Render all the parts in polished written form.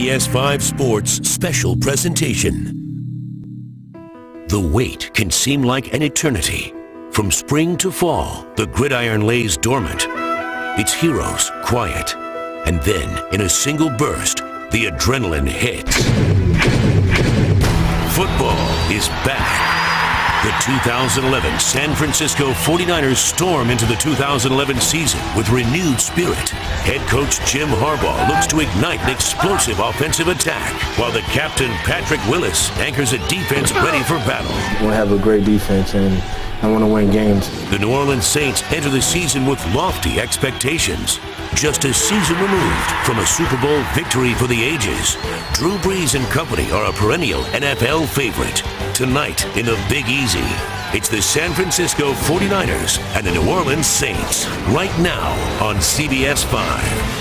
CBS 5 Sports special presentation. The wait can seem like an eternity. From spring to fall, the gridiron lays dormant. Its heroes quiet. And then, in a single burst, the adrenaline hits. Football is back. The 2011 San Francisco 49ers storm into the 2011 season with renewed spirit. Head coach Jim Harbaugh looks to ignite an explosive offensive attack, while the captain Patrick Willis anchors a defense ready for battle. We have a great defense, and I want to win games. The New Orleans Saints enter the season with lofty expectations. Just a season removed from a Super Bowl victory for the ages, Drew Brees and company are a perennial NFL favorite. Tonight in the Big Easy, it's the San Francisco 49ers and the New Orleans Saints, right now on CBS 5.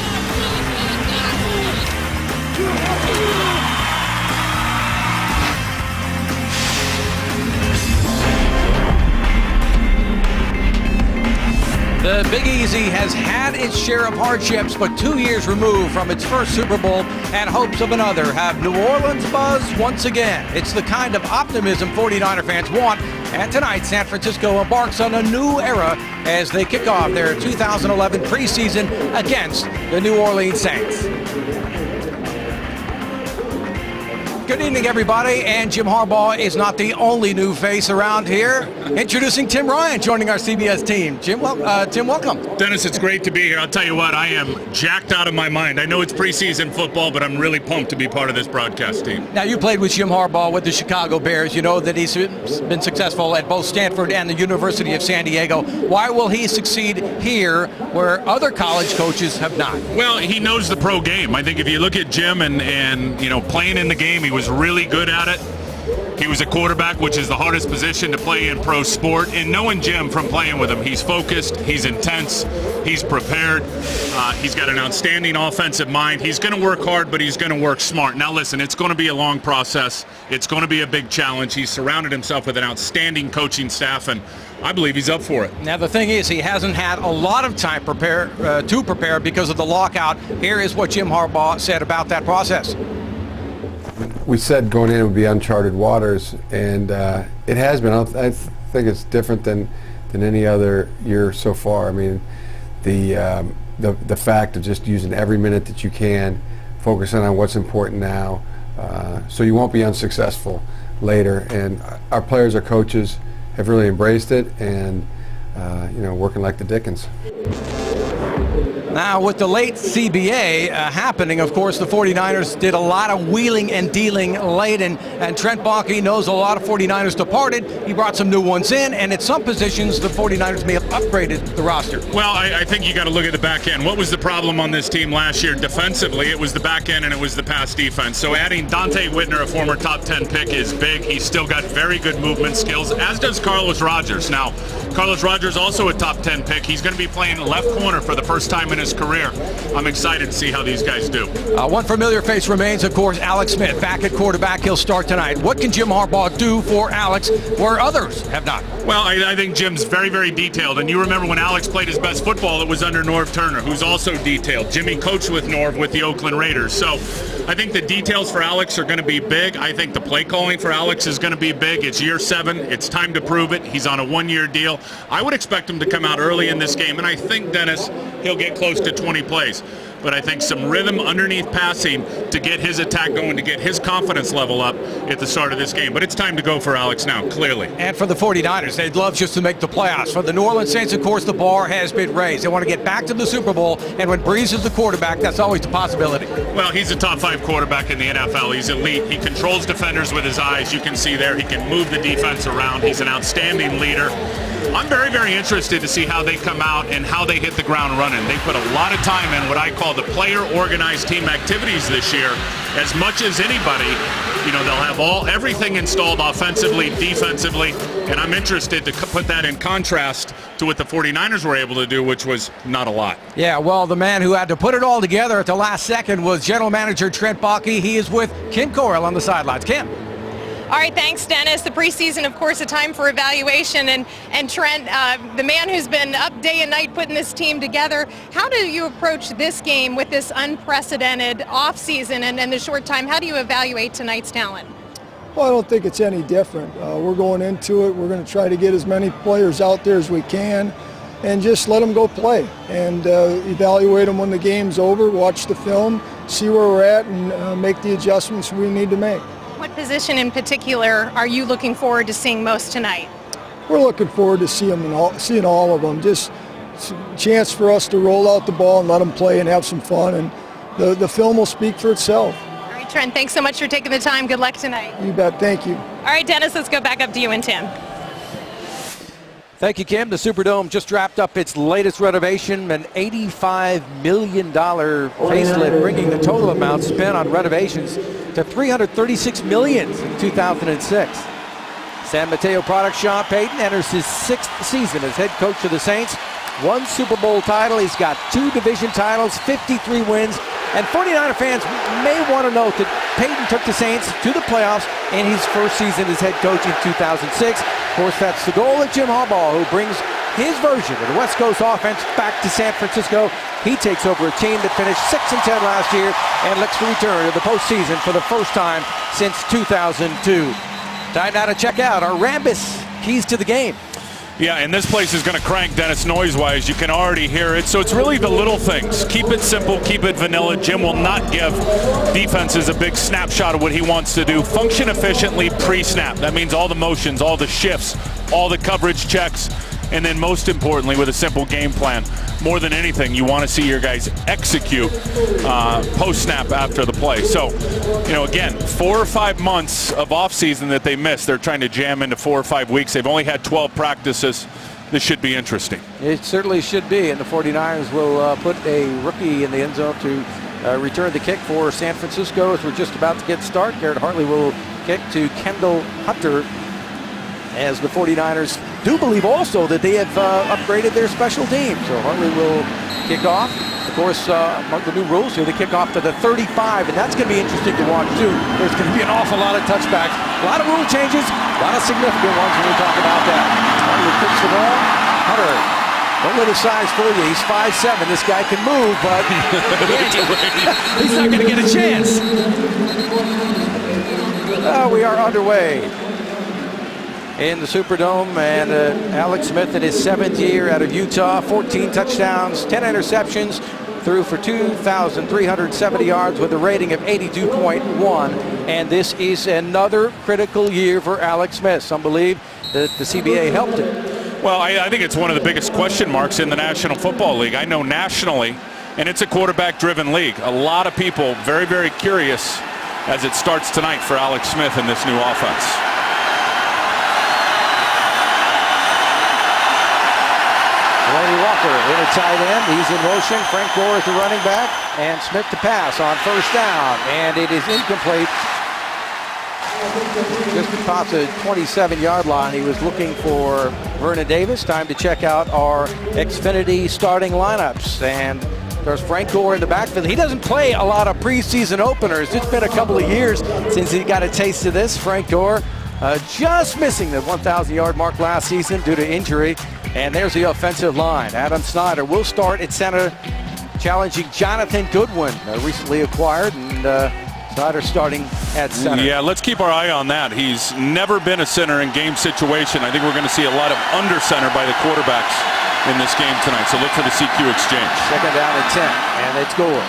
The Big Easy has had its share of hardships, but 2 years removed from its first Super Bowl and hopes of another have New Orleans buzz once again. It's the kind of optimism 49er fans want, and tonight San Francisco embarks on a new era as they kick off their 2011 preseason against the New Orleans Saints. Good evening, everybody, and Jim Harbaugh is not the only new face around here. Introducing Tim Ryan, joining our CBS team. Tim, welcome. Dennis, it's great to be here. I'll tell you what, I am jacked out of my mind. I know it's preseason football, but I'm really pumped to be part of this broadcast team. Now, you played with Jim Harbaugh with the Chicago Bears. You know that he's been successful at both Stanford and the University of San Diego. Why will he succeed here where other college coaches have not? Well, he knows the pro game. I think if you look at Jim and you know, playing in the game, he was really good at it. He was a quarterback, which is the hardest position to play in pro sport. And knowing Jim from playing with him, he's focused, he's intense, he's prepared, he's got an outstanding offensive mind. He's going to work hard, but he's going to work smart. Now listen, it's going to be a long process. It's going to be a big challenge. He's surrounded himself with an outstanding coaching staff, and I believe he's up for it. Now the thing is, he hasn't had a lot of time to prepare because of the lockout. Here is what Jim Harbaugh said about that process. We said going in it would be uncharted waters, and it has been. I think it's different than any other year so far. I mean, the fact of just using every minute that you can, focusing on what's important now, so you won't be unsuccessful later. And our players, our coaches, have really embraced it, and working like the Dickens. Now, with the late CBA happening, of course, the 49ers did a lot of wheeling and dealing late, and Trent Baalke knows a lot of 49ers departed. He brought some new ones in, and at some positions, the 49ers may have upgraded the roster. Well, I think you got to look at the back end. What was the problem on this team last year defensively? It was the back end, and it was the pass defense. So adding Dante Whitner, a former top 10 pick, is big. He's still got very good movement skills, as does Carlos Rogers. Now, Carlos Rogers also a top 10 pick. He's going to be playing left corner for the first time in his career. I'm excited to see how these guys do. One familiar face remains, of course, Alex Smith. Back at quarterback, he'll start tonight. What can Jim Harbaugh do for Alex where others have not? Well, I think Jim's very, very detailed. And you remember when Alex played his best football, it was under Norv Turner, who's also detailed. Jimmy coached with Norv with the Oakland Raiders. So I think the details for Alex are going to be big. I think the play calling for Alex is going to be big. It's year 7. It's time to prove it. He's on a 1-year deal. I would expect him to come out early in this game. And I think, Dennis, he'll get close to 20 plays. But I think some rhythm underneath passing to get his attack going, to get his confidence level up at the start of this game. But it's time to go for Alex now, clearly. And for the 49ers, they'd love just to make the playoffs. For the New Orleans Saints, of course, the bar has been raised. They want to get back to the Super Bowl, and when Brees is the quarterback, that's always a possibility. Well, he's a top 5 quarterback in the NFL. He's elite. He controls defenders with his eyes. You can see there. He can move the defense around. He's an outstanding leader. I'm very, very interested to see how they come out and how they hit the ground running. They put a lot of time in what I call the player-organized team activities this year. As much as anybody, they'll have everything installed offensively, defensively, and I'm interested to put that in contrast to what the 49ers were able to do, which was not a lot. Yeah, well, the man who had to put it all together at the last second was General Manager Trent Baalke. He is with Kim Coyle on the sidelines. Kim. All right, thanks, Dennis. The preseason, of course, a time for evaluation. And Trent, the man who's been up day and night putting this team together, how do you approach this game with this unprecedented offseason and the short time? How do you evaluate tonight's talent? Well, I don't think it's any different. We're going into it. We're going to try to get as many players out there as we can and just let them go play and evaluate them when the game's over, watch the film, see where we're at, and make the adjustments we need to make. What position in particular are you looking forward to seeing most tonight? We're looking forward to seeing all of them. Just a chance for us to roll out the ball and let them play and have some fun, and the film will speak for itself. All right, Trent, thanks so much for taking the time. Good luck tonight. You bet. Thank you. All right, Dennis, let's go back up to you and Tim. Thank you, Kim. The Superdome just wrapped up its latest renovation, an $85 million facelift, bringing the total amount spent on renovations to $336 million in 2006. San Mateo product Sean Payton enters his 6th season as head coach of the Saints. 1 Super Bowl title. He's got 2 division titles, 53 wins. And 49er fans may want to note that Payton took the Saints to the playoffs in his first season as head coach in 2006. Of course, that's the goal of Jim Harbaugh, who brings his version of the West Coast offense back to San Francisco. He takes over a team that finished 6-10 last year and looks to return to the postseason for the first time since 2002. Time now to check out our Rambus keys to the game. Yeah, and this place is going to crank, Dennis, noise-wise. You can already hear it. So it's really the little things. Keep it simple, keep it vanilla. Jim will not give defenses a big snapshot of what he wants to do. Function efficiently pre-snap. That means all the motions, all the shifts, all the coverage checks, and then most importantly, with a simple game plan. More than anything, you want to see your guys execute post-snap after the play. So, you know, again, 4 or 5 months of offseason that they missed. They're trying to jam into 4 or 5 weeks. They've only had 12 practices. This should be interesting. It certainly should be, and the 49ers will put a rookie in the end zone to return the kick for San Francisco as we're just about to get started. Garrett Hartley will kick to Kendall Hunter, as the 49ers do believe also that they have upgraded their special team. So Hartley will kick off. Of course, among the new rules here, they kick off to the 35, and that's going to be interesting to watch too. There's going to be an awful lot of touchbacks, a lot of rule changes, a lot of significant ones when we talk about that. Hartley kicks the ball. Hunter, don't let his size fool you. He's 5'7". This guy can move, but he's not going to get a chance. We are underway in the Superdome, and Alex Smith in his 7th year out of Utah, 14 touchdowns, 10 interceptions, threw for 2,370 yards with a rating of 82.1, and this is another critical year for Alex Smith. Some believe that the CBA helped him. Well, I think it's one of the biggest question marks in the National Football League. I know nationally, and it's a quarterback-driven league. A lot of people very, very curious as it starts tonight for Alex Smith in this new offense. Randy Walker in a tight end. He's in motion. Frank Gore is the running back. And Smith to pass on first down. And it is incomplete. Just across the 27-yard line. He was looking for Vernon Davis. Time to check out our Xfinity starting lineups. And there's Frank Gore in the backfield. He doesn't play a lot of preseason openers. It's been a couple of years since he got a taste of this. Frank Gore just missing the 1,000-yard mark last season due to injury. And there's the offensive line. Adam Snyder will start at center, challenging Jonathan Goodwin, recently acquired, and Snyder starting at center. Yeah, let's keep our eye on that. He's never been a center in game situation. I think we're going to see a lot of under center by the quarterbacks in this game tonight. So look for the CQ exchange. 2nd down and 10, and it's Gore.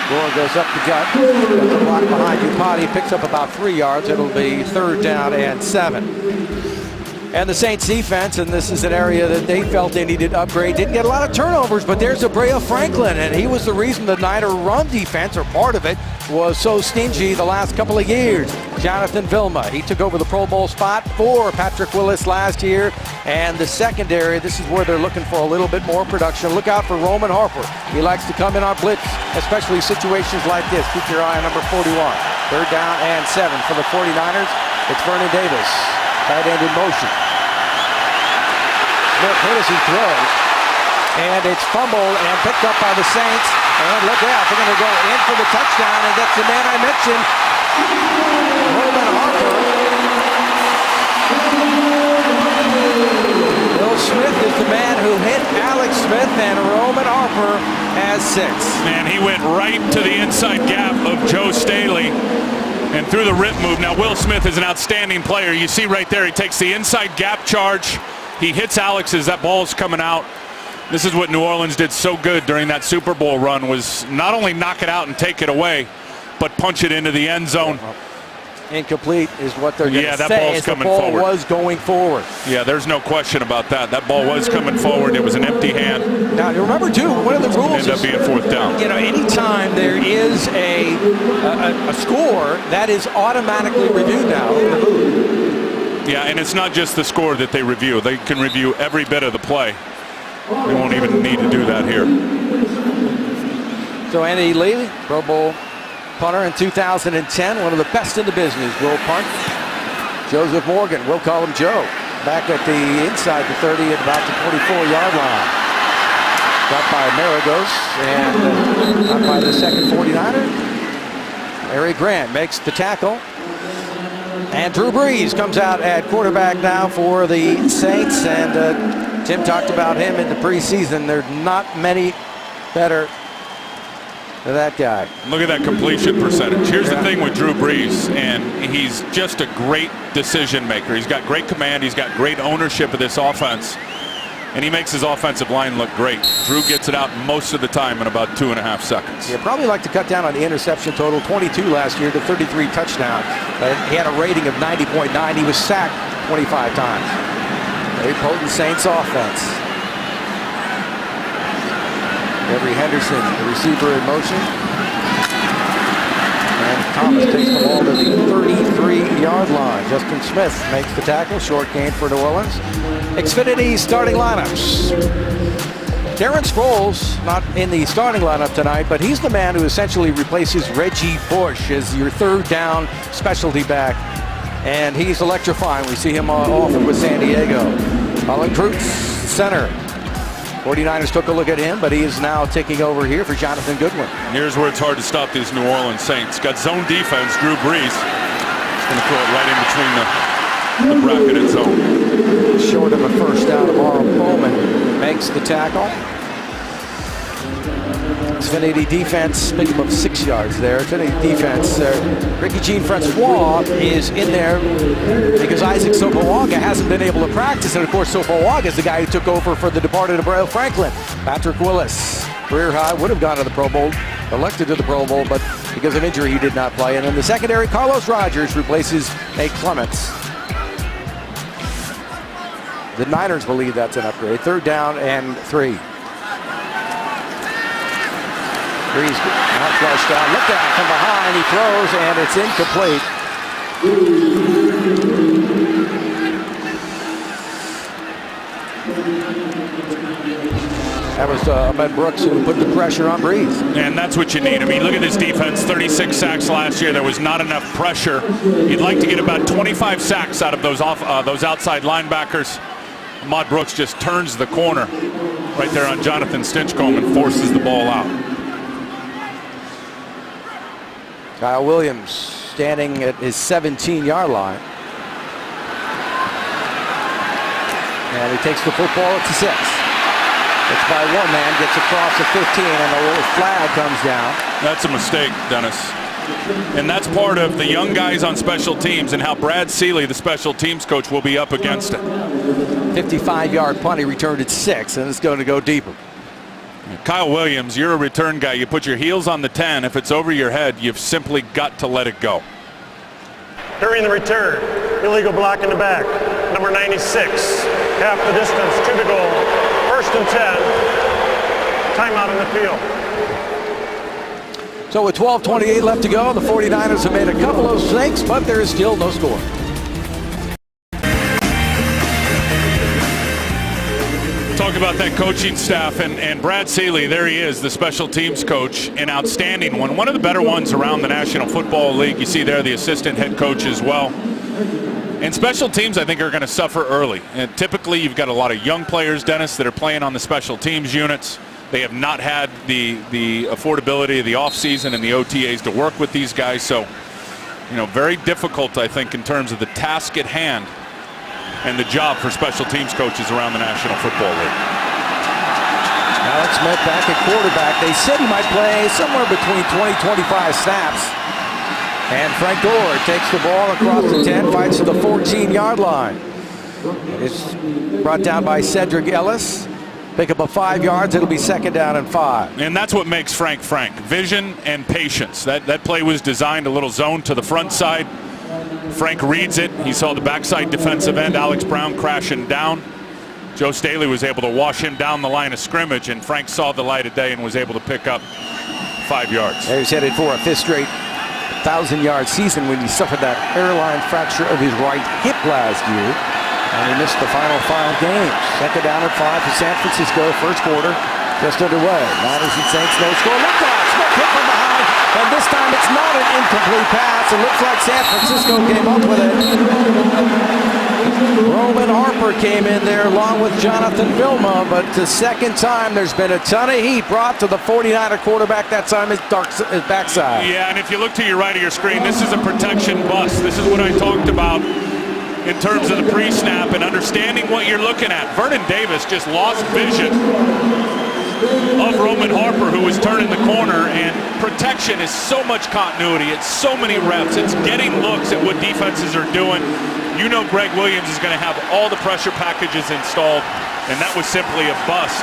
Gore goes up the gut, got the block behind Upati, picks up about 3 yards. It'll be 3rd down and 7. And the Saints defense, and this is an area that they felt they needed to upgrade. Didn't get a lot of turnovers, but there's Abrea Franklin, and he was the reason the Niner run defense, or part of it, was so stingy the last couple of years. Jonathan Vilma, he took over the Pro Bowl spot for Patrick Willis last year. And the secondary, this is where they're looking for a little bit more production. Look out for Roman Harper. He likes to come in on blitz, especially situations like this. Keep your eye on number 41. 3rd down and 7 for the 49ers. It's Vernon Davis, tight end in motion. Smith hit as he throws, and it's fumbled and picked up by the Saints. And look out, they're going to go in for the touchdown, and that's the man I mentioned, Roman Harper. is the man who hit Alex Smith, and Roman Harper has 6. Man, he went right to the inside gap of Joe Staley and threw the rip move. Now, Will Smith is an outstanding player. You see right there, he takes the inside gap charge. He hits Alex as that ball's coming out. This is what New Orleans did so good during that Super Bowl run, was not only knock it out and take it away, but punch it into the end zone. Incomplete is what they're going to say. Yeah, that ball's coming forward. The ball was going forward. Yeah, there's no question about that. That ball was coming forward. It was an empty hand. Now, remember, too, one of the rules ended up being 4th down. You know, anytime there is a score, that is automatically reviewed now in the booth. Yeah, and it's not just the score that they review. They can review every bit of the play. They won't even need to do that here. So Andy Lee, Pro Bowl punter in 2010, one of the best in the business, will punt. Joseph Morgan, we'll call him Joe, back at the inside the 30 at about the 44-yard line. Got by Maragos and got by the second 49er. Larry Grant makes the tackle. And Drew Brees comes out at quarterback now for the Saints. And Tim talked about him in the preseason. There's not many better than that guy. Look at that completion percentage. Here's the thing with Drew Brees, and he's just a great decision maker. He's got great command. He's got great ownership of this offense. And he makes his offensive line look great. Drew gets it out most of the time in about 2.5 seconds. Yeah, probably like to cut down on the interception total. 22 last year to 33 touchdowns. He had a rating of 90.9. He was sacked 25 times. Very potent Saints offense. Avery Henderson, the receiver in motion. And Thomas takes the ball to the 33-yard line. Justin Smith makes the tackle. Short gain for New Orleans. Xfinity starting lineups. Darren Sproles not in the starting lineup tonight, but he's the man who essentially replaces Reggie Bush as your 3rd down specialty back. And he's electrifying. We see him often with San Diego. Colin Kreutz, center. 49ers took a look at him, but he is now taking over here for Jonathan Goodwin. Here's where it's hard to stop these New Orleans Saints. Got zone defense, Drew Brees. He's going to throw it right in between the bracketed zone. Short of a 1st down, Amara Bowman makes the tackle. Xfinity defense, pick him up 6 yards there. Xfinity defense, Ricky Jean-Francois is in there because Isaac Sopoaga hasn't been able to practice. And of course, Sopoaga is the guy who took over for the departed Abreu Franklin. Patrick Willis, career high, would have gone to the Pro Bowl, elected to the Pro Bowl, but because of injury, he did not play. And in the secondary, Carlos Rogers replaces Nate Clements. The Niners believe that's an upgrade. 3rd down and 3. Brees not flushed out. Look out from behind. He throws, and it's incomplete. That was Ahmed Brooks who put the pressure on Brees. And that's what you need. I mean, look at this defense. 36 sacks last year. There was not enough pressure. You'd like to get about 25 sacks out of those outside linebackers. Ahmed Brooks just turns the corner right there on Jonathan Stinchcomb and forces the ball out. Kyle Williams standing at his 17-yard line. And he takes the football at the 6. It's by one man, gets across the 15, and a little flag comes down. That's a mistake, Dennis. And that's part of the young guys on special teams and how Brad Seeley, the special teams coach, will be up against it. 55-yard punt, he returned at 6, and it's going to go deeper. Kyle Williams, you're a return guy. You put your heels on the 10. If it's over your head, you've simply got to let it go. During the return, illegal block in the back. Number 96, half the distance to the goal. 1st and 10. Timeout on the field. So with 12:28 left to go, the 49ers have made a couple of mistakes, but there is still no score. Talk about that coaching staff, and Brad Seeley, there he is, the special teams coach, an outstanding one. One of the better ones around the National Football League. You see there the assistant head coach as well. And special teams, I think, are going to suffer early. And typically, you've got a lot of young players, Dennis, that are playing on the special teams units. They have not had the affordability of the offseason and the OTAs to work with these guys. So, you know, very difficult, I think, in terms of the task at hand and the job for special teams coaches around the National Football League. Alex Smith back at quarterback. They said he might play somewhere between 20-25 snaps. And Frank Gore takes the ball across the 10, fights to the 14-yard line. It's brought down by Cedric Ellis. Pick up a 5 yards. It'll be 2nd down and 5. And that's what makes Frank Frank. Vision and patience. That play was designed a little zone to the front side. Frank reads it. He saw the backside defensive end, Alex Brown, crashing down. Joe Staley was able to wash him down the line of scrimmage, and Frank saw the light of day and was able to pick up 5 yards. He's headed for a 5th straight 1,000-yard season when he suffered that hairline fracture of his right hip last year. And he missed the final 5 games. 2nd down and 5 for San Francisco. First quarter just underway. Niners and Saints no score. Look out! Smith hit from behind. And this time it's not an incomplete pass. It looks like San Francisco came up with it. Roman Harper came in there along with Jonathan Vilma, but the second time there's been a ton of heat brought to the 49er quarterback. That time his backside. Yeah, and if you look to your right of your screen, this is a protection bust. This is what I talked about in terms of the pre-snap and understanding what you're looking at. Vernon Davis just lost vision of Roman Harper, who was turning the corner, and protection is so much continuity. It's so many reps. It's getting looks at what defenses are doing. You know Greg Williams is going to have all the pressure packages installed, and that was simply a bust.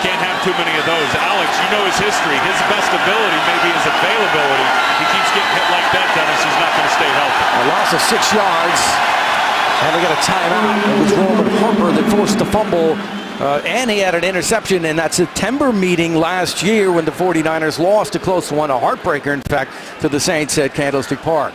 Can't have too many of those. Alex, you know his history. His best ability may be his availability. He keeps getting hit like that, Dennis. He's not going to stay healthy. A loss of 6 yards. And we got a timeout. It was Roman Harper that forced the fumble. And he had an interception in that September meeting last year when the 49ers lost a close one, a heartbreaker, in fact, to the Saints at Candlestick Park.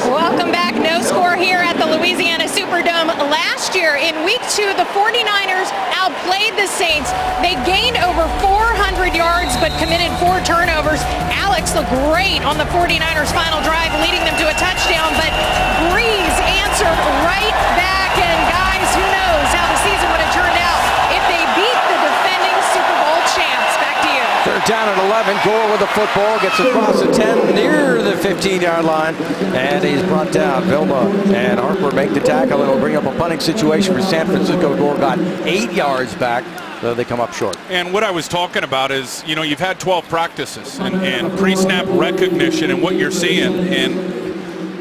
Welcome back. No score here at the Louisiana Superdome. Last year in week 2, the 49ers outplayed the Saints. They gained over 400 yards but committed 4 turnovers. Alex looked great on the 49ers' final drive, leading them to a touchdown, but Breeze answered right back. And guys, who knows how the season would have turned out if they beat the defending Super Bowl champs. Back to you. 3rd down and 11. Gore with the football, gets across the 10 near the 15-yard line, and he's brought down. Vilma and Harper make the tackle. It'll bring up a punting situation for San Francisco. Gore got 8 yards back, so they come up short. And what I was talking about is, you know, you've had 12 practices and pre-snap recognition and what you're seeing. And,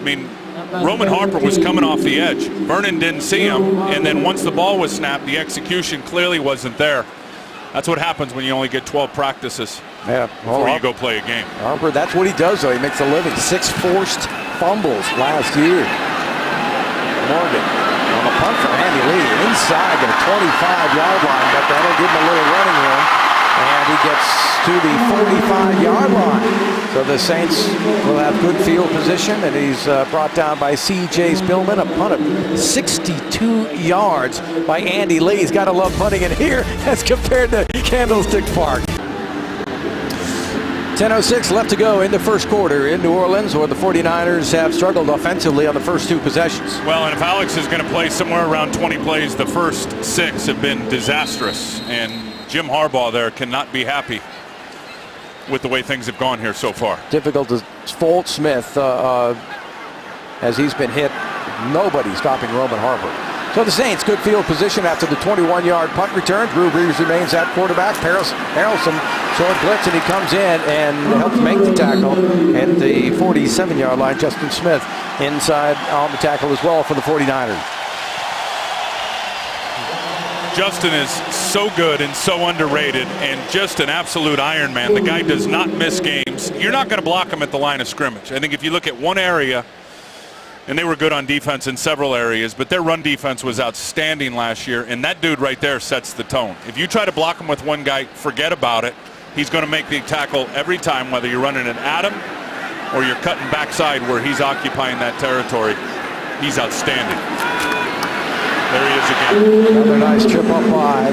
I mean, Roman Harper was coming off the edge. Vernon didn't see him, and then once the ball was snapped, the execution clearly wasn't there. That's what happens when you only get 12 practices before you go play a game. Harper, that's what he does, though. He makes a living. 6 forced fumbles last year. Morgan on the punt from Andy Lee. Inside the 25-yard line, but that'll give him a little running room. And he gets to the 45-yard line. So the Saints will have good field position, and he's brought down by C.J. Spillman. A punt of 62 yards by Andy Lee. He's got to love punting in here as compared to Candlestick Park. 10:06 left to go in the first quarter in New Orleans, where the 49ers have struggled offensively on the first 2 possessions. Well, and if Alex is going to play somewhere around 20 plays, the first 6 have been disastrous. And Jim Harbaugh there cannot be happy with the way things have gone here so far. Difficult to fault Smith as he's been hit. Nobody stopping Roman Harper. So the Saints, good field position after the 21-yard punt return. Drew Brees remains at quarterback. Harrelson showing blitz, and he comes in and helps make the tackle at the 47-yard line. Justin Smith inside on the tackle as well for the 49ers. Justin is so good and so underrated and just an absolute Iron Man. The guy does not miss games. You're not going to block him at the line of scrimmage. I think if you look at one area, and they were good on defense in several areas, but their run defense was outstanding last year, and that dude right there sets the tone. If you try to block him with one guy, forget about it. He's going to make the tackle every time, whether you're running an Adam or you're cutting backside where he's occupying that territory. He's outstanding. There he is again. Another nice trip up by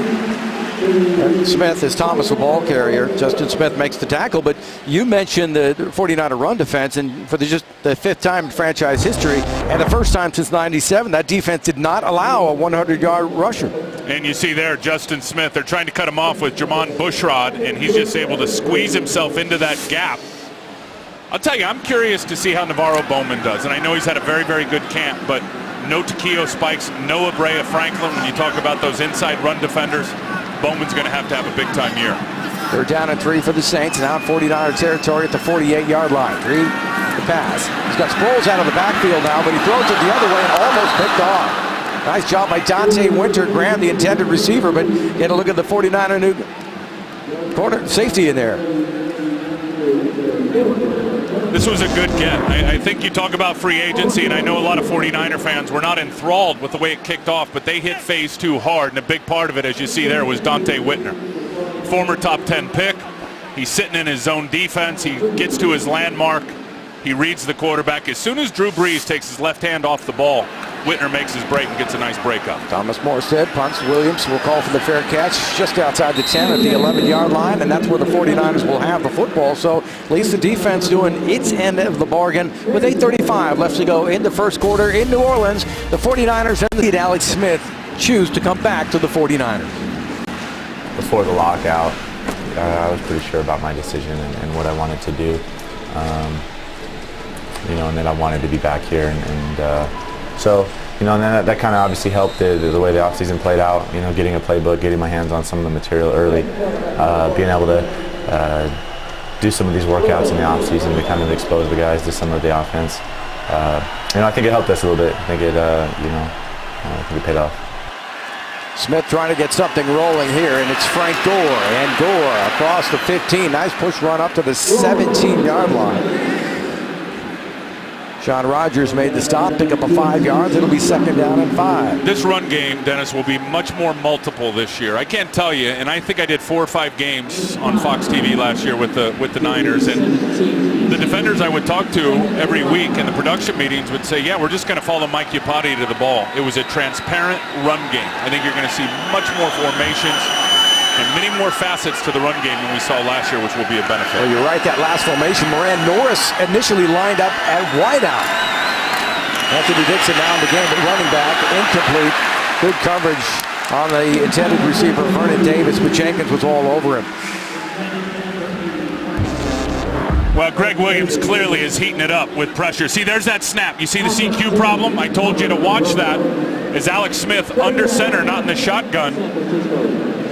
Smith as Thomas, a ball carrier. Justin Smith makes the tackle, but you mentioned the 49er run defense, and for just the 5th time in franchise history and the first time since '97, that defense did not allow a 100-yard rusher. And you see there Justin Smith, they're trying to cut him off with Jermon Bushrod, and he's just able to squeeze himself into that gap I'll tell you, I'm curious to see how Navarro Bowman does. And I know he's had a very, very good camp, but no Taquillo Spikes, no Abrea Franklin. When you talk about those inside run defenders, Bowman's going to have a big-time year. They're down at 3 for the Saints, now in 49er territory at the 48-yard line. Reed, the pass. He's got Sproles out of the backfield now, but he throws it the other way and almost picked off. Nice job by Dante Winter, Graham, the intended receiver, but get a look at the 49er new corner safety in there. This was a good get. I think you talk about free agency, and I know a lot of 49er fans were not enthralled with the way it kicked off, but they hit phase 2 hard, and a big part of it, as you see there, was Dante Whitner. Former top 10 pick. He's sitting in his zone defense. He gets to his landmark. He reads the quarterback. As soon as Drew Brees takes his left hand off the ball, Whitner makes his break and gets a nice break up. Thomas Morstead punts. Williams will call for the fair catch just outside the 10 at the 11-yard line, and that's where the 49ers will have the football. So at least the defense doing its end of the bargain with 8:35 left to go in the first quarter in New Orleans. The 49ers and the lead. Alex Smith choose to come back to the 49ers. Before the lockout, I was pretty sure about my decision and what I wanted to do. And then I wanted to be back here, and so, and then that kind of obviously helped the way the offseason played out, getting a playbook, getting my hands on some of the material early, being able to do some of these workouts in the offseason to kind of expose the guys to some of the offense. I think it helped us a little bit. I think it paid off. Smith trying to get something rolling here, and it's Frank Gore, and Gore across the 15. Nice push run up to the 17-yard line. John Rodgers made the stop, pick up a 5 yards. It'll be 2nd down and 5. This run game, Dennis, will be much more multiple this year. I can't tell you, and I think I did 4 or 5 games on Fox TV last year with the Niners, and the defenders I would talk to every week in the production meetings would say, yeah, we're just going to follow Mike Iupati to the ball. It was a transparent run game. I think you're going to see much more formations and many more facets to the run game than we saw last year, which will be a benefit. Well, you're right, that last formation, Moran Norris initially lined up at wideout. Anthony Dixon now in the game at running back, incomplete. Good coverage on the intended receiver, Vernon Davis, but Jenkins was all over him. Well, Greg Williams clearly is heating it up with pressure. See, there's that snap. You see the CQ problem? I told you to watch that. As Alex Smith under center, not in the shotgun.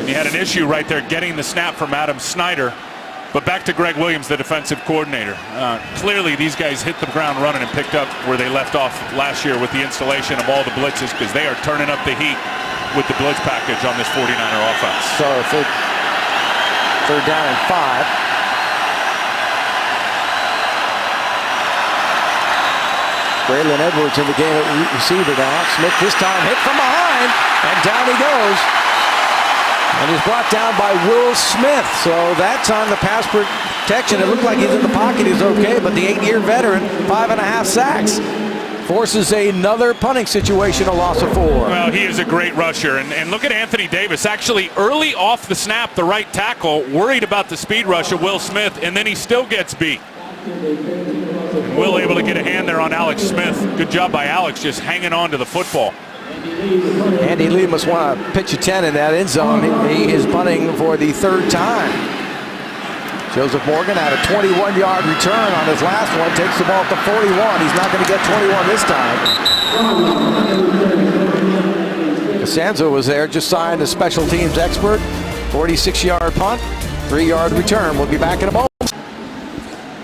He had an issue right there getting the snap from Adam Snyder. But back to Greg Williams, the defensive coordinator. Clearly, these guys hit the ground running and picked up where they left off last year with the installation of all the blitzes, because they are turning up the heat with the blitz package on this 49er offense. So third down and 5. Braylon Edwards in the game at receiver now. Smith this time hit from behind, and down he goes. And he's brought down by Will Smith. So that time the pass protection, it looked like he's in the pocket, he's okay, but the 8-year veteran, 5.5 sacks, forces another punting situation, a loss of 4. Well, he is a great rusher. And look at Anthony Davis. Actually, early off the snap, the right tackle, worried about the speed rush of Will Smith, and then he still gets beat. And Will able to get a hand there on Alex Smith. Good job by Alex, just hanging on to the football. Andy Lee must want to pitch a 10 in that end zone. He is punting for the 3rd time. Joseph Morgan had a 21-yard return on his last one. Takes the ball at the 41. He's not going to get 21 this time. Costanzo was there, just signed a special teams expert. 46-yard punt, 3-yard return. We'll be back in a moment.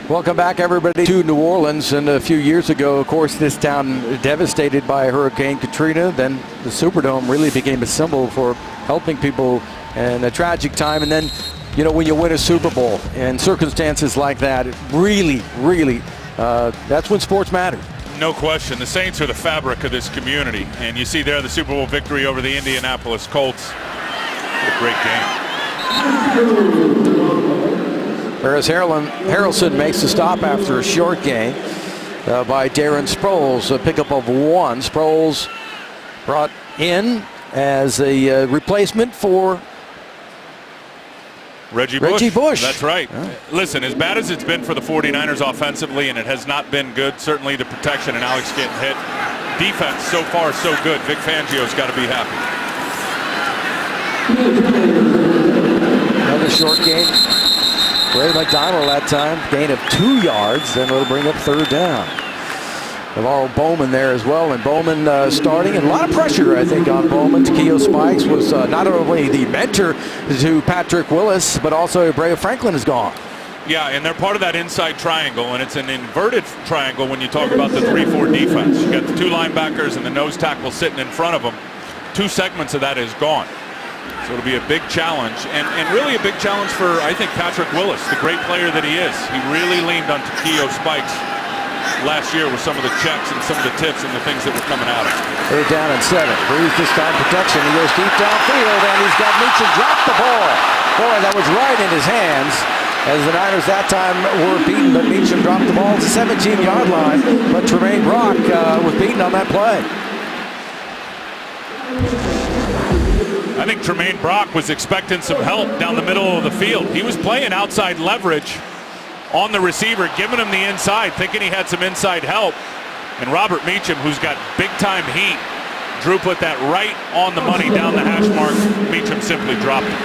Welcome back, everybody, to New Orleans. And a few years ago, of course, this town devastated by Hurricane Katrina. Then the Superdome really became a symbol for helping people in a tragic time. And then, when you win a Super Bowl in circumstances like that, it really, that's when sports matter. No question. The Saints are the fabric of this community. And you see there the Super Bowl victory over the Indianapolis Colts. What a great game. Whereas Harrelson makes the stop after a short gain by Darren Sproles, a pickup of 1. Sproles brought in as a replacement for Reggie Bush. That's right. Listen, as bad as it's been for the 49ers offensively, and it has not been good, certainly the protection and Alex getting hit. Defense so far so good. Vic Fangio's got to be happy. Another short gain Ray McDonald that time, gain of 2 yards, then it'll bring up third down. Navarro Bowman there as well, and Bowman starting, and a lot of pressure, I think, on Bowman. Takeo Spikes was not only the mentor to Patrick Willis, but also Brea Franklin is gone. Yeah, and they're part of that inside triangle, and it's an inverted triangle when you talk about the 3-4 defense. You got the 2 linebackers and the nose tackle sitting in front of them. 2 segments of that is gone. So it'll be a big challenge, and really a big challenge for, I think, Patrick Willis, the great player that he is. He really leaned on Takeo Spikes last year with some of the checks and some of the tips and the things that were coming at him. Third down and 7. Breeze this time protection. He goes deep downfield, and he's got Meacham drop the ball. Boy, that was right in his hands. As the Niners that time were beaten, but Meacham dropped the ball at the 17-yard line. But Tremaine Brock was beaten on that play. I think Tremaine Brock was expecting some help down the middle of the field. He was playing outside leverage on the receiver, giving him the inside, thinking he had some inside help. And Robert Meacham, who's got big-time heat, Drew put that right on the money down the hash mark. Meacham simply dropped it.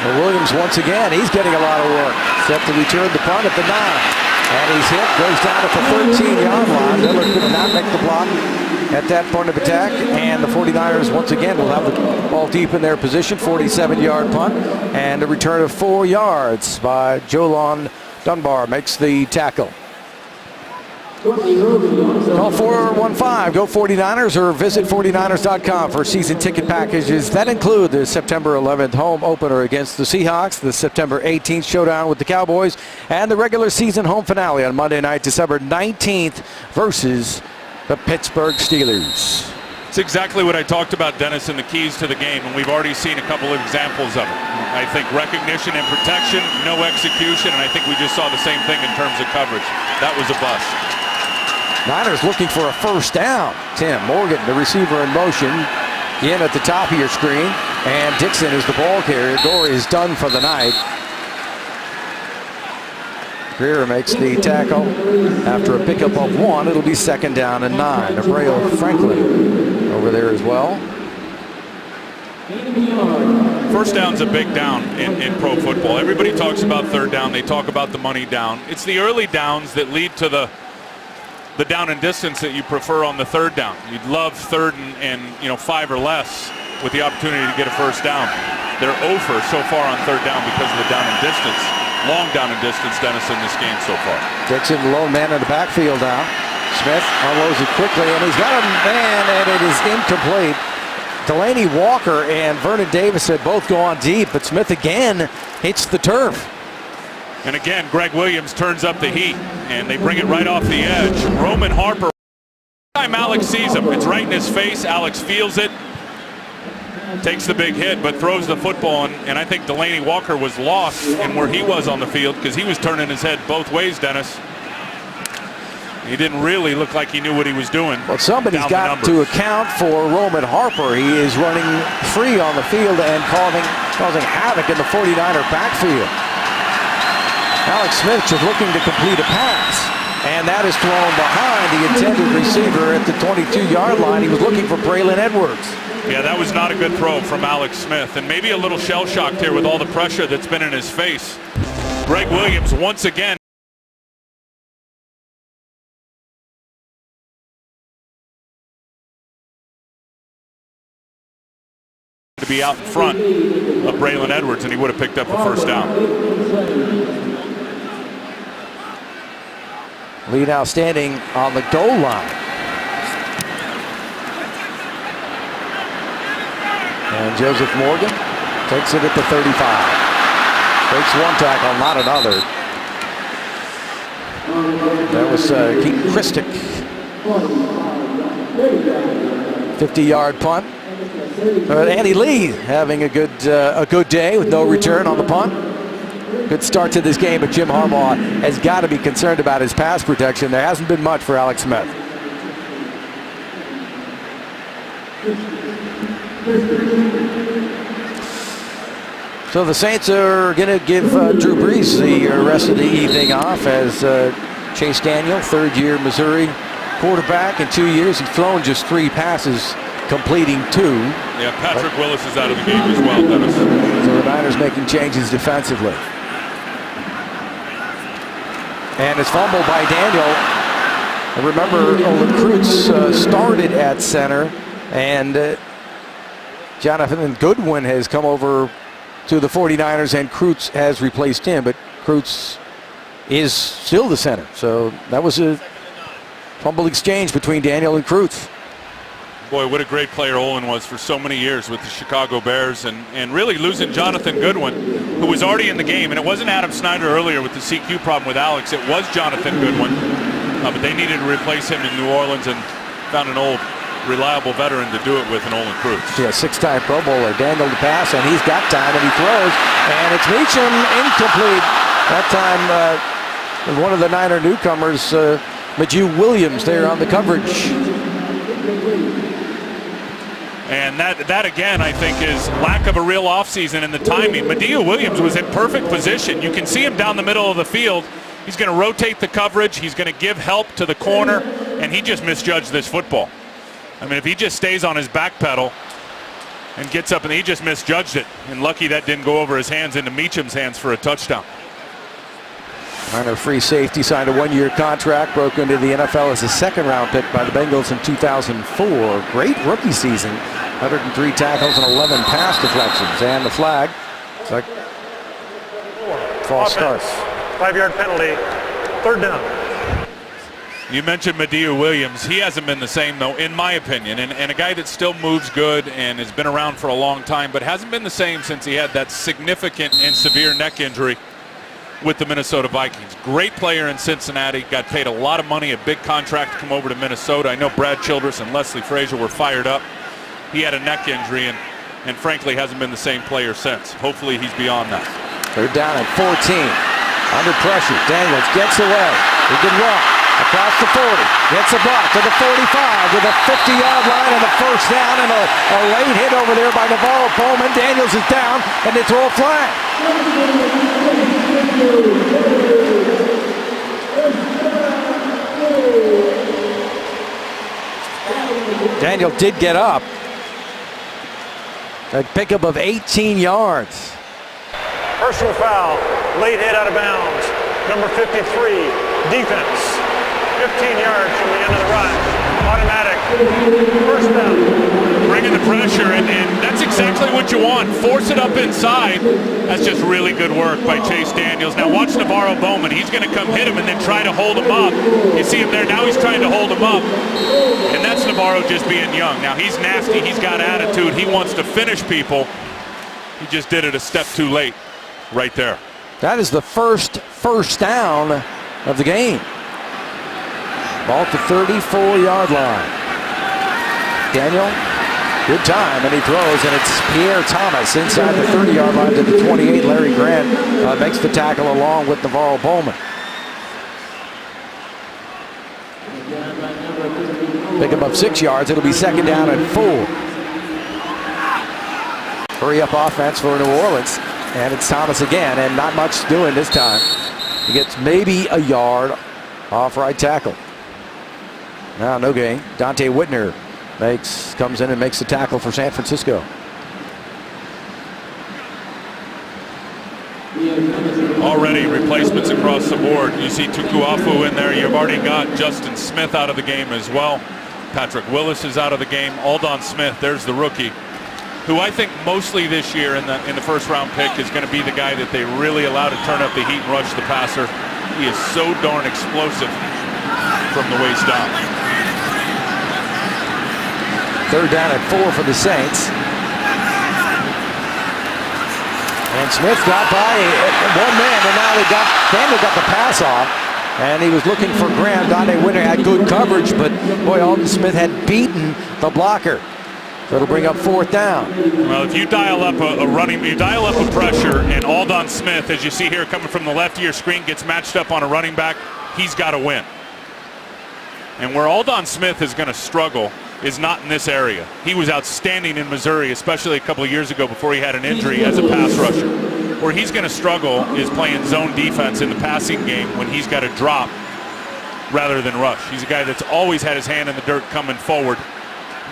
Well, Williams once again, he's getting a lot of work. Set to return the punt at the 9. And he's hit, goes down at the 13-yard line. Miller could not make the block at that point of attack. And the 49ers once again will have the ball deep in their position. 47-yard punt. And a return of 4 yards by Jolon Dunbar makes the tackle. Call 415-GO49ers or visit 49ers.com for season ticket packages that include the September 11th home opener against the Seahawks, the September 18th showdown with the Cowboys, and the regular season home finale on Monday night, December 19th versus the Pittsburgh Steelers. It's exactly what I talked about, Dennis, in the keys to the game, and we've already seen a couple of examples of it. I think recognition and protection, no execution, and I think we just saw the same thing in terms of coverage. That was a bust. Niners looking for a first down. Tim Morgan, the receiver in motion, in at the top of your screen. And Dixon is the ball carrier. Gore is done for the night. Greer makes the tackle. After a pickup of 1, it'll be second down and 9. Brea Franklin over there as well. First down's a big down in pro football. Everybody talks about third down. They talk about the money down. It's the early downs that lead to the down and distance that you prefer on the third down. You'd love third and 5 or less with the opportunity to get a first down. They're over so far on third down because of the down and distance. Long down and distance, Dennis, in this game so far. Dixon, the lone man in the backfield now. Smith unloads it quickly, and he's got a man, and it is incomplete. Delaney Walker and Vernon Davis had both gone deep, but Smith again hits the turf. And again, Greg Williams turns up the heat, and they bring it right off the edge. Roman Harper, time Alex sees him, it's right in his face. Alex feels it, takes the big hit, but throws the football, and I think Delaney Walker was lost in where he was on the field because he was turning his head both ways, Dennis. He didn't really look like he knew what he was doing. Well, somebody's got to account for Roman Harper. He is running free on the field and causing havoc in the 49er backfield. Alex Smith just looking to complete a pass, and that is thrown behind the intended receiver at the 22-yard line. He was looking for Braylon Edwards. Yeah, that was not a good throw from Alex Smith, and maybe a little shell-shocked here with all the pressure that's been in his face. Greg Williams once again to be out in front of Braylon Edwards, and he would have picked up a first down. Lee now standing on the goal line. And Joseph Morgan takes it at the 35. Takes one tackle, not another. That was Keaton Christic. 50-yard punt. Andy Lee having a good day with no return on the punt. Good start to this game, but Jim Harbaugh has got to be concerned about his pass protection. There hasn't been much for Alex Smith. So the Saints are going to give Drew Brees the rest of the evening off as Chase Daniel, third-year Missouri quarterback. In 2 years, he's thrown just 3 passes, completing 2. Yeah, Patrick Willis is out of the game as well, Dennis. So the 49ers making changes defensively. And it's fumbled by Daniel. Remember, Olin Kreutz started at center, and Jonathan Goodwin has come over to the 49ers, and Kreutz has replaced him, but Kreutz is still the center. So that was a fumble exchange between Daniel and Kreutz. Boy, what a great player Olin was for so many years with the Chicago Bears, and really losing Jonathan Goodwin, who was already in the game. And it wasn't Adam Snyder earlier with the CQ problem with Alex. It was Jonathan Goodwin. But they needed to replace him in New Orleans and found an old, reliable veteran to do it with, in Olin Kreutz. Yeah, 6-time Pro Bowler. Daniel to pass, and he's got time, and he throws. And it's Meacham, incomplete. That time, one of the Niner newcomers, Madieu Williams, there on the coverage. And that again, I think, is lack of a real offseason in the timing. Madieu Williams was in perfect position. You can see him down the middle of the field. He's going to rotate the coverage. He's going to give help to the corner, and he just misjudged this football. I mean, if he just stays on his back pedal and gets up, and he just misjudged it. And lucky that didn't go over his hands into Meacham's hands for a touchdown. Minor free safety signed a 1-year contract, broke into the NFL as a second-round pick by the Bengals in 2004. Great rookie season, 103 tackles and 11 pass deflections. And the flag, it's like false start. 5-yard penalty, third down. You mentioned Madieu Williams. He hasn't been the same, though, in my opinion. And a guy that still moves good and has been around for a long time, but hasn't been the same since he had that significant and severe neck injury with the Minnesota Vikings. Great player in Cincinnati. Got paid a lot of money, a big contract to come over to Minnesota. I know Brad Childress and Leslie Frazier were fired up. He had a neck injury and frankly hasn't been the same player since. Hopefully he's beyond that. They're down at 14. Under pressure, Daniels gets away. He can run across the 40, gets a block to the 45 with a 50-yard line and a first down, and a late hit over there by Navarro Bowman. Daniels is down, and they throw a flag. Daniel did get up. A pickup of 18 yards. Personal foul, late hit out of bounds. Number 53, defense. 15 yards from the end of the run. Automatic, first down. Bringing the pressure, and that's exactly what you want. Force it up inside. That's just really good work by Chase Daniels. Now watch Navarro Bowman. He's going to come hit him and then try to hold him up. You see him there. Now he's trying to hold him up. And that's Navarro just being young. Now he's nasty. He's got attitude. He wants to finish people. He just did it a step too late right there. That is the first down of the game. Ball to 34-yard line. Daniel, good time, and he throws, and it's Pierre Thomas inside the 30-yard line to the 28. Larry Grant makes the tackle along with Navarro Bowman. Pick him up 6 yards. It'll be second down and 4. Hurry up offense for New Orleans. And it's Thomas again, and not much doing this time. He gets maybe a yard off right tackle. Now no gain. Dante Whitner comes in and makes the tackle for San Francisco. Already replacements across the board. You see Tukuafu in there. You've already got Justin Smith out of the game as well. Patrick Willis is out of the game. Aldon Smith, there's the rookie, who I think mostly this year in the first round pick is going to be the guy that they really allow to turn up the heat and rush the passer. He is so darn explosive from the waist down. Third down at 4 for the Saints. And Smith got by one man, and now Daniel got the pass off. And he was looking for Graham. Dante Whitner had good coverage, but boy, Aldon Smith had beaten the blocker. So it'll bring up fourth down. Well, if you dial up a pressure, and Aldon Smith, as you see here coming from the left of your screen, gets matched up on a running back, he's got to win. And where Aldon Smith is going to struggle is not in this area. He was outstanding in Missouri, especially a couple of years ago before he had an injury as a pass rusher. Where he's going to struggle is playing zone defense in the passing game when he's got to drop rather than rush. He's a guy that's always had his hand in the dirt coming forward.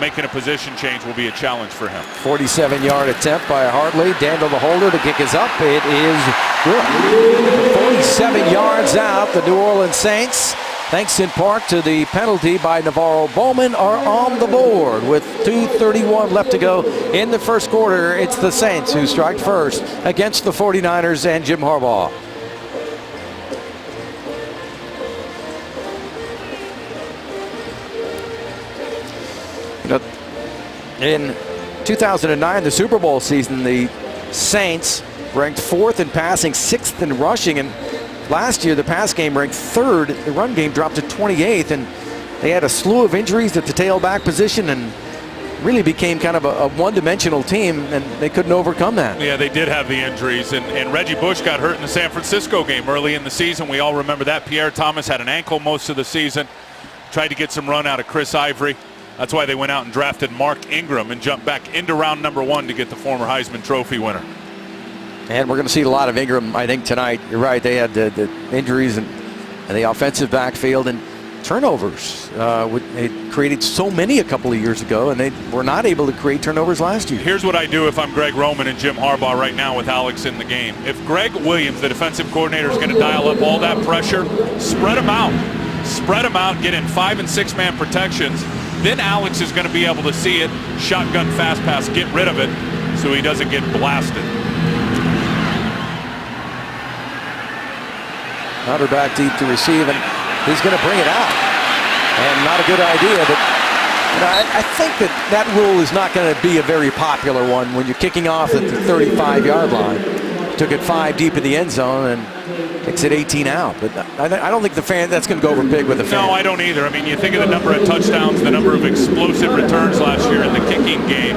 making a position change will be a challenge for him. 47-yard attempt by Hartley. Daniel the holder. The kick is up. It is good. 47 yards out. The New Orleans Saints, thanks in part to the penalty by Navarro Bowman, are on the board with 2:31 left to go in the first quarter. It's the Saints who strike first against the 49ers and Jim Harbaugh. You know, in 2009, the Super Bowl season, the Saints ranked 4th in passing, 6th in rushing, and last year the pass game ranked 3rd. The run game dropped to 28th, and they had a slew of injuries at the tailback position and really became kind of a one-dimensional team, and they couldn't overcome that. Yeah, they did have the injuries, and Reggie Bush got hurt in the San Francisco game early in the season. We all remember that. Pierre Thomas had an ankle most of the season, tried to get some run out of Chris Ivory. That's why they went out and drafted Mark Ingram and jumped back into round number 1 to get the former Heisman Trophy winner. And we're going to see a lot of Ingram, I think, tonight. You're right. They had the injuries and the offensive backfield and turnovers. They created so many a couple of years ago, and they were not able to create turnovers last year. Here's what I do if I'm Greg Roman and Jim Harbaugh right now with Alex in the game. If Greg Williams, the defensive coordinator, is going to dial up all that pressure, spread them out. Spread them out, get in 5- and 6-man protections. Then Alex is going to be able to see it, shotgun fast pass, get rid of it so he doesn't get blasted. Hunter back deep to receive, and he's going to bring it out. And not a good idea, but you know, I think that rule is not going to be a very popular one when you're kicking off at the 35-yard line. Took it 5 deep in the end zone and kicks it 18 out. But I don't think that's going to go over big with the fan. No, I don't either. I mean, you think of the number of touchdowns, the number of explosive returns last year in the kicking game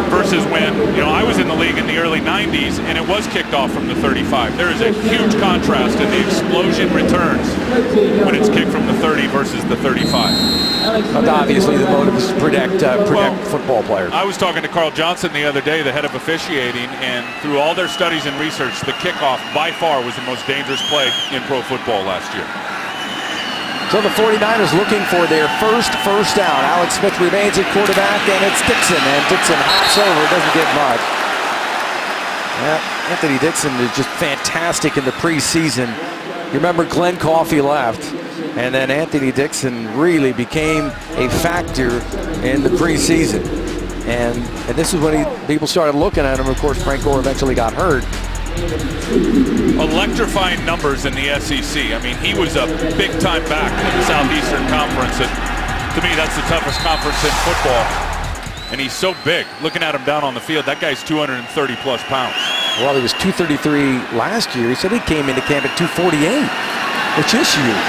versus when, you know, I was in the league in the early 90s and it was kicked off from the 35. There is a huge contrast in the explosion returns when it's kicked from the 30 versus the 35. But obviously the motive is to protect football players. I was talking to Carl Johnson the other day, the head of officiating, and through all their studies and research, the kickoff by far was the most dangerous play in pro football last year. So the 49ers looking for their first down. Alex Smith remains at quarterback, and it's Dixon. And Dixon hops over, doesn't get much. Yeah, Anthony Dixon is just fantastic in the preseason. You remember Glenn Coffey left, and then Anthony Dixon really became a factor in the preseason. And this is when people started looking at him. Of course, Frank Gore eventually got hurt. Electrifying numbers in the SEC. I mean, he was a big-time back in the Southeastern Conference, and to me, that's the toughest conference in football. And he's so big. Looking at him down on the field, that guy's 230-plus pounds. Well, he was 233 last year. He said he came into camp at 248, which is huge.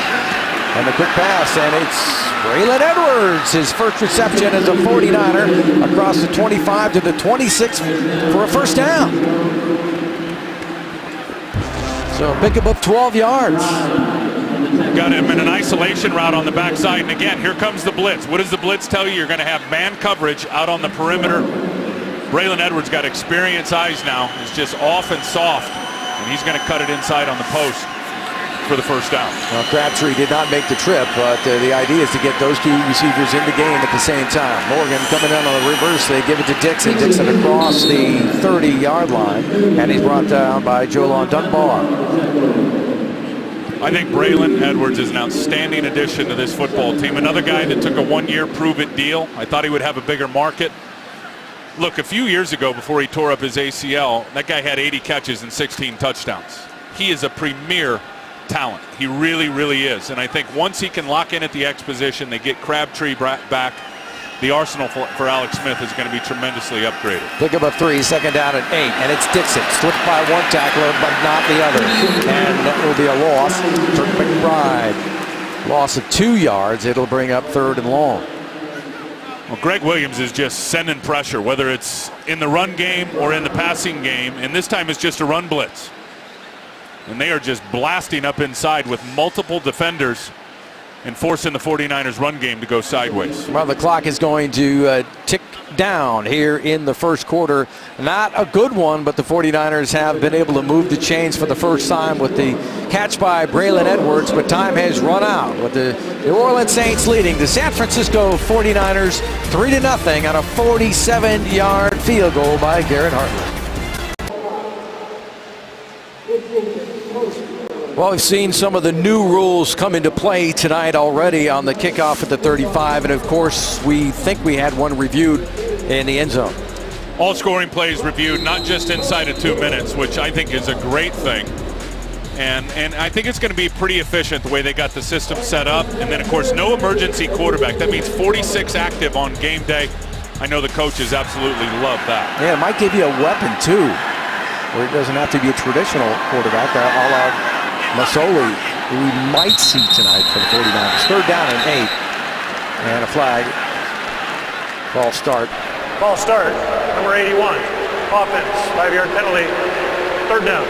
And the quick pass, and it's Braylon Edwards. His first reception as a 49er across the 25 to the 26 for a first down. So pick up 12 yards. Got him in an isolation route on the backside. And again, here comes the blitz. What does the blitz tell you? You're going to have man coverage out on the perimeter. Braylon Edwards got experienced eyes now. He's just off and soft. And he's going to cut it inside on the post for the first down. Well, Crabtree did not make the trip, but the idea is to get those two receivers in the game at the same time. Morgan coming down on the reverse. They give it to Dixon. Dixon across the 30-yard line, and he's brought down by Jolon Dunbar. I think Braylon Edwards is an outstanding addition to this football team. Another guy that took a one-year prove-it deal. I thought he would have a bigger market. Look, a few years ago before he tore up his ACL, that guy had 80 catches and 16 touchdowns. He is a premier talent. He really, really is. And I think once he can lock in at the X position, they get Crabtree back, the arsenal for Alex Smith is going to be tremendously upgraded. Pick up a 3, second down at 8, and it's Dixon. Slipped by one tackler, but not the other. And that will be a loss for McBride. Loss of 2 yards. It'll bring up 3rd and long. Well, Greg Williams is just sending pressure, whether it's in the run game or in the passing game, and this time it's just a run blitz. And they are just blasting up inside with multiple defenders and forcing the 49ers run game to go sideways. Well, the clock is going to tick down here in the first quarter. Not a good one, but the 49ers have been able to move the chains for the first time with the catch by Braylon Edwards, but time has run out with the New Orleans Saints leading the San Francisco 49ers 3-0 on a 47-yard field goal by Garrett Hartley. Well, we've seen some of the new rules come into play tonight already on the kickoff at the 35, and of course we think we had one reviewed in the end zone. All scoring plays reviewed, not just inside of 2 minutes, which I think is a great thing. And I think it's going to be pretty efficient the way they got the system set up. And then, of course, no emergency quarterback. That means 46 active on game day. I know the coaches absolutely love that. Yeah, it might give you a weapon, too, where it doesn't have to be a traditional quarterback, a la Masoli, who we might see tonight for the 49ers. Third down and 8. And a flag. Ball start. Ball start, number 81. Offense, 5-yard penalty. Third down.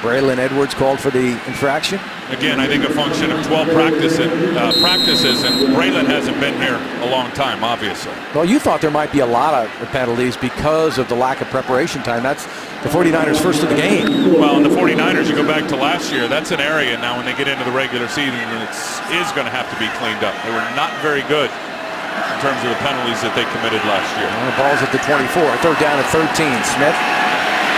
Braylon Edwards called for the infraction. Again, I think a function of 12 practices, and Braylon hasn't been here a long time, obviously. Well, you thought there might be a lot of penalties because of the lack of preparation time. That's the 49ers' first of the game. Well, and the 49ers, you go back to last year, that's an area now when they get into the regular season, it is going to have to be cleaned up. They were not very good in terms of the penalties that they committed last year. Well, the ball's at the 24. Third down at 13. Smith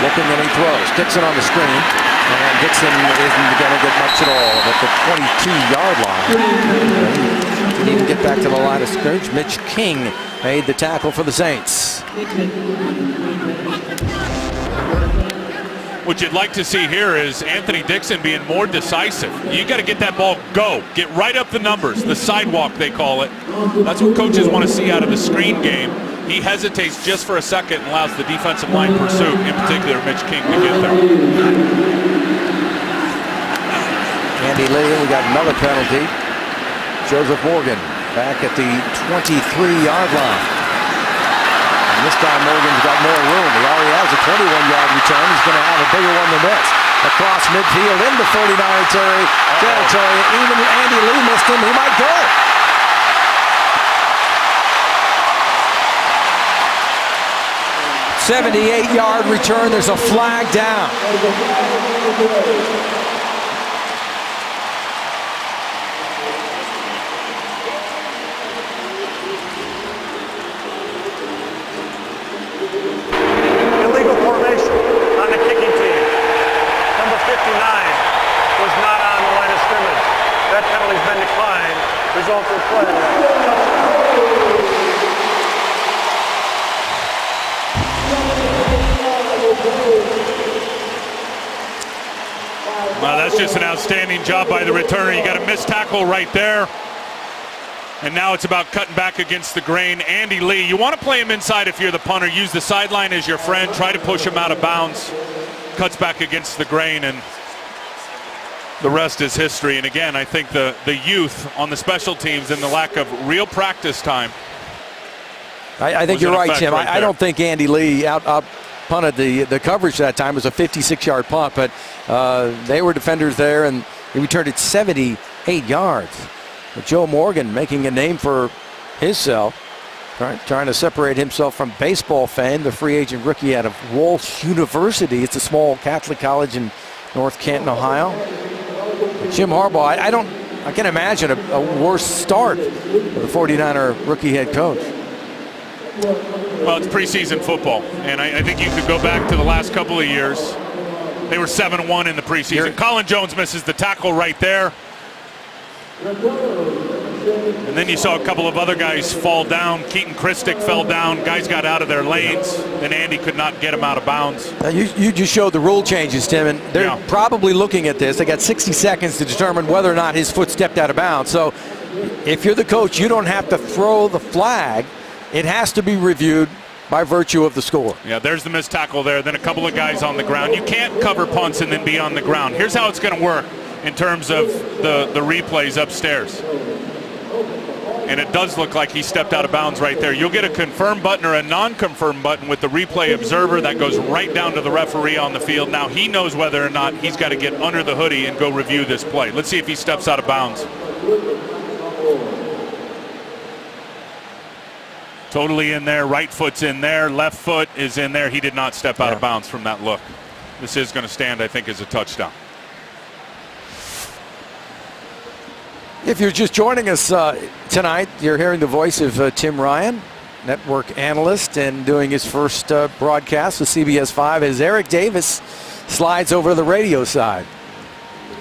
looking, and he throws. Dixon on the screen. And Dixon isn't going to get much at all at the 22-yard line. Didn't even get back to the line of scrimmage. Mitch King made the tackle for the Saints. What you'd like to see here is Anthony Dixon being more decisive. You got to get that ball, go. Get right up the numbers, the sidewalk they call it. That's what coaches want to see out of the screen game. He hesitates just for a second and allows the defensive line pursuit, in particular Mitch King, to get there. Andy Lee, we got another penalty. Joseph Morgan back at the 23-yard line. And this time Morgan's got more room. He already has a 21-yard return. He's going to have a bigger one than this. Across midfield into 49er territory. Even Andy Lee missed him. He might go. '78-yard return. There's a flag down. Illegal formation on the kicking team. Number 59 was not on the line of scrimmage. That penalty's been declined. Result of play. Well, that's just an outstanding job by the returner. You got a missed tackle right there. And now it's about cutting back against the grain. Andy Lee, you want to play him inside if you're the punter. Use the sideline as your friend. Try to push him out of bounds. Cuts back against the grain, and the rest is history. And again, I think the youth on the special teams and the lack of real practice time. I think you're right, Tim. I don't think Andy Lee out punted the coverage that time. It was a 56-yard punt, but they were defenders there, and he returned it 78 yards. But Joe Morgan making a name for himself, trying to separate himself from baseball fame. The free agent rookie out of Walsh University. It's a small Catholic college in North Canton, Ohio. But Jim Harbaugh, I can imagine a worse start for the 49er rookie head coach. Well, it's preseason football, and I think you could go back to the last couple of years. They were 7-1 in the preseason. Colin Jones misses the tackle right there. And then you saw a couple of other guys fall down. Keaton Christic fell down. Guys got out of their lanes, and Andy could not get him out of bounds. You just showed the rule changes, Tim, and they're probably looking at this. They got 60 seconds to determine whether or not his foot stepped out of bounds. So if you're the coach, you don't have to throw the flag. It has to be reviewed by virtue of the score. Yeah, there's the missed tackle there. Then a couple of guys on the ground. You can't cover punts and then be on the ground. Here's how it's going to work in terms of the replays upstairs. and it does look like he stepped out of bounds right there. You'll get a confirmed button or a non-confirmed button with the replay observer that goes right down to the referee on the field. Now he knows whether or not he's got to get under the hoodie and go review this play. Let's see if he steps out of bounds. Totally in there. Right foot's in there. Left foot is in there. He did not step out of bounds from that look. This is going to stand, I think, as a touchdown. If you're just joining us tonight, you're hearing the voice of Tim Ryan, network analyst, and doing his first broadcast with CBS 5 as Eric Davis slides over to the radio side.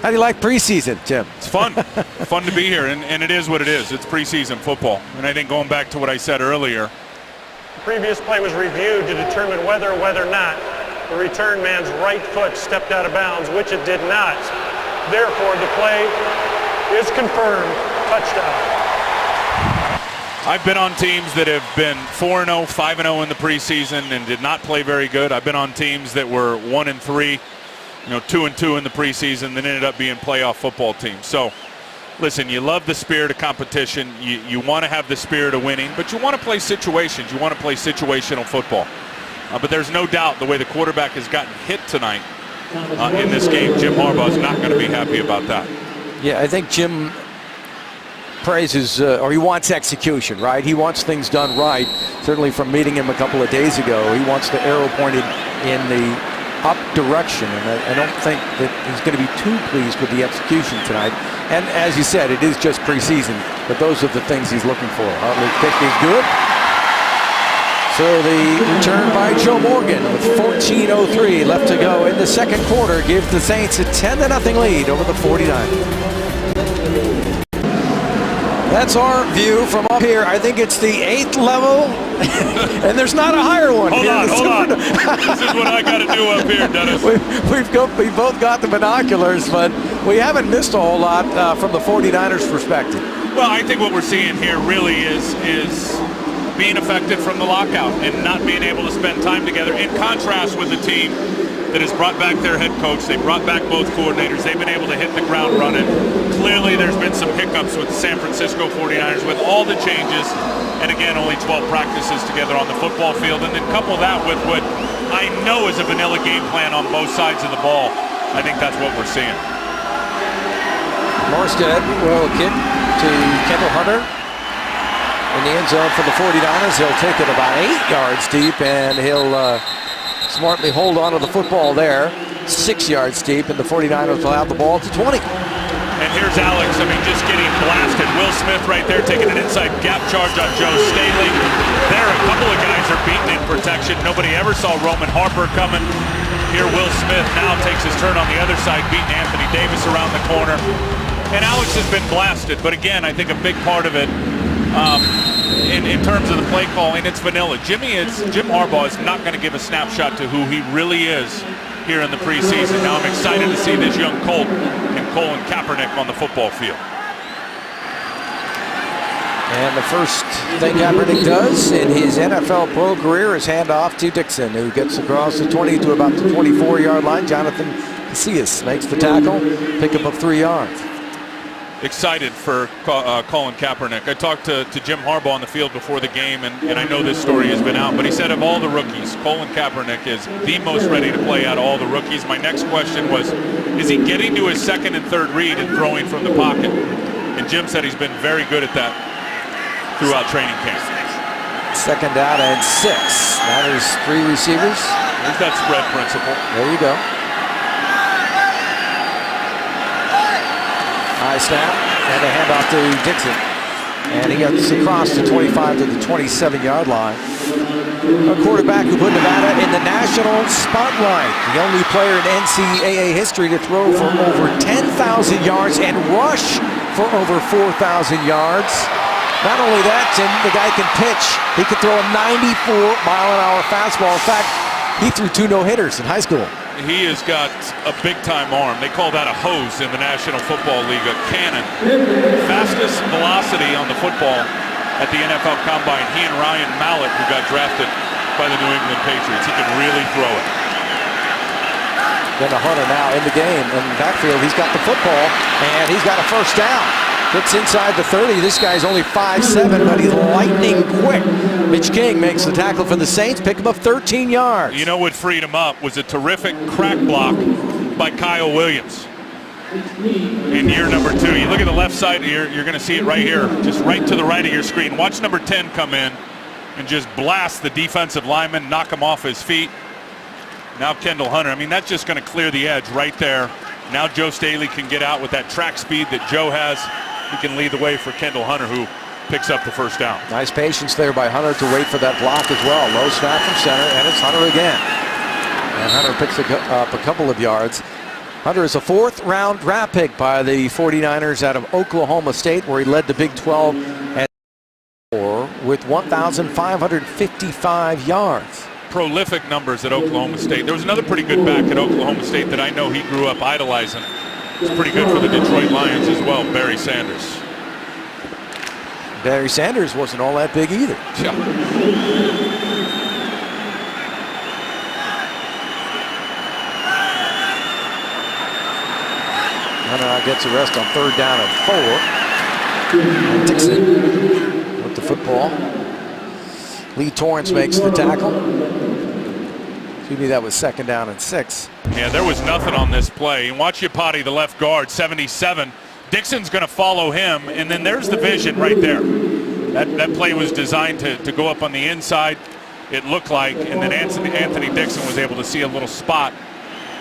How do you like preseason, Tim? It's fun. Fun to be here, and it is what it is. It's preseason football. And I think going back to what I said earlier. The previous play was reviewed to determine whether or not the return man's right foot stepped out of bounds, which it did not. Therefore, the play is confirmed. Touchdown. I've been on teams that have been 4-0, 5-0 in the preseason and did not play very good. I've been on teams that were 1-3, 2-2 in the preseason, then ended up being playoff football teams. So, listen, you love the spirit of competition. You want to have the spirit of winning, but you want to play situations. You want to play situational football. But there's no doubt the way the quarterback has gotten hit tonight in this game, Jim Harbaugh is not going to be happy about that. Yeah, I think Jim praises, or he wants execution, right? He wants things done right. Certainly from meeting him a couple of days ago, he wants the arrow pointed in the up direction, and I don't think that he's going to be too pleased with the execution tonight. And as you said, it is just preseason, but those are the things he's looking for. The kick is good. So the return by Joe Morgan with 14:03 left to go in the second quarter gives the Saints a 10-0 lead over the 49ers. That's our view from up here. I think it's the 8th level, and there's not a higher one. Hold on. This is what I got to do up here, Dennis. We both got the binoculars, but we haven't missed a whole lot from the 49ers' perspective. Well, I think what we're seeing here really is being affected from the lockout and not being able to spend time together, in contrast with the team that has brought back their head coach. They brought back both coordinators. They've been able to hit the ground running. Clearly, there's been some hiccups with the San Francisco 49ers with all the changes, and again, only 12 practices together on the football field. And then couple that with what I know is a vanilla game plan on both sides of the ball. I think that's what we're seeing. Morstead will kick to Kendall Hunter in the end zone for the 49ers. He'll take it about 8 yards deep, and he'll smartly hold on to the football there. 6 yards deep, and the 49ers will have the ball to 20. And here's Alex, just getting blasted. Will Smith right there taking an inside gap charge on Joe Staley. There, a couple of guys are beaten in protection. Nobody ever saw Roman Harper coming. Here, Will Smith now takes his turn on the other side, beating Anthony Davis around the corner. And Alex has been blasted, but again, I think a big part of it in terms of the play calling, it's vanilla. Jim Harbaugh is not going to give a snapshot to who he really is here in the preseason. Now I'm excited to see this young Colt and Colin Kaepernick on the football field. And the first thing Kaepernick does in his NFL pro career is hand off to Dixon, who gets across the 20 to about the 24-yard line. Jonathan Casillas makes the tackle, pickup of 3 yards. Excited for Colin Kaepernick. I talked to Jim Harbaugh on the field before the game, and I know this story has been out, but he said of all the rookies, Colin Kaepernick is the most ready to play out of all the rookies. My next question was, is he getting to his second and third read and throwing from the pocket? And Jim said he's been very good at that throughout training camp. Second down and 6. Now there's 3 receivers. There's that spread principle. There you go. High snap, and a handoff to Dixon. And he gets across the 25 to the 27-yard line. A quarterback who put Nevada in the national spotlight. The only player in NCAA history to throw for over 10,000 yards and rush for over 4,000 yards. Not only that, Tim, the guy can pitch. He can throw a 94-mile-an-hour fastball. In fact, he threw 2 no-hitters in high school. He has got a big-time arm. They call that a hose in the National Football League, a cannon. Fastest velocity on the football at the NFL Combine. He and Ryan Mallett, who got drafted by the New England Patriots. He can really throw it. Then the Hunter now in the game. In the backfield, he's got the football, and he's got a first down. Gets inside the 30. This guy's only 5'7", but he's lightning quick. Mitch King makes the tackle for the Saints, pick him up 13 yards. You know what freed him up was a terrific crack block by Kyle Williams in year number 2. You look at the left side, you're going to see it right here, just right to the right of your screen. Watch number 10 come in and just blast the defensive lineman, knock him off his feet. Now Kendall Hunter, I mean, that's just going to clear the edge right there. Now Joe Staley can get out with that track speed that Joe has. He can lead the way for Kendall Hunter, who picks up the first down. Nice patience there by Hunter to wait for that block as well. Low snap from center, and it's Hunter again. And Hunter picks up a couple of yards. Hunter is a 4th-round draft pick by the 49ers out of Oklahoma State, where he led the Big 12 at with 1,555 yards. Prolific numbers at Oklahoma State. There was another pretty good back at Oklahoma State that I know he grew up idolizing. It's pretty good for the Detroit Lions as well, Barry Sanders. Barry Sanders wasn't all that big either. Yeah. Hunter gets a rest on 3rd down and 4. Dixon with the football. Lee Torrance makes the tackle. Excuse me, that was 2nd down and 6. Yeah, there was nothing on this play. And watch Yapati, the left guard, 77. Dixon's going to follow him, and then there's the vision right there. That play was designed to go up on the inside, it looked like, and then Anthony Dixon was able to see a little spot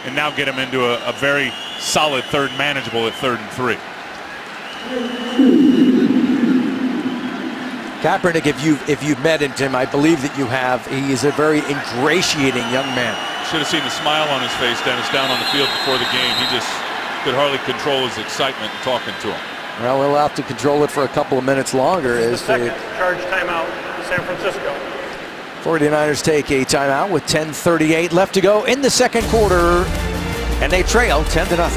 and now get him into a very solid 3rd manageable at 3rd and 3. Kaepernick, if you've met him, Tim, I believe that you have. He is a very ingratiating young man. Should have seen the smile on his face, Dennis, down on the field before the game. He just could hardly control his excitement talking to him. Well, we'll have to control it for a couple of minutes longer. The second charge timeout, San Francisco. 49ers take a timeout with 10:38 left to go in the 2nd quarter, and they trail 10-0.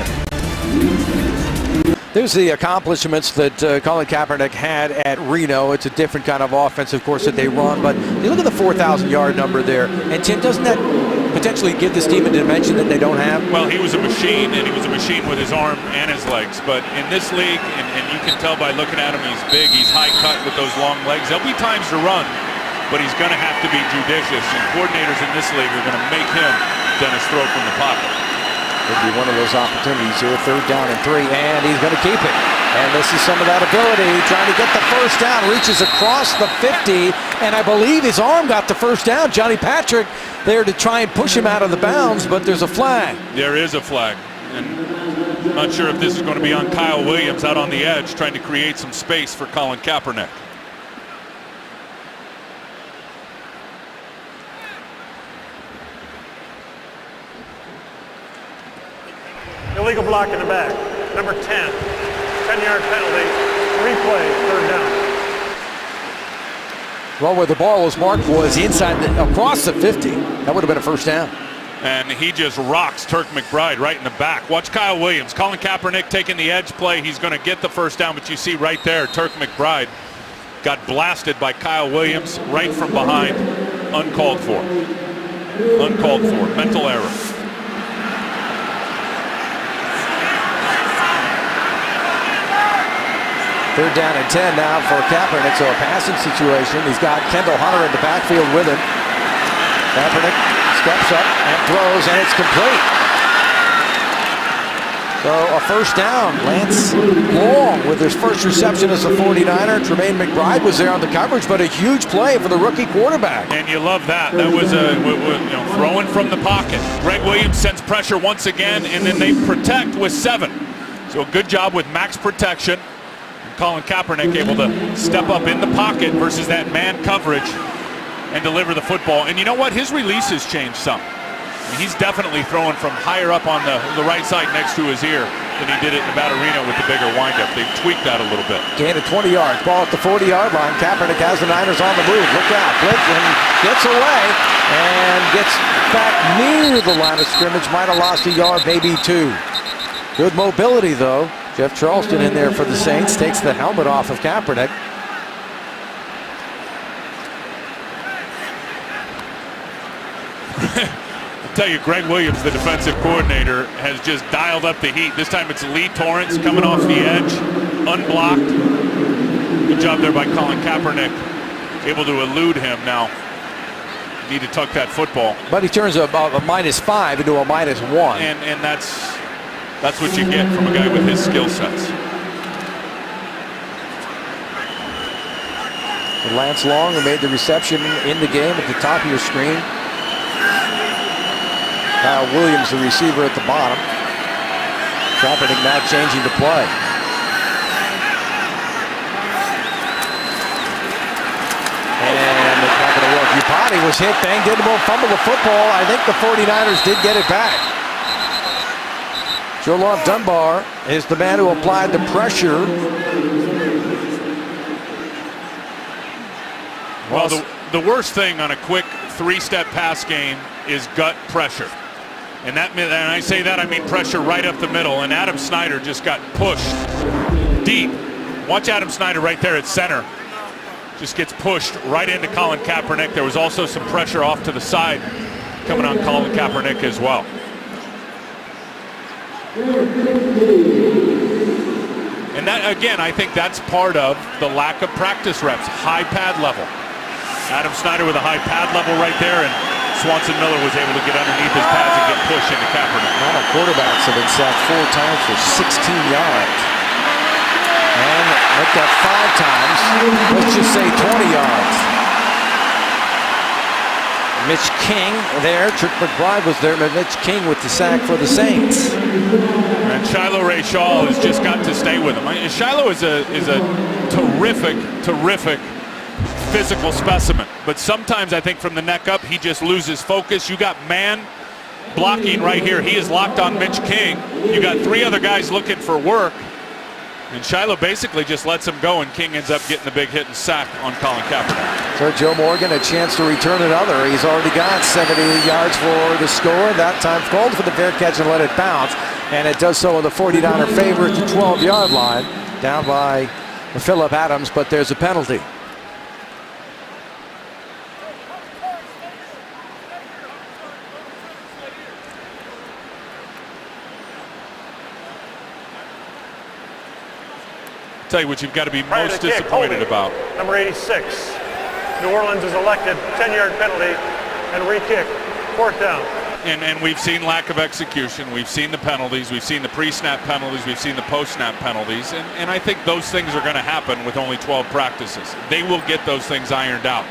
There's the accomplishments that Colin Kaepernick had at Reno. It's a different kind of offense, of course, that they run. But you look at the 4,000-yard number there. And, Tim, doesn't that potentially give this team a dimension that they don't have? Well, he was a machine, and he was a machine with his arm and his legs. But in this league, and you can tell by looking at him, he's big, he's high cut with those long legs. There'll be times to run, but he's going to have to be judicious. And coordinators in this league are going to make him, Dennis, throw from the pocket. Could be one of those opportunities here. 3rd down and 3, and he's going to keep it. And this is some of that ability, trying to get the first down, reaches across the 50, and I believe his arm got the first down. Johnny Patrick there to try and push him out of the bounds, but there's a flag. There is a flag, and I'm not sure if this is going to be on Kyle Williams out on the edge, trying to create some space for Colin Kaepernick. Illegal block in the back. Number 10. 10-yard penalty. Replay, 3rd down. Well, where the ball was marked was inside, across the 50. That would have been a first down. And he just rocks Turk McBride right in the back. Watch Kyle Williams. Colin Kaepernick taking the edge play. He's going to get the first down, but you see right there, Turk McBride got blasted by Kyle Williams right from behind. Uncalled for. Uncalled for. Mental error. Third down and 10 now for Kaepernick, so a passing situation. He's got Kendall Hunter in the backfield with him. Kaepernick steps up and throws, and it's complete. So a first down. Lance Long with his first reception as a 49er. Tremaine McBride was there on the coverage, but a huge play for the rookie quarterback. And you love that. That was throwing from the pocket. Greg Williams sends pressure once again, and then they protect with 7. So a good job with max protection. Colin Kaepernick able to step up in the pocket versus that man coverage and deliver the football. And you know what? His release has changed some. I mean, he's definitely throwing from higher up on the right side next to his ear than he did it in Nevada Reno with the bigger windup. They've tweaked that a little bit. Gain of 20 yards. Ball at the 40-yard line. Kaepernick has the Niners on the move. Look out. Blitz and gets away and gets back near the line of scrimmage. Might have lost a yard, maybe 2. Good mobility, though. Jeff Charleston in there for the Saints, takes the helmet off of Kaepernick. I'll tell you, Greg Williams, the defensive coordinator, has just dialed up the heat. This time it's Lee Torrance coming off the edge. unblocked. Good job there by Colin Kaepernick. Able to elude him now. Need to tuck that football. But he turns a -5 into a -1. And that's what you get from a guy with his skill sets. Lance Long, who made the reception in the game at the top of your screen. Kyle Williams, the receiver at the bottom. Kaepernick now changing the play. And it's not going to work. Upati was hit, banged into him, fumbled the football. I think the 49ers did get it back. Joe Love Dunbar is the man who applied the pressure. Well, the worst thing on a quick three-step pass game is gut pressure. And I say that, I mean pressure right up the middle. And Adam Snyder just got pushed deep. Watch Adam Snyder right there at center. Just gets pushed right into Colin Kaepernick. There was also some pressure off to the side coming on Colin Kaepernick as well. And that, again, I think that's part of the lack of practice reps, high pad level. Adam Snyder with a high pad level right there, and Swanson Miller was able to get underneath his pads and get pushed into Kaepernick. Now the quarterbacks have been sacked 4 times for 16 yards. And make that 5 times, let's just say 20 yards. Mitch King there, Trick McBride was there, but Mitch King with the sack for the Saints. And Shiloh Ray Shaw has just got to stay with him. Shiloh is a terrific physical specimen, but sometimes I think from the neck up he just loses focus. You got man blocking right here. He is locked on Mitch King. You got 3 other guys looking for work, and Shiloh basically just lets him go, and King ends up getting the big hit and sack on Colin Kaepernick. So Joe Morgan a chance to return another. He's already got 70 yards for the score. That time called for the fair catch and let it bounce, and it does so in the 49er favor at the 12-yard line, down by Phillip Adams, but there's a penalty. Tell you what you've got to be most disappointed about. Number 86. New Orleans is elected 10-yard penalty and re-kick. 4th down. And we've seen lack of execution. We've seen the penalties. We've seen the pre-snap penalties. We've seen the post-snap penalties. And I think those things are going to happen with only 12 practices. They will get those things ironed out.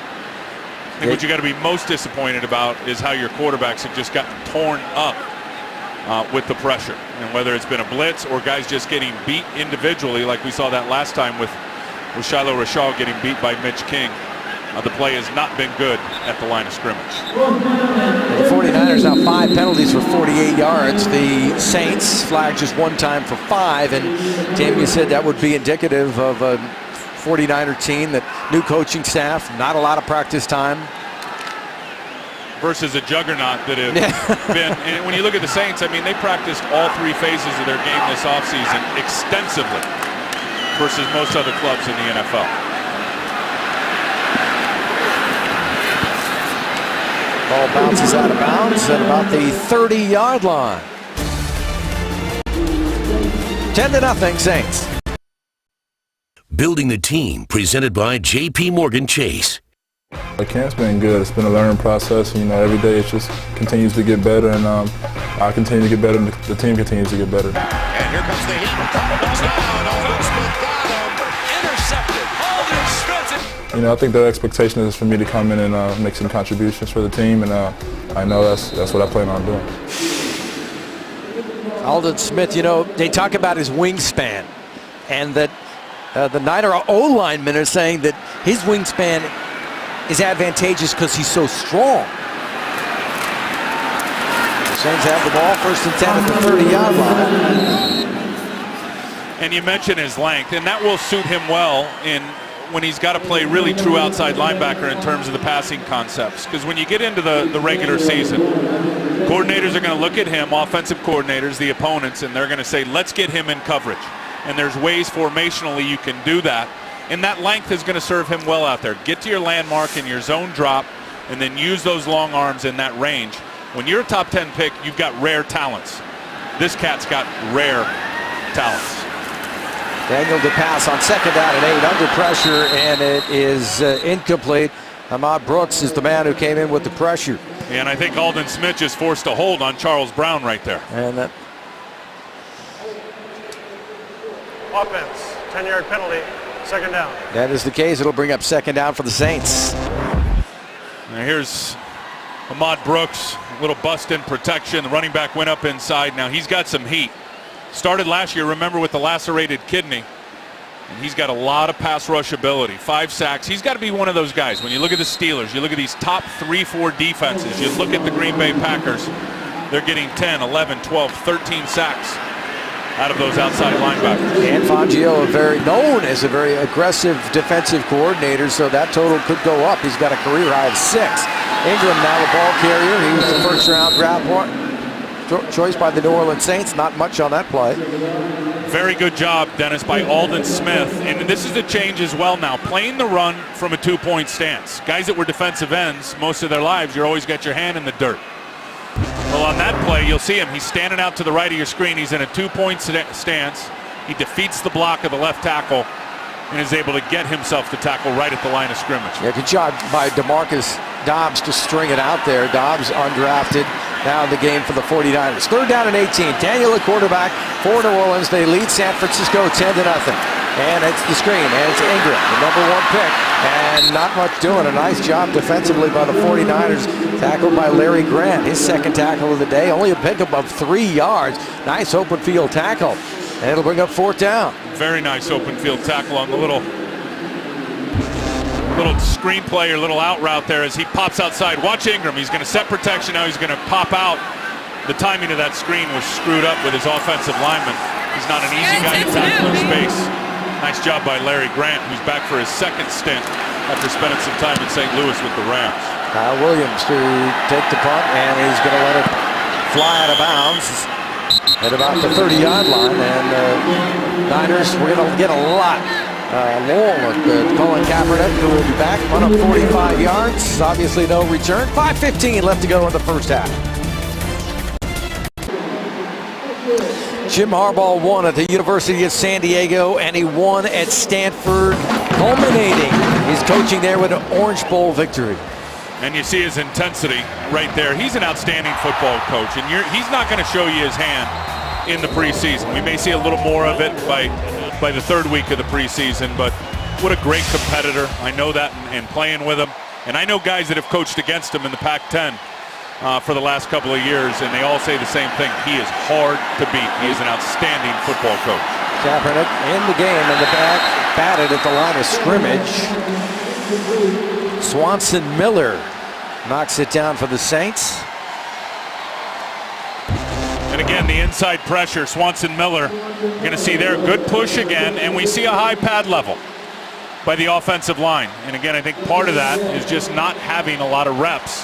I think what you got to be most disappointed about is how your quarterbacks have just gotten torn up with the pressure, and whether it's been a blitz or guys just getting beat individually, like we saw that last time with Shiloh Rashaw getting beat by Mitch King. The play has not been good at the line of scrimmage. The 49ers now 5 penalties for 48 yards. The Saints flagged just 1 time for 5, and Tim, you said that would be indicative of a 49er team, that new coaching staff, not a lot of practice time. Versus a juggernaut that have been, and when you look at the Saints, I mean, they practiced all 3 phases of their game this offseason extensively versus most other clubs in the NFL. Ball bounces out of bounds at about the 30-yard line. 10-0 Saints. Building the team, presented by J.P. Morgan Chase. The camp's been good. It's been a learning process. You know, every day it just continues to get better, and I continue to get better, and the team continues to get better. And here comes the heat. Touchdown! Alden Smith got him. Intercepted. Alden Smith. You know, I think the expectation is for me to come in and make some contributions for the team, and I know that's what I plan on doing. Alden Smith, you know, they talk about his wingspan, and that the Niner O-linemen are saying that his wingspan is advantageous because he's so strong. The Saints have the ball, 1st and 10 at the 30-yard line. And you mentioned his length, and that will suit him well when he's got to play really true outside linebacker in terms of the passing concepts. Because when you get into the regular season, coordinators are going to look at him, offensive coordinators, the opponents, and they're going to say, let's get him in coverage. And there's ways formationally you can do that. And that length is going to serve him well out there. Get to your landmark in your zone drop, and then use those long arms in that range. When you're a top 10 pick, you've got rare talents. This cat's got rare talents. Daniel to pass on second down and 8 under pressure, and it is incomplete. Ahmad Brooks is the man who came in with the pressure. And I think Aldon Smith just forced a hold on Charles Brown right there. And that Offense, 10-yard penalty, second down. That is the case. It'll bring up second down for the Saints. Now here's Ahmad Brooks, a little bust in protection. The running back went up inside. Now he's got some heat. Started last year, remember, with the lacerated kidney. And he's got a lot of pass rush ability. 5 sacks. He's got to be one of those guys. When you look at the Steelers, you look at these top 3-4 defenses, you look at the Green Bay Packers, they're getting 10, 11, 12, 13 sacks out of those outside linebackers. And Fangio, known as a very aggressive defensive coordinator, so that total could go up. He's got a career high of 6. Ingram now the ball carrier. He was the first-round draft choice by the New Orleans Saints. Not much on that play. Very good job, Dennis, by Aldon Smith. And this is the change as well now. Playing the run from a 2-point stance. Guys that were defensive ends most of their lives, you always got your hand in the dirt. Well, on that play, you'll see him. He's standing out to the right of your screen. He's in a 2-point stance. He defeats the block of the left tackle and is able to get himself to tackle right at the line of scrimmage. Yeah, good job by DeMarcus Dobbs to string it out there. Dobbs undrafted, now in the game for the 49ers. Third down and 18. Daniel, the quarterback for New Orleans. They lead San Francisco 10-0. And it's the screen, and it's Ingram, the #1 pick. And not much doing. A nice job defensively by the 49ers. Tackled by Larry Grant, his second tackle of the day. Only a pickup of 3 yards. Nice open field tackle. And it'll bring up 4th down. Very nice open field tackle on the little screen play or little out route there as he pops outside. Watch Ingram. He's going to set protection. Now he's going to pop out. The timing of that screen was screwed up with his offensive lineman. He's not an easy guy to tackle in space. Nice job by Larry Grant, who's back for his second stint after spending some time in St. Louis with the Rams. Kyle Williams to take the punt, and he's going to let it fly out of bounds at about the 30-yard line. And Niners, we're going to get a lot more with Colin Kaepernick, who will be back, run up 45 yards. Obviously no return. 5:15 left to go in the first half. Jim Harbaugh won at the University of San Diego, and he won at Stanford, culminating his coaching there with an Orange Bowl victory. And you see his intensity right there. He's an outstanding football coach, and he's not going to show you his hand in the preseason. We may see a little more of it by the 3rd week of the preseason, but what a great competitor. I know that in playing with him, and I know guys that have coached against him in the Pac-10 for the last couple of years, and they all say the same thing. He is hard to beat. He is an outstanding football coach. Kaepernick in the game in the back, batted at the line of scrimmage. Swanson Miller knocks it down for the Saints. And again, the inside pressure, Swanson Miller, you're going to see there, good push again, and we see a high pad level by the offensive line. And again, I think part of that is just not having a lot of reps.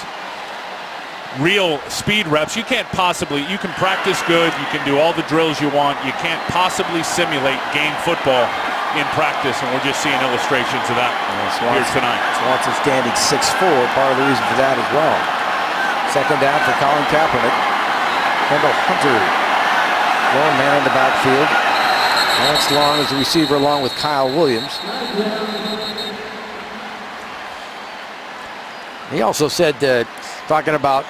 Real speed reps. You can practice good, you can do all the drills you want, you can't possibly simulate game football in practice, and we're just seeing illustrations of that here tonight. Swanson standing 6'4", part of the reason for that as well. Second down for Colin Kaepernick. Kendall Hunter, lone man in the backfield. Lance Long is the receiver along with Kyle Williams. He also said, talking about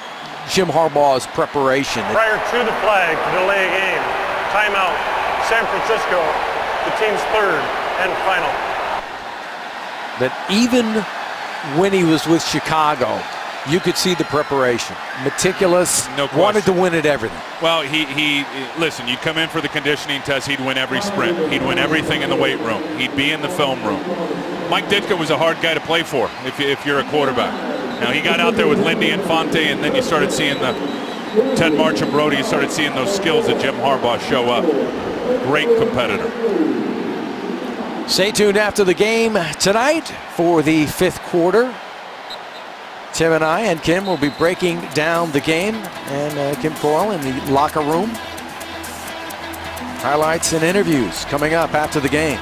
Jim Harbaugh's preparation. Prior to the flag to delay a game. Timeout. San Francisco, the team's 3rd and final. That even when he was with Chicago, you could see the preparation. Meticulous, wanted to win at everything. Well, he listen, you come in for the conditioning test, he'd win every sprint. He'd win everything in the weight room. He'd be in the film room. Mike Ditka was a hard guy to play for if you're a quarterback. Now, he got out there with Lindy Infante, and then you started seeing the Ted Marchimbrody, you started seeing those skills that Jim Harbaugh show up. Great competitor. Stay tuned after the game tonight for the 5th quarter. Tim and I and Kim will be breaking down the game, and Kim Coyle in the locker room. Highlights and interviews coming up after the game.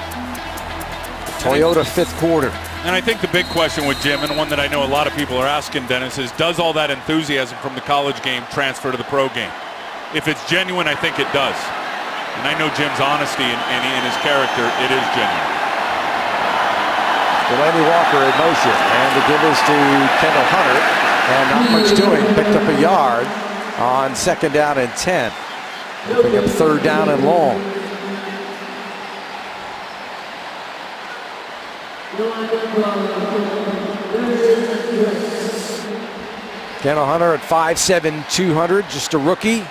Toyota 5th quarter. And I think the big question with Jim, and one that I know a lot of people are asking, Dennis, is does all that enthusiasm from the college game transfer to the pro game? If it's genuine, I think it does. And I know Jim's honesty and his character, it is genuine. Delaney Walker in motion, and the give is to Kendall Hunter, and not much doing. Picked up a yard on 2nd down and 10. Pick up 3rd down and long. Kendall Hunter at 5'7", 200, just a rookie.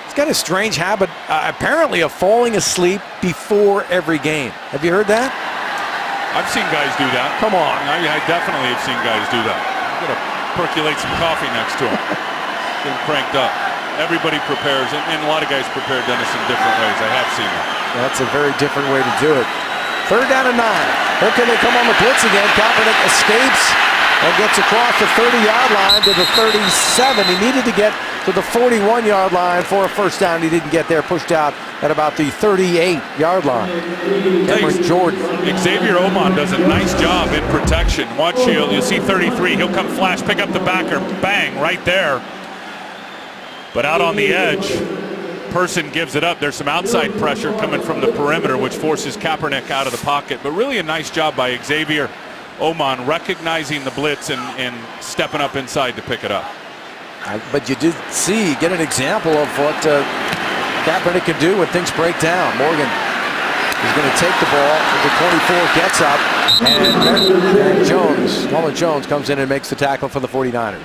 He's got a strange habit, apparently, of falling asleep before every game. Have you heard that? I've seen guys do that. Come on. I definitely have seen guys do that. I'm going to percolate some coffee next to him. Get him cranked up. Everybody prepares, and a lot of guys prepare Dennis in different ways. I have seen that. That's a very different way to do it. 3rd down and 9. Here can they come on the blitz again? Kaepernick escapes and gets across the 30-yard line to the 37. He needed to get to the 41-yard line for a 1st down. He didn't get there, pushed out at about the 38-yard line. Cameron Jordan. Xavier Oman does a nice job in protection. Watch, you'll see 33. He'll come flash, pick up the backer, bang, right there. But out on the edge, person gives it up. There's some outside pressure coming from the perimeter, which forces Kaepernick out of the pocket. But really a nice job by Xavier Oman recognizing the blitz and stepping up inside to pick it up. But you did get an example of what Kaepernick can do when things break down. Morgan is going to take the ball. The 24 gets up, and Nolan Jones comes in and makes the tackle for the 49ers.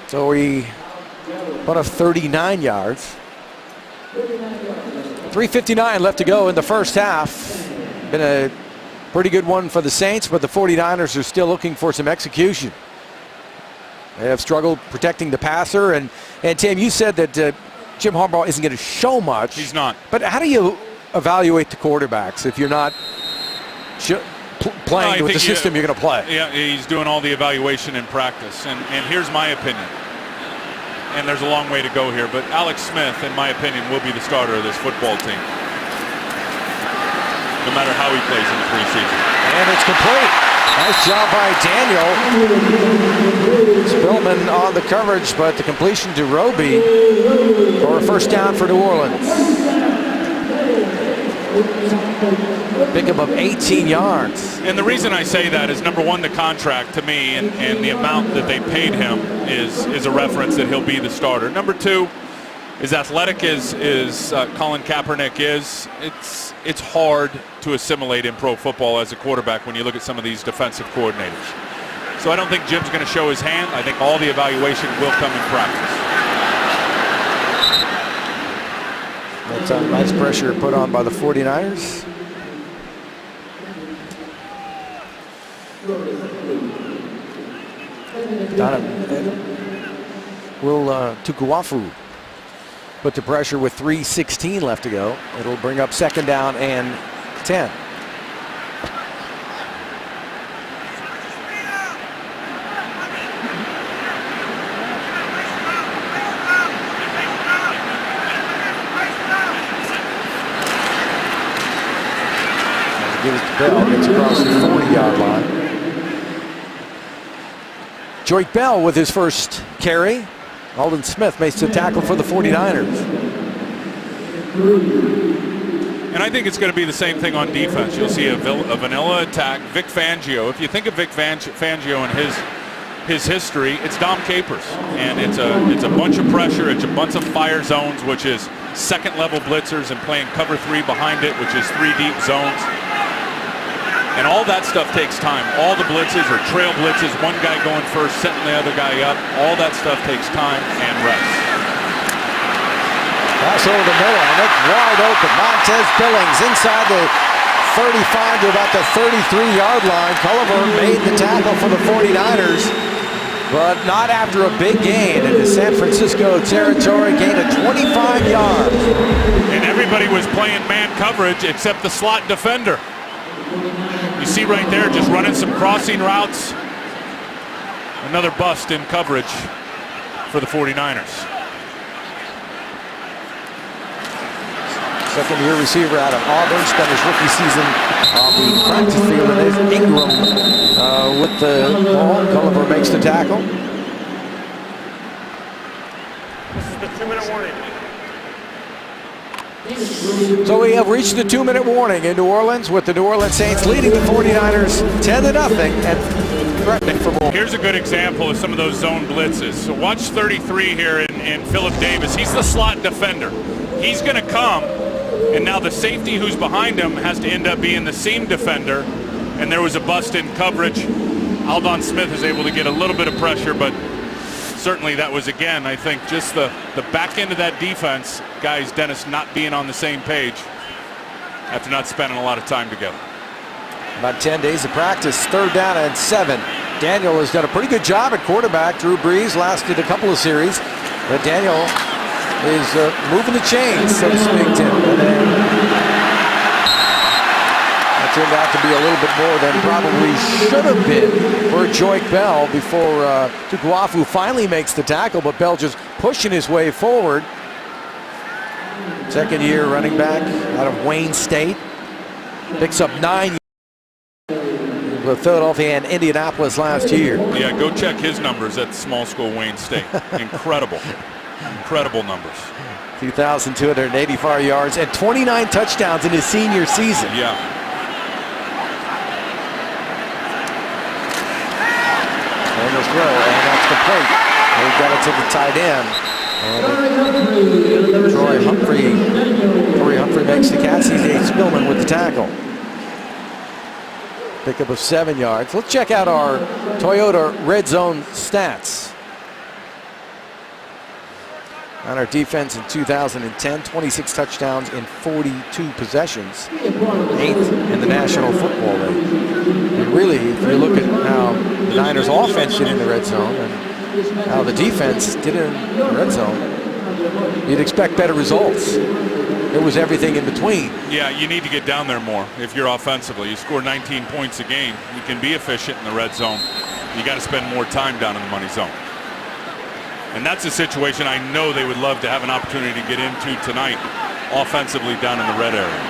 So we put up 39 yards. 3:59 left to go in the first half. Been a pretty good one for the Saints, but the 49ers are still looking for some execution. They have struggled protecting the passer. And Tim, you said that Jim Harbaugh isn't going to show much. He's not. But how do you evaluate the quarterbacks if you're not playing with the system you're going to play? Yeah, he's doing all the evaluation in practice. And here's my opinion. And there's a long way to go here, but Alex Smith, in my opinion, will be the starter of this football team, no matter how he plays in the preseason. And it's complete. Nice job by Daniel. Spillman on the coverage, but the completion to Roby for a 1st down for New Orleans. Pickup of 18 yards. And the reason I say that is, number one, the contract to me and the amount that they paid him is a reference that he'll be the starter. Number two, as athletic as Colin Kaepernick is, it's hard to assimilate in pro football as a quarterback when you look at some of these defensive coordinators. So I don't think Jim's going to show his hand. I think all the evaluation will come in practice. That's a nice pressure put on by the 49ers. Will Tukuafu put the pressure with 3:16 left to go. It'll bring up 2nd down and 10. Gives to Bell, gets across the 40-yard line. Joyke Bell with his first carry. Aldon Smith makes the tackle for the 49ers. And I think it's going to be the same thing on defense. You'll see a vanilla attack. Vic Fangio. If you think of Vic Fangio and his history, it's Dom Capers, and it's a bunch of pressure. It's a bunch of fire zones, which is 2nd-level blitzers, and playing cover 3 behind it, which is 3 deep zones. And all that stuff takes time. All the blitzes or trail blitzes, one guy going first, setting the other guy up, all that stuff takes time and rest. Pass over to Miller, and it's wide open. Montez Billings inside the 35 to about the 33-yard line. Culliver made the tackle for the 49ers, but not after a big gain into San Francisco territory. Gain of 25 yards. And everybody was playing man coverage except the slot defender. You see right there, just running some crossing routes. Another bust in coverage for the 49ers. Second-year receiver out of Auburn, spent his rookie season on the practice field. And there's Ingram with the ball. Culliver makes the tackle. This is the 2-minute warning. So we have reached the 2-minute warning in New Orleans, with the New Orleans Saints leading the 49ers 10-0 and threatening for more. Here's a good example of some of those zone blitzes. So watch 33 here in Phillip Davis. He's the slot defender. He's going to come, and now the safety who's behind him has to end up being the seam defender, and there was a bust in coverage. Aldon Smith was able to get a little bit of pressure, but certainly that was, again, I think, just the back end of that defense, guys, Dennis, not being on the same page after not spending a lot of time together. About 10 days of practice, 3rd down and 7. Daniel has done a pretty good job at quarterback. Drew Brees lasted a couple of series, but Daniel is moving the chains, so to speak, Tim. And then that turned out to be a little bit more than probably should have been for Joique Bell before Tukuafu finally makes the tackle, but Bell just pushing his way forward. Second-year running back out of Wayne State. Picks up 9 with Philadelphia and Indianapolis last year. Yeah, go check his numbers at the small school Wayne State. Incredible. Incredible numbers. 2,284 yards and 29 touchdowns in his senior season. Yeah. And the throw, and that's complete. And he got it to the tight end. And Troy Humphrey makes the catch. C.J. Spillman with the tackle. Pickup of 7 yards. Let's check out our Toyota red zone stats. On our defense in 2010, 26 touchdowns in 42 possessions, 8th in the National Football League. And really, if you look at how the Niners offense did in the red zone and how the defense did in the red zone, you'd expect better results. It was everything in between. Yeah, you need to get down there more if you're offensively. You score 19 points a game. You can be efficient in the red zone. You got to spend more time down in the money zone. And that's a situation I know they would love to have an opportunity to get into tonight, offensively down in the red area.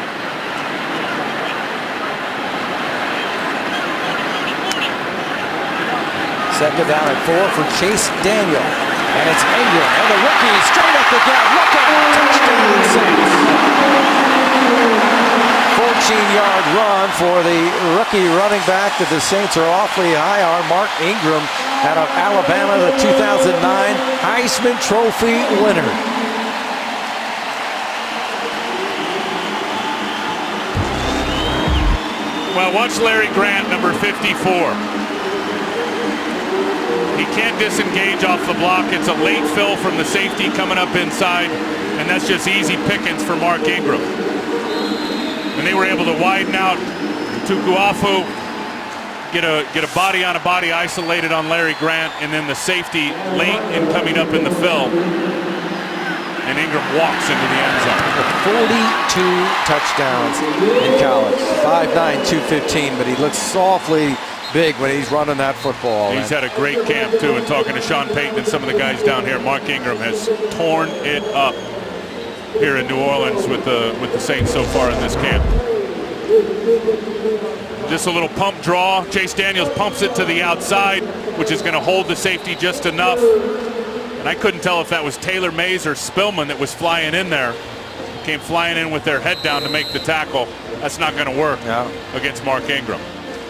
Second down and 4 for Chase Daniel. And it's Ingram, and the rookie straight up the gut. Look out, touchdown Saints. 14-yard run for the rookie running back that the Saints are awfully high on, Mark Ingram, out of Alabama, the 2009 Heisman Trophy winner. Well, watch Larry Grant, number 54. He can't disengage off the block. It's a late fill from the safety coming up inside, and that's just easy pickings for Mark Ingram. And they were able to widen out Tukuafu, get a body on a body isolated on Larry Grant, and then the safety late in coming up in the fill. And Ingram walks into the end zone. 42 touchdowns in college. 5'9", 215, but he looks softly big when he's running that football. He's had a great camp too, and talking to Sean Payton and some of the guys down here, Mark Ingram has torn it up here in New Orleans with the Saints so far in this camp. Just a little pump draw. Chase Daniels pumps it to the outside, which is going to hold the safety just enough. And I couldn't tell if that was Taylor Mays or Spillman that was flying in there. Came flying in with their head down to make the tackle. That's not going to work against Mark Ingram.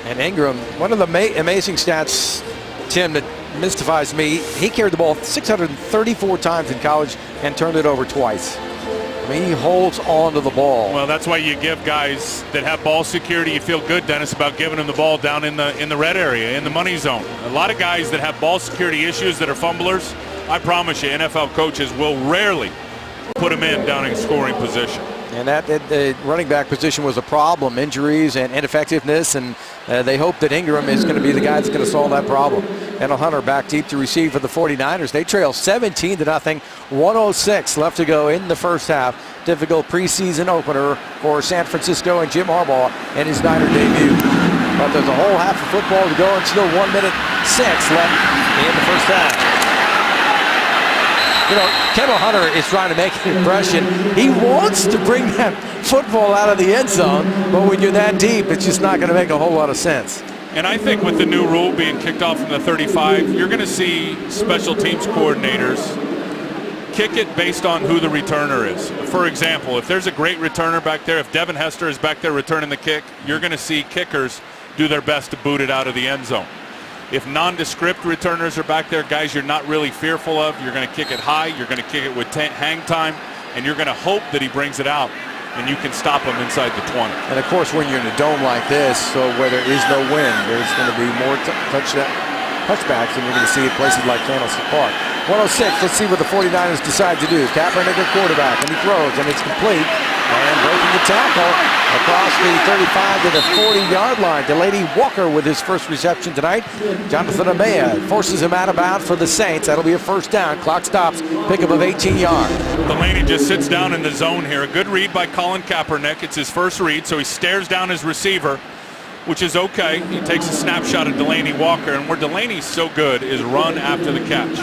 And Ingram, one of the amazing stats, Tim, that mystifies me, he carried the ball 634 times in college and turned it over twice. I mean, he holds on to the ball. Well, that's why you give guys that have ball security, you feel good, Dennis, about giving them the ball down in the red area, in the money zone. A lot of guys that have ball security issues that are fumblers, I promise you, NFL coaches will rarely put them in down in scoring position. And that the running back position was a problem, injuries and ineffectiveness, and they hope that Ingram is going to be the guy that's going to solve that problem. Kendall Hunter back deep to receive for the 49ers. They trail 17-0, 1:06 left to go in the first half. Difficult preseason opener for San Francisco and Jim Harbaugh in his Niner debut. But there's a whole half of football to go and still 1:06 left in the first half. You know, Kendall Hunter is trying to make an impression. He wants to bring that football out of the end zone, but when you're that deep, it's just not going to make a whole lot of sense. And I think with the new rule being kicked off from the 35, you're going to see special teams coordinators kick it based on who the returner is. For example, if there's a great returner back there, if Devin Hester is back there returning the kick, you're going to see kickers do their best to boot it out of the end zone. If nondescript returners are back there, guys you're not really fearful of, you're going to kick it high, you're going to kick it with hang time, and you're going to hope that he brings it out and you can stop him inside the 20. And of course, when you're in a dome like this, so where there is no wind, there's going to be more touchbacks, and you're going to see at places like Candlestick Park. 106, let's see what the 49ers decide to do. Kaepernick at quarterback, and he throws, and it's complete. And breaking the tackle across the 35 to the 40-yard line. Delaney Walker with his first reception tonight. Jonathan Amaya forces him out of bounds for the Saints. That'll be a first down. Clock stops. Pickup of 18 yards. Delaney just sits down in the zone here. A good read by Colin Kaepernick. It's his first read, so he stares down his receiver, which is okay. He takes a snapshot of Delaney Walker, and where Delaney's so good is run after the catch,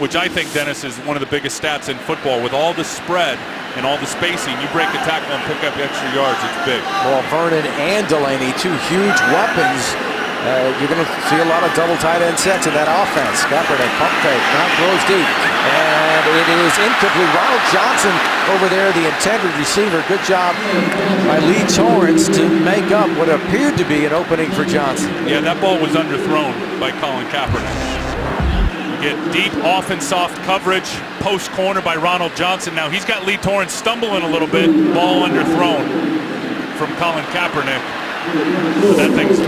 which I think, Dennis, is one of the biggest stats in football. With all the spread and all the spacing, you break a tackle and pick up extra yards, it's big. Well, Vernon and Delaney, two huge weapons. You're going to see a lot of double tight end sets in that offense. Kaepernick, pump fake, now throws deep. And it is incomplete. Ronald Johnson over there, the intended receiver. Good job by Lee Torrance to make up what appeared to be an opening for Johnson. Yeah, that ball was underthrown by Colin Kaepernick. Get deep off and soft coverage, post corner by Ronald Johnson. Now he's got Lee Torrance stumbling a little bit, ball underthrown from Colin Kaepernick. But that thing's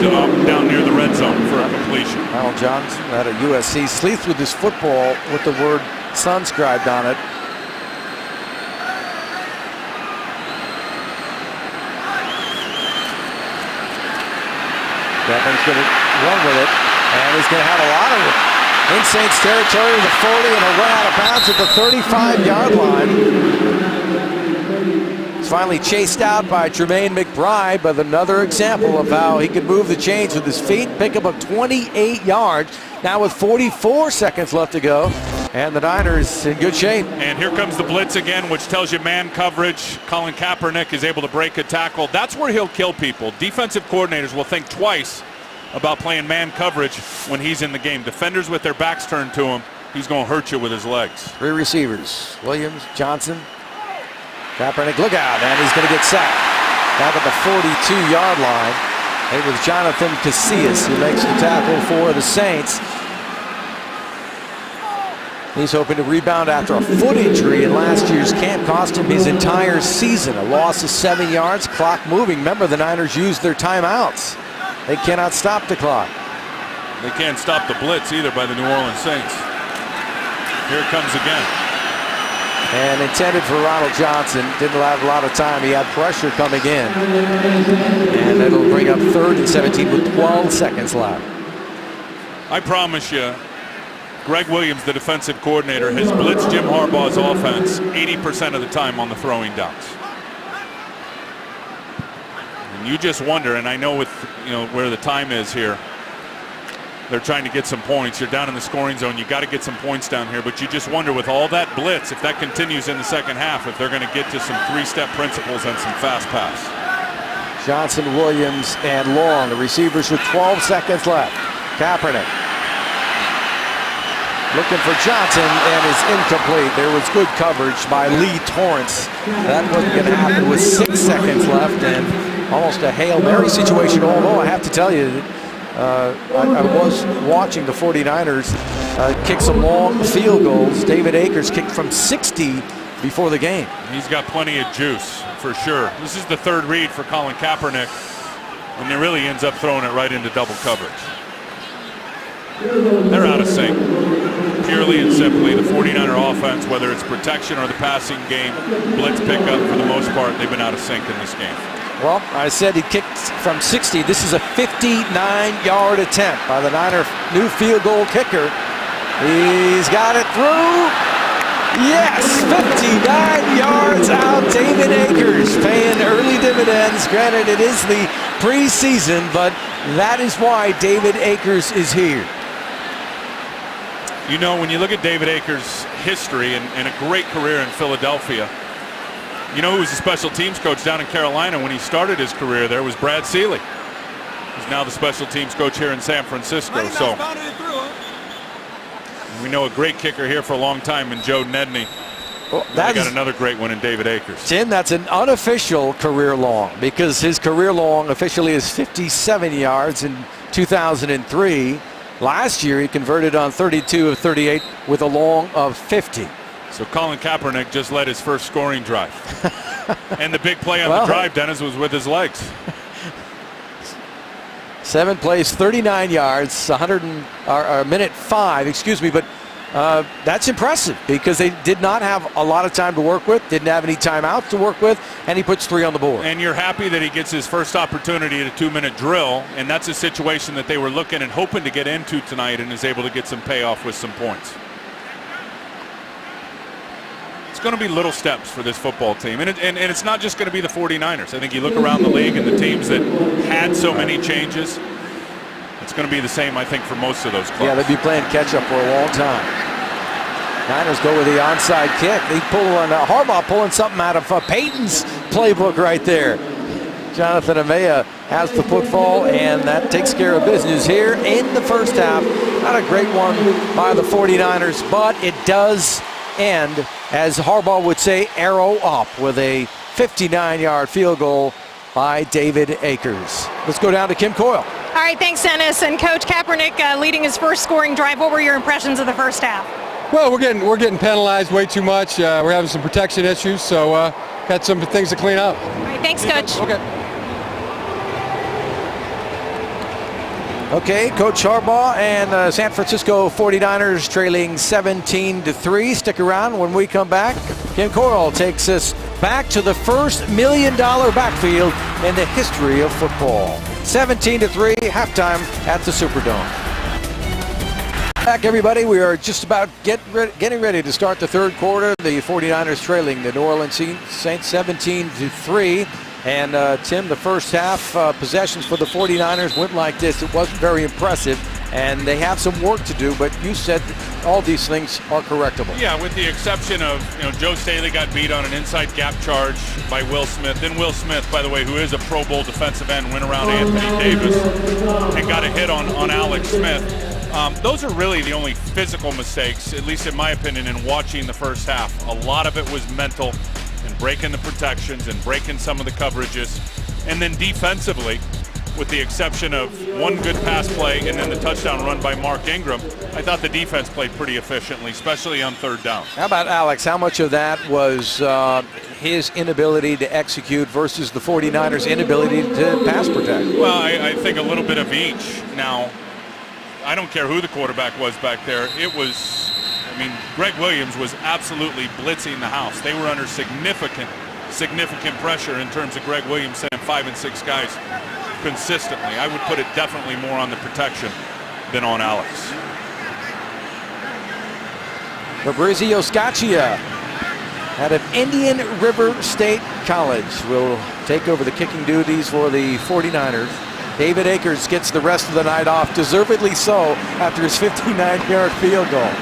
down near the red zone for a completion. Ronald Johnson out of USC sleeps with his football with the word "son" scribed on it. Kaepernick's going to run with it, and he's going to have a lot of it. In Saints territory, the 40, and a run out of bounds at the 35-yard line. It's finally chased out by Tremaine McBride, but another example of how he could move the chains with his feet, pick up 28 yards. Now with 44 seconds left to go, and the Niners in good shape. And here comes the blitz again, which tells you man coverage. Colin Kaepernick is able to break a tackle. That's where he'll kill people. Defensive coordinators will think twice about playing man coverage when he's in the game. Defenders with their backs turned to him, he's going to hurt you with his legs. Three receivers, Williams, Johnson, Kaepernick, look out, and he's going to get sacked. Back at the 42-yard line. It was Jonathan Casillas who makes the tackle for the Saints. He's hoping to rebound after a foot injury in last year's camp. Cost him his entire season. A loss of 7 yards, clock moving. Remember, the Niners used their timeouts. They cannot stop the clock. They can't stop the blitz either by the New Orleans Saints. Here it comes again. And intended for Ronald Johnson. Didn't have a lot of time. He had pressure coming in. And it'll bring up 3rd and 17 with 12 seconds left. I promise you, Greg Williams, the defensive coordinator, has blitzed Jim Harbaugh's offense 80% of the time on the throwing downs. And you just wonder, and I know with where the time is here, they're trying to get some points. You're down in the scoring zone. You got to get some points down here, but you just wonder with all that blitz, if that continues in the second half, if they're going to get to some three-step principles and some fast pass. Johnson, Williams, and Long, the receivers with 12 seconds left. Kaepernick looking for Johnson, and is incomplete. There was good coverage by Lee Torrance. That wasn't going to happen with 6 seconds left, and almost a Hail Mary situation, although I have to tell you, I was watching the 49ers kick some long field goals. David Akers kicked from 60 before the game. He's got plenty of juice, for sure. This is the 3rd read for Colin Kaepernick, and he really ends up throwing it right into double coverage. They're out of sync. Purely and simply, the 49er offense, whether it's protection or the passing game, blitz pickup, for the most part, they've been out of sync in this game. Well, I said he kicked from 60. This is a 59-yard attempt by the Niner new field goal kicker. He's got it through. Yes, 59 yards out. David Akers paying early dividends. Granted, it is the preseason, but that is why David Akers is here. You know, when you look at David Akers' history and a great career in Philadelphia, you know who was the special teams coach down in Carolina when he started his career there was Brad Seeley. He's now the special teams coach here in San Francisco. So we know a great kicker here for a long time in Joe Nedney. Well, got another great one in David Akers. Tim, that's an unofficial career long because his career long officially is 57 yards in 2003. Last year, he converted on 32 of 38 with a long of 50. So Colin Kaepernick just led his first scoring drive. And the big play on the drive, Dennis, was with his legs. 7 plays, 39 yards, a minute 5, excuse me, but that's impressive because they did not have a lot of time to work with, didn't have any timeouts to work with, and he puts 3 on the board. And you're happy that he gets his first opportunity at a 2-minute drill, and that's a situation that they were looking and hoping to get into tonight and is able to get some payoff with some points. It's going to be little steps for this football team, and it's not just going to be the 49ers. I think you look around the league and the teams that had so many changes, it's going to be the same, I think, for most of those clubs. Yeah, they'd be playing catch-up for a long time. Niners go with the onside kick. They Harbaugh pulling something out of Peyton's playbook right there. Jonathan Amaya has the football, and that takes care of business here in the first half. Not a great one by the 49ers, but it does end, as Harbaugh would say, arrow up with a 59-yard field goal by David Akers. Let's go down to Kim Coyle. All right, thanks, Dennis. And Coach Kaepernick leading his first scoring drive. What were your impressions of the first half? Well, we're getting penalized way too much. We're having some protection issues, so got some things to clean up. All right, thanks, Coach. Okay, Coach Harbaugh and San Francisco 49ers trailing 17-3. Stick around when we come back. Kim Coyle takes us back to the first $1 million backfield in the history of football. 17-3, halftime at the Superdome. Back, everybody. We are just about getting ready to start the third quarter. The 49ers trailing the New Orleans Saints 17-3. And Tim, the first half possessions for the 49ers went like this. It wasn't very impressive, and they have some work to do, but you said all these things are correctable. Yeah, with the exception of, Joe Staley got beat on an inside gap charge by Will Smith. Then Will Smith, by the way, who is a Pro Bowl defensive end, went around Anthony Davis and got a hit on Alex Smith. Those are really the only physical mistakes, at least in my opinion, in watching the first half. A lot of it was mental and breaking the protections and breaking some of the coverages. And then defensively, with the exception of one good pass play and then the touchdown run by Mark Ingram, I thought the defense played pretty efficiently, especially on third down. How about Alex? How much of that was his inability to execute versus the 49ers' inability to pass protect? Well, I think a little bit of each. Now, I don't care who the quarterback was back there. It was, Greg Williams was absolutely blitzing the house. They were under significant pressure in terms of Greg Williams sending 5 and 6 guys consistently. I would put it definitely more on the protection than on Alex. Fabrizio Scaccia out of Indian River State College will take over the kicking duties for the 49ers. David Akers gets the rest of the night off, deservedly so, after his 59-yard field goal.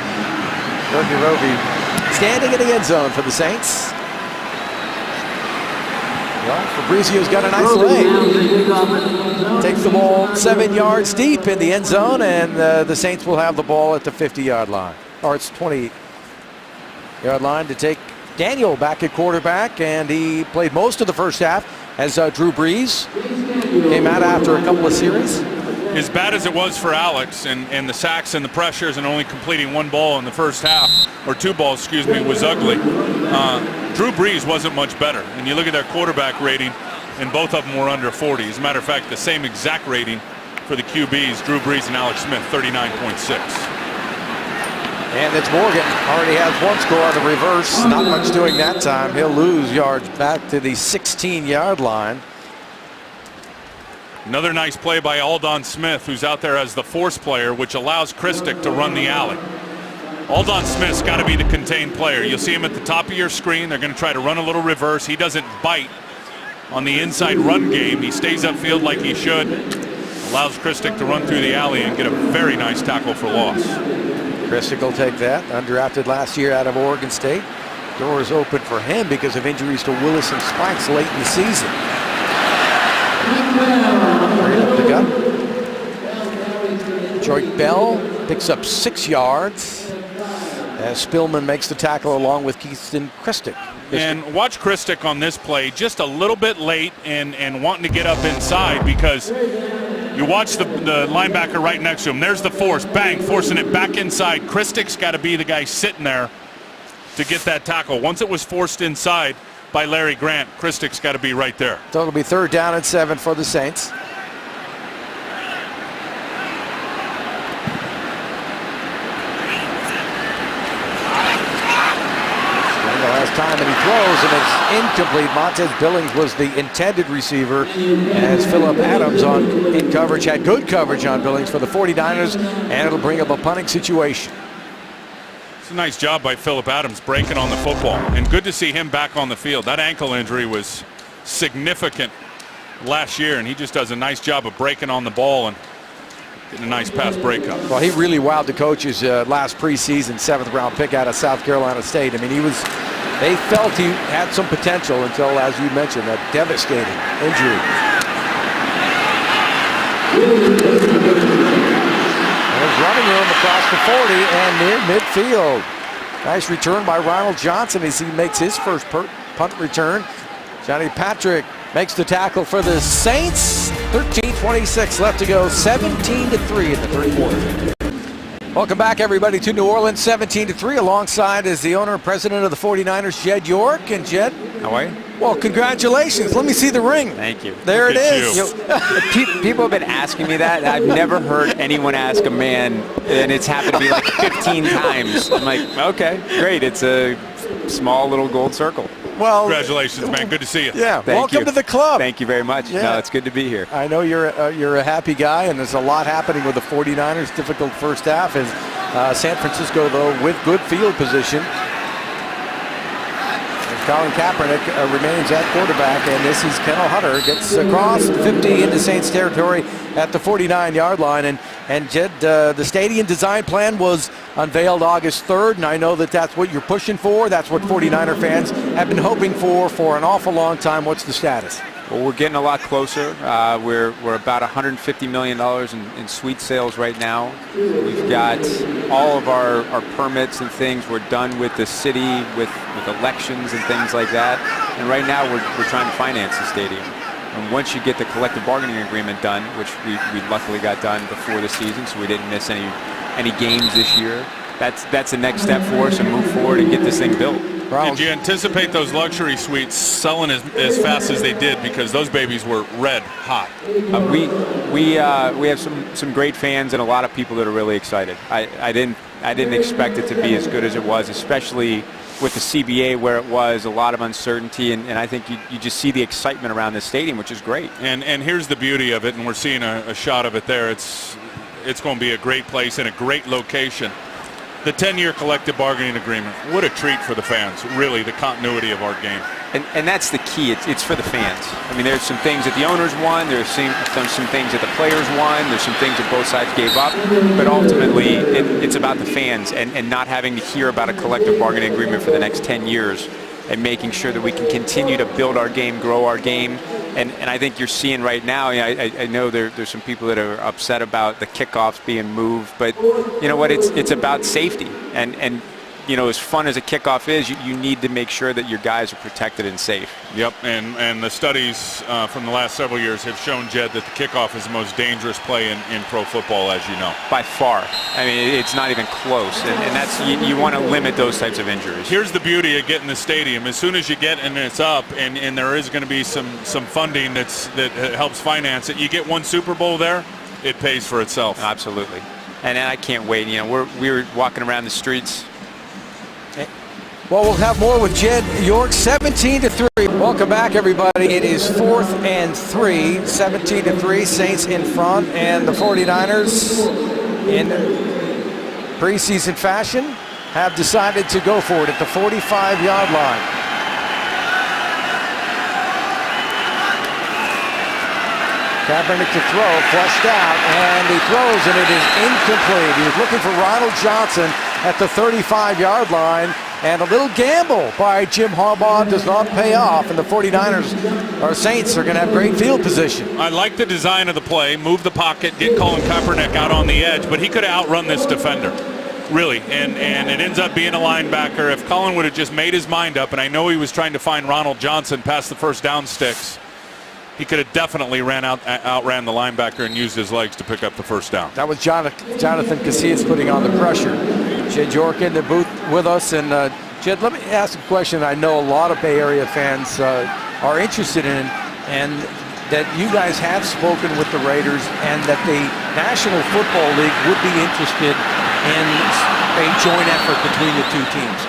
Roby standing in the end zone for the Saints. Well, Fabrizio's got a nice leg. Takes the ball 7 yards deep in the end zone, and the Saints will have the ball at the 50-yard line. Or it's 20-yard line to take Daniel back at quarterback, and he played most of the first half as Drew Brees came out after a couple of series. As bad as it was for Alex and the sacks and the pressures and only completing one ball in the first half, or 2 balls, excuse me, was ugly. Drew Brees wasn't much better. And you look at their quarterback rating, and both of them were under 40. As a matter of fact, the same exact rating for the QBs, Drew Brees and Alex Smith, 39.6. And it's Morgan, already has one score on the reverse. Not much doing that time. He'll lose yards back to the 16-yard line. Another nice play by Aldon Smith, who's out there as the force player, which allows Christic to run the alley. Aldon Smith's got to be the contained player. You'll see him at the top of your screen. They're going to try to run a little reverse. He doesn't bite on the inside run game. He stays upfield like he should. Allows Christic to run through the alley and get a very nice tackle for loss. Christic will take that. Undrafted last year out of Oregon State. Doors open for him because of injuries to Willis and Spikes late in the season. Right up the gut. Joyce Bell picks up 6 yards. as Spillman makes the tackle along with Keaton Christic. And watch Christic on this play, just a little bit late and wanting to get up inside, because you watch the linebacker right next to him. There's the force, bang, forcing it back inside. Christic's got to be the guy sitting there to get that tackle. Once it was forced inside by Larry Grant, Christic's got to be right there. So it'll be 3rd down and 7 for the Saints. Time and he throws, and it's incomplete. Montez Billings was the intended receiver, as Phillip Adams in coverage had good coverage on Billings for the 49ers, and it'll bring up a punting situation. It's a nice job by Phillip Adams breaking on the football, and good to see him back on the field. That ankle injury was significant last year, and he just does a nice job of breaking on the ball and getting a nice pass breakup. Well, he really wowed the coaches last preseason, 7th round pick out of South Carolina State. I mean, they felt he had some potential until, as you mentioned, that devastating injury. There's running room across the 40 and near midfield. Nice return by Ronald Johnson as he makes his first punt return. Johnny Patrick makes the tackle for the Saints. 13:26 left to go. 17-3 in the 3rd quarter. Welcome back, everybody, to New Orleans. 17-3. Alongside is the owner and president of the 49ers, Jed York. And Jed, how are you? Well, congratulations. Let me see the ring. Thank you. There it is. People have been asking me that. I've never heard anyone ask a man, and it's happened to be like 15 times. I'm like, okay, great. It's a small little gold circle. Well, congratulations, man. Good to see you. Yeah, welcome to the club. Thank you very much. Yeah. No, it's good to be here. I know you're a happy guy, and there's a lot happening with the 49ers. Difficult first half, and San Francisco, though, with good field position. Colin Kaepernick remains at quarterback, and this is Kendall Hunter. Gets across 50 into Saints territory at the 49-yard line. And Jed, the stadium design plan was unveiled August 3rd, and I know that that's what you're pushing for. That's what 49er fans have been hoping for an awful long time. What's the status? Well, we're getting a lot closer. We're about $150 million in suite sales right now. We've got all of our permits and things. We're done with the city, with elections and things like that. And right now we're trying to finance the stadium. And once you get the collective bargaining agreement done, which we luckily got done before the season, so we didn't miss any games this year, that's the next step for us to move forward and get this thing built. Did you anticipate those luxury suites selling as fast as they did, because those babies were red hot? We have some great fans and a lot of people that are really excited. I didn't expect it to be as good as it was, especially with the CBA where it was, a lot of uncertainty, and I think you just see the excitement around the stadium, which is great. And here's the beauty of it, and we're seeing a shot of it there. It's going to be a great place and a great location. The 10-year collective bargaining agreement, what a treat for the fans, really, the continuity of our game. And that's the key. It's for the fans. I mean, there's some things that the owners won. There's some things that the players won. There's some things that both sides gave up. But ultimately, it's about the fans and not having to hear about a collective bargaining agreement for the next 10 years and making sure that we can continue to build our game, grow our game. And I think you're seeing right now, I know there's some people that are upset about the kickoffs being moved, but you know what, it's about safety. And you know, as fun as a kickoff is, you need to make sure that your guys are protected and safe. Yep, and the studies from the last several years have shown, Jed, that the kickoff is the most dangerous play in pro football, as you know. By far. I mean, it's not even close, and that's you want to limit those types of injuries. Here's the beauty of getting the stadium. As soon as you get and it's up, and there is going to be some funding that helps finance it, you get one Super Bowl there, it pays for itself. Absolutely. And I can't wait. You know, we were walking around the streets. Well, we'll have more with Jed York. 17-3. Welcome back, everybody. It is 4th and 3. 17-3. Saints in front, and the 49ers, in preseason fashion, have decided to go for it at the 45-yard line. Kaepernick to throw, flushed out, and he throws, and it is incomplete. He was looking for Ronald Johnson at the 35-yard line, and a little gamble by Jim Harbaugh does not pay off, and the 49ers, or Saints, are going to have great field position. I like the design of the play, move the pocket, get Colin Kaepernick out on the edge, but he could have outrun this defender. really, and it ends up being a linebacker. If Colin would have just made his mind up, and I know he was trying to find Ronald Johnson past the first down sticks, he could have definitely outran the linebacker and used his legs to pick up the first down. That was Jonathan Casillas putting on the pressure. Jed York in the booth with us. And Jed, let me ask a question I know a lot of Bay Area fans are interested in, and that you guys have spoken with the Raiders and that the National Football League would be interested in a joint effort between the two teams.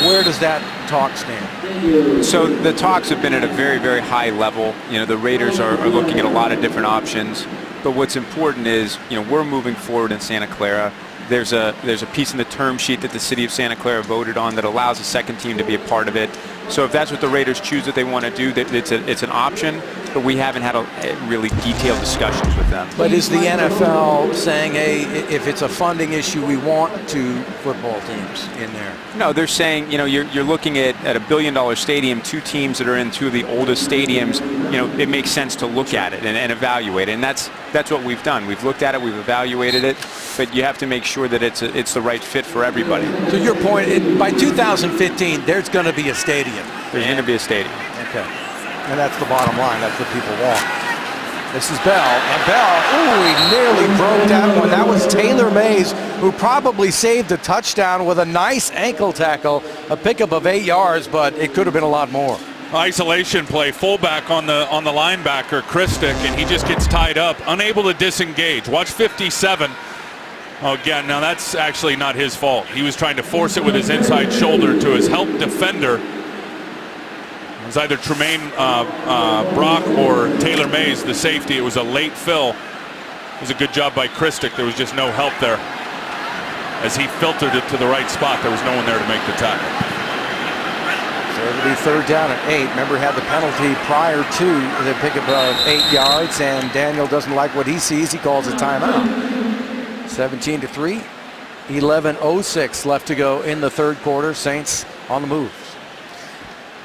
Where does that talk stand? So the talks have been at a very, very high level. You know, the Raiders are looking at a lot of different options. But what's important is, you know, we're moving forward in Santa Clara. There's a piece in the term sheet that the city of Santa Clara voted on that allows a second team to be a part of it. So if that's what the Raiders choose that they want to do, that it's an option. But we haven't had a really detailed discussions with them. But is the NFL saying, hey, if it's a funding issue, we want two football teams in there? No, they're saying, you know, you're looking at a $1 billion stadium, two teams that are in two of the oldest stadiums. You know, it makes sense to look at it and evaluate it. And that's what we've done. We've looked at it, we've evaluated it, but you have to make sure that it's the right fit for everybody. So your point, by 2015, there's going to be a stadium. There's going to be a stadium. Okay. And that's the bottom line. That's what people want. This is Bell. And Bell, ooh, he nearly broke that one. That was Taylor Mays, who probably saved a touchdown with a nice ankle tackle, a pickup of 8 yards, but it could have been a lot more. Isolation play, fullback on the linebacker, Christic, and he just gets tied up, unable to disengage. Watch 57. Oh, again, now that's actually not his fault. He was trying to force it with his inside shoulder to his help defender. It was either Tremaine Brock or Taylor Mays, the safety. It was a late fill. It was a good job by Christic. There was just no help there. As he filtered it to the right spot, there was no one there to make the tackle. So it'll be third down at 8. Remember, had the penalty prior to the pickup of 8 yards, and Daniel doesn't like what he sees. He calls a timeout. 17-3. 11:06 left to go in the third quarter. Saints on the move.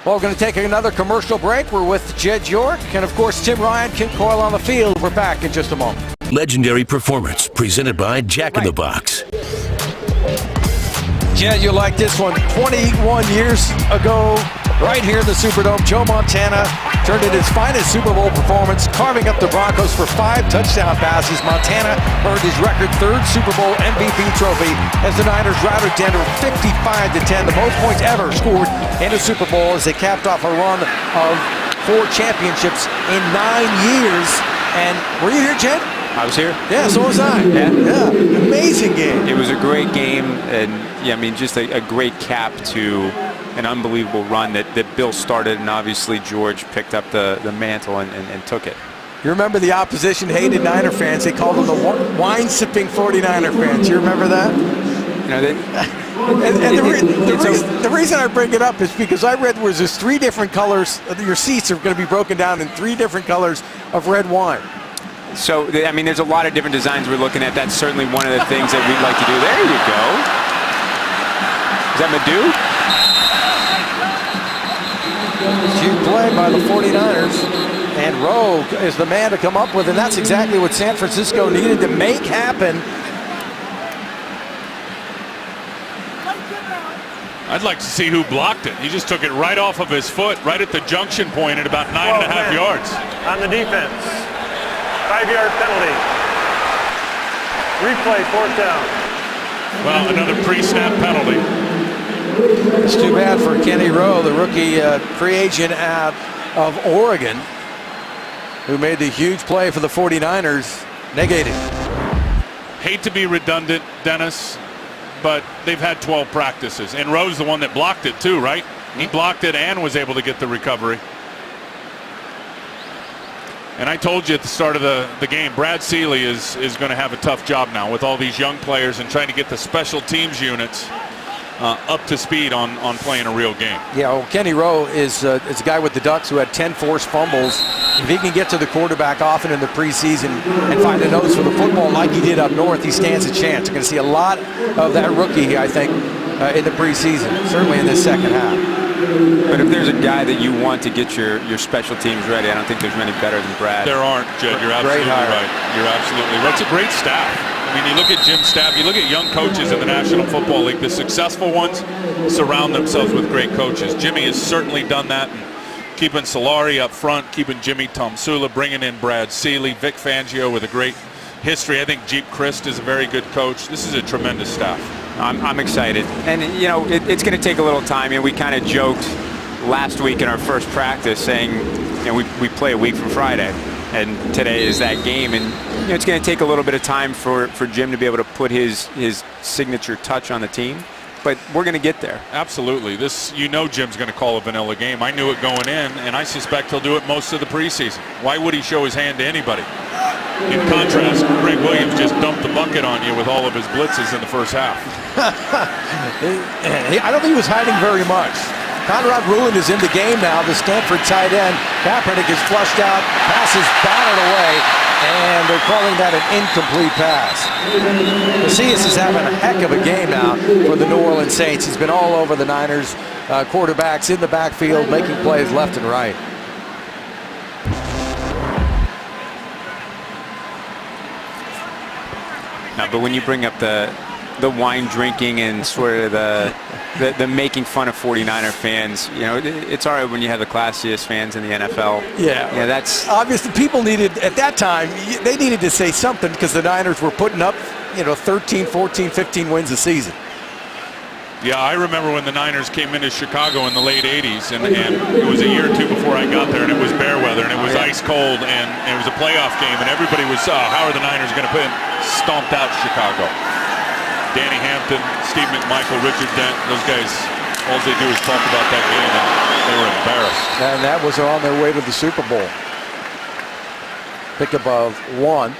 Well, we're going to take another commercial break. We're with Jed York and, of course, Tim Ryan, Kent Coyle on the field. We're back in just a moment. Legendary performance presented by Jack in the Box. Jed, you like this one. 21 years ago, right here in the Superdome, Joe Montana turned in his finest Super Bowl performance, carving up the Broncos for 5 touchdown passes. Montana earned his record 3rd Super Bowl MVP trophy as the Niners routed Denver 55-10, the most points ever scored in a Super Bowl, as they capped off a run of 4 championships in 9 years. And were you here, Jed? I was here. Yeah, so was I. Yeah. Amazing game. It was a great game, and yeah, I mean, just a great cap to an unbelievable run that Bill started, and obviously George picked up the mantle and took it. You remember the opposition hated Niner fans. They called them the wine-sipping 49er fans. You remember that? You know, the reason I bring it up is because I read there's 3 different colors. Your seats are going to be broken down in 3 different colors of red wine. So, I mean, there's a lot of different designs we're looking at. That's certainly one of the things that we'd like to do. There you go. Is that Madu? Huge play by the 49ers. And Rowe is the man to come up with, and that's exactly what San Francisco needed to make happen. I'd like to see who blocked it. He just took it right off of his foot, right at the junction point at about 9.5 yards. On the defense. 5-yard penalty. Replay, 4th down. Well, another pre-snap penalty. It's too bad for Kenny Rowe, the rookie free agent out of Oregon, who made the huge play for the 49ers, negated. Hate to be redundant, Dennis, but they've had 12 practices. And Rowe's the one that blocked it too, right? He blocked it and was able to get the recovery. And I told you at the start of the game, Brad Seeley is going to have a tough job now with all these young players and trying to get the special teams units up to speed on playing a real game. Yeah, well, Kenny Rowe is a guy with the Ducks who had 10 forced fumbles. If he can get to the quarterback often in the preseason and find a nose for the football like he did up north, he stands a chance. You're going to see a lot of that rookie, I think, in the preseason, certainly in this second half. But if there's a guy that you want to get your special teams ready, I don't think there's many better than Brad. There aren't, Jed. You're absolutely right. You're absolutely right. It's a great staff. I mean, you look at Jim's staff, you look at young coaches in the National Football League, the successful ones surround themselves with great coaches. Jimmy has certainly done that, keeping Solari up front, keeping Jimmy Tomsula, bringing in Brad Seeley, Vic Fangio with a great history. I think Jeep Christ is a very good coach. This is a tremendous staff. I'm excited. And, you know, it's going to take a little time. You know, we kind of joked last week in our first practice saying, you know, we play a week from Friday. And today is that game, and you know, it's going to take a little bit of time for Jim to be able to put his signature touch on the team, but we're going to get there. Absolutely. You know, Jim's going to call a vanilla game. I knew it going in, and I suspect he'll do it most of the preseason. Why would he show his hand to anybody? In contrast, Greg Williams just dumped the bucket on you with all of his blitzes in the first half. I don't think he was hiding very much. Conrad Ruland is in the game now, the Stanford tight end. Kaepernick is flushed out, pass is batted away, and they're calling that an incomplete pass. Macias is having a heck of a game now for the New Orleans Saints. He's been all over the Niners quarterbacks in the backfield, making plays left and right. No, but when you bring up the wine drinking and sort of the making fun of 49er fans, you know, it's all right when you have the classiest fans in the NFL. Yeah. You know, that's obviously people needed, at that time, they needed to say something because the Niners were putting up, you know, 13, 14, 15 wins a season. Yeah, I remember when the Niners came into Chicago in the late 80s, and it was a year or two before I got there, and it was bear weather, and it was ice cold, and it was a playoff game, and everybody was, how are the Niners going to put in? Stomped out Chicago. Danny Hampton, Steve McMichael, Richard Dent, those guys, all they do is talk about that game, and they were embarrassed. And that was on their way to the Super Bowl. Pick above 1.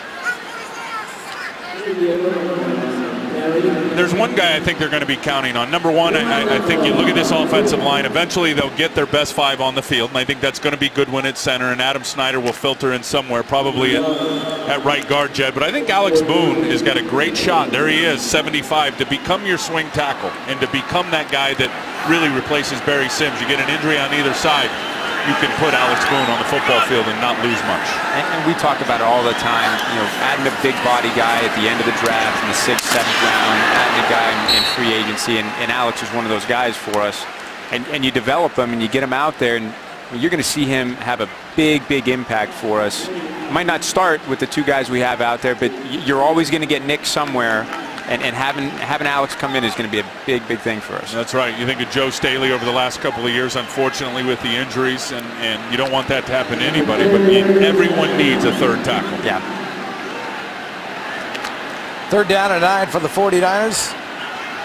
There's one guy I think they're going to be counting on. Number one, I think you look at this offensive line, eventually they'll get their best 5 on the field, and I think that's going to be Goodwin at center, and Adam Snyder will filter in somewhere, probably at right guard, Jed. But I think Alex Boone has got a great shot. There he is, 75, to become your swing tackle and to become that guy that really replaces Barry Sims. You get an injury on either side, you can put Alex Boone on the football field and not lose much. And we talk about it all the time, you know, adding a big body guy at the end of the draft in the 6th, 7th round, adding a guy in free agency, and Alex is one of those guys for us. And you develop him and you get him out there, and you're going to see him have a big impact for us. Might not start with the 2 guys we have out there, but you're always going to get Nick somewhere. And having Alex come in is going to be a big thing for us. That's right. You think of Joe Staley over the last couple of years, unfortunately, with the injuries, and you don't want that to happen to anybody, but everyone needs a third tackle. Yeah. 3rd down and 9 for the 49ers.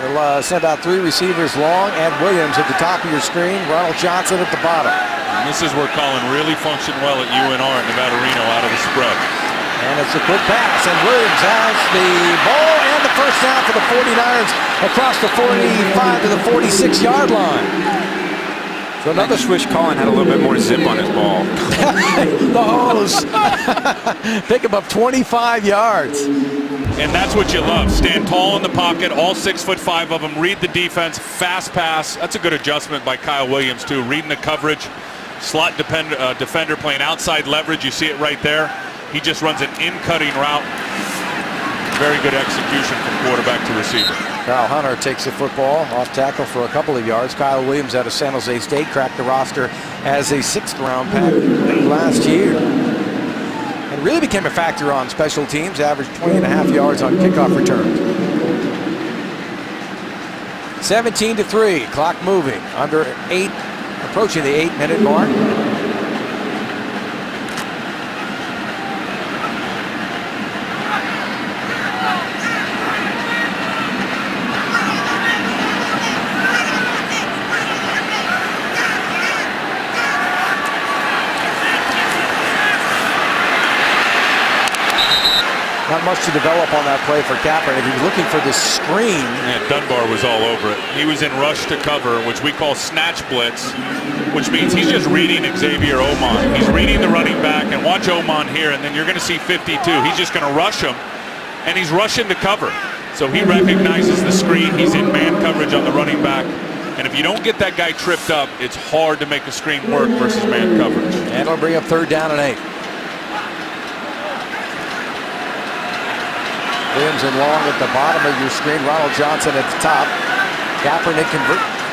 They'll send out 3 receivers long, and Williams at the top of your screen, Ronald Johnson at the bottom. And this is where Colin really functioned well at UNR at Nevada Reno out of the spread. And it's a quick pass, and Williams has the ball and the first down for the 49ers across the 45 to the 46-yard line. So I just wish Colin had a little bit more zip on his ball. The hose. Pick him up 25 yards. And that's what you love. Stand tall in the pocket, all 6'5" of them. Read the defense, fast pass. That's a good adjustment by Kyle Williams, too. Reading the coverage, slot defender playing outside leverage. You see it right there. He just runs an in-cutting route. Very good execution from quarterback to receiver. Kyle Hunter takes the football off tackle for a couple of yards. Kyle Williams out of San Jose State cracked the roster as a 6th-round pick last year. And really became a factor on special teams, averaged 20.5 yards on kickoff returns. 17-3, clock moving, under 8, approaching the 8-minute mark. Not much to develop on that play for Kaepernick. He was looking for the screen. Yeah, Dunbar was all over it. He was in rush to cover, which we call snatch blitz, which means he's just reading Xavier Oman. He's reading the running back, and watch Oman here, and then you're going to see 52. He's just going to rush him, and he's rushing to cover. So he recognizes the screen. He's in man coverage on the running back. And if you don't get that guy tripped up, it's hard to make the screen work versus man coverage. And it'll bring up 3rd down and 8. Williams and long at the bottom of your screen. Ronald Johnson at the top. Kaepernick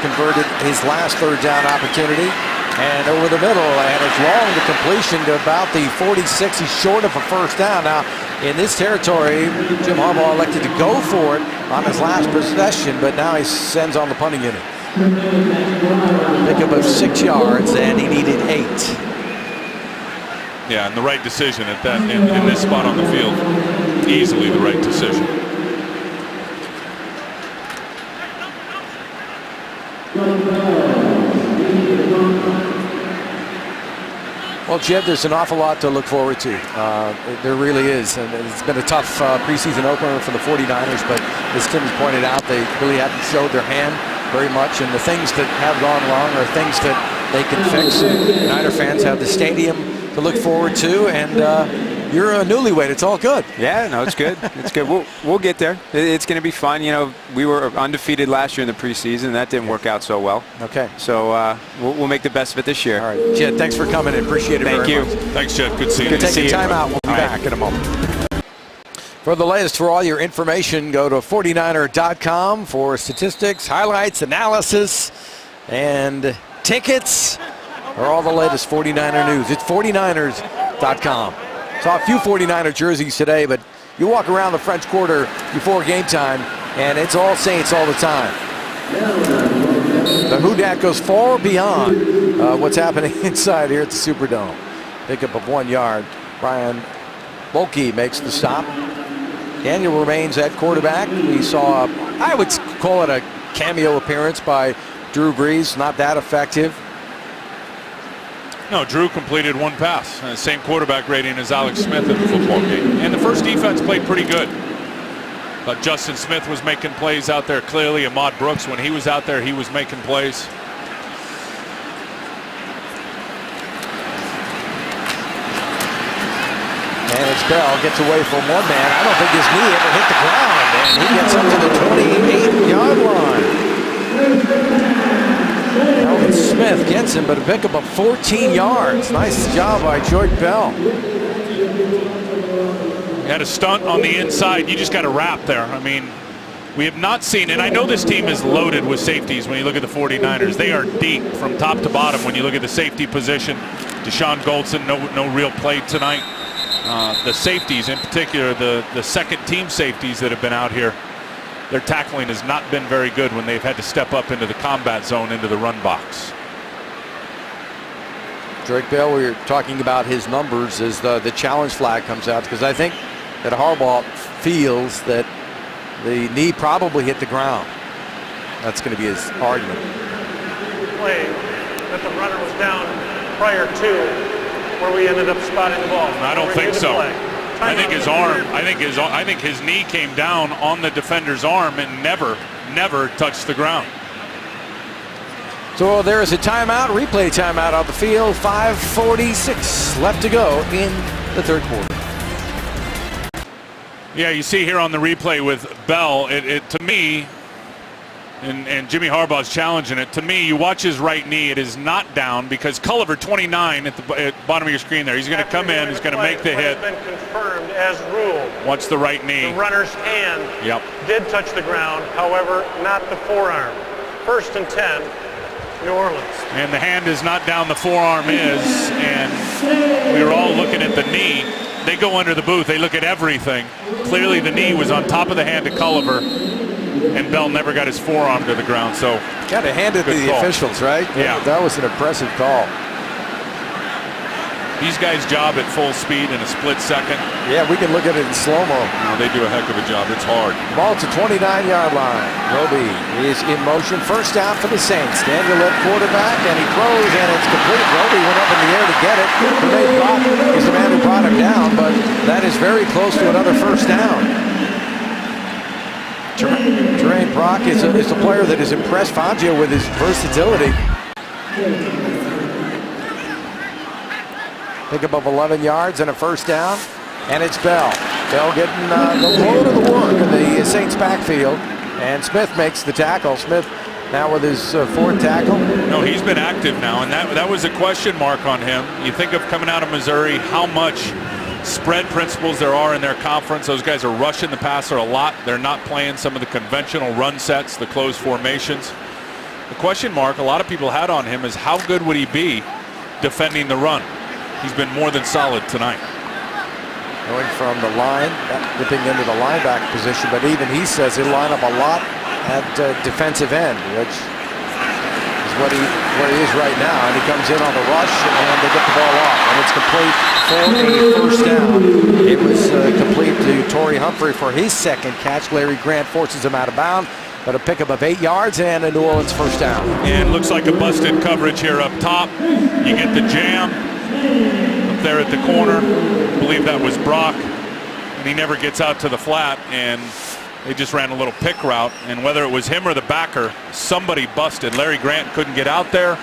converted his last third down opportunity. And over the middle, and it's long to completion to about the 46. He's short of a first down. Now, in this territory, Jim Harbaugh elected to go for it on his last possession, but now he sends on the punting unit. Pickup of 6 yards, and he needed 8. Yeah, and the right decision at that in this spot on the field. Easily the right decision. Well, Jed, there's an awful lot to look forward to. There really is. And it's been a tough preseason opener for the 49ers, but as Tim has pointed out, they really haven't showed their hand very much. And the things that have gone wrong are things that they can fix. And Niner fans have the stadium to look forward to. And you're a newlywed. It's all good. Yeah, no, it's good. It's good. We'll get there. It's going to be fun. You know, we were undefeated last year in the preseason. That didn't work out so well. Okay. So we'll make the best of it this year. All right. Jed, thanks for coming in. Appreciate it very much. Thank you. Thanks, Jed. Good seeing you. Good to see you. Time out. We'll be back in a moment. For the latest, for all your information, go to 49er.com for statistics, highlights, analysis, and tickets, or all the latest 49er news. It's 49ers.com. Saw a few 49er jerseys today, but you walk around the French Quarter before game time, and it's all Saints all the time. The Who Dat goes far beyond what's happening inside here at the Superdome. Pickup of 1 yard. Brian Bulkey makes the stop. Daniel remains at quarterback. We saw, I would call it a cameo appearance by Drew Brees. Not that effective. No, Drew completed 1 pass. Same quarterback rating as Alex Smith in the football game. And the first defense played pretty good. But Justin Smith was making plays out there clearly. Ahmad Brooks, when he was out there, he was making plays. And it's Bell gets away from one man. I don't think his knee ever hit the ground. And he gets up to the 28-yard line. Alvin Smith gets him, but a pickup of 14 yards. Nice job by Joy Bell. He had a stunt on the inside. You just got to wrap there. I mean, we have not seen, and I know this team is loaded with safeties when you look at the 49ers. They are deep from top to bottom when you look at the safety position. Deshaun Goldson, no real play tonight. The safeties, in particular, the second team safeties that have been out here, their tackling has not been very good when they've had to step up into the combat zone, into the run box. Drake Bell, we were talking about his numbers as the challenge flag comes out, because I think that Harbaugh feels that the knee probably hit the ground. That's going to be his argument. Play that the runner was down prior to where we ended up spotting the ball. I don't think so. I think his arm, I think his knee came down on the defender's arm and never touched the ground. So there is a timeout, replay timeout on the field. 5:46 left to go in the third quarter. Yeah, you see here on the replay with Bell, it to me, and Jimmy Harbaugh's challenging it. To me, you watch his right knee; it is not down because Culliver, 29, at the bottom of your screen there. He's going to come in. He's going to make the hit. Been confirmed as ruled. Watch the right knee. The runner's hand did touch the ground, however, not the forearm. 1st and 10, New Orleans. And the hand is not down. The forearm is, and we were all looking at the knee. They go under the booth. They look at everything. Clearly, the knee was on top of the hand of Culliver. And Bell never got his forearm to the ground, so got to hand it to the officials, right? Yeah, that was an impressive call. These guys job at full speed in a split second. Yeah, we can look at it in slow-mo. No, they do a heck of a job. It's hard. Ball to 29-yard line. Roby is in motion. First down for the Saints. Daniel at quarterback, and he throws, and it's complete. Roby went up in the air to get it. Jermaine Brock is the man who brought him down, but that is very close to another first down. Jermaine Brock is a player that has impressed Fangio with his versatility. Pickup of 11 yards and a first down, and it's Bell. Bell getting the load of the work in the Saints backfield, and Smith makes the tackle. Smith now with his 4th tackle. No, he's been active now, and that was a question mark on him. You think of coming out of Missouri, how much spread principles there are in their conference. Those guys are rushing the passer a lot. They're not playing some of the conventional run sets, the closed formations. The question mark a lot of people had on him is how good would he be defending the run? He's been more than solid tonight. Going from the line, dipping into the linebacker position, but even he says he'll line up a lot at defensive end, which is where he is right now. And he comes in on the rush, and they get the ball off, and it's complete for a first down. It was complete to Torrey Humphrey for his second catch. Larry Grant forces him out of bounds, but a pickup of 8 yards and a New Orleans first down. And looks like a busted coverage here up top. You get the jam up there at the corner. I believe that was Brock, and he never gets out to the flat, and they just ran a little pick route, and whether it was him or the backer, somebody busted. Larry Grant couldn't get out there,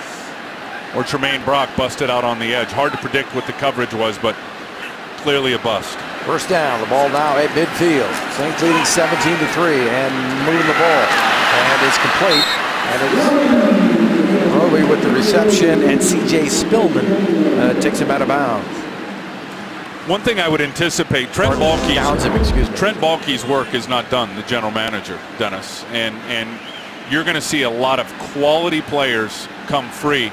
or Tremaine Brock busted out on the edge. Hard to predict what the coverage was, but clearly a bust. First down, the ball now at midfield. Saints leading 17-3 and moving the ball, and it's complete, and it's Roby with the reception, and C.J. Spillman takes him out of bounds. One thing I would anticipate, Trent Baalke's work is not done, the general manager, Dennis. And you're going to see a lot of quality players come free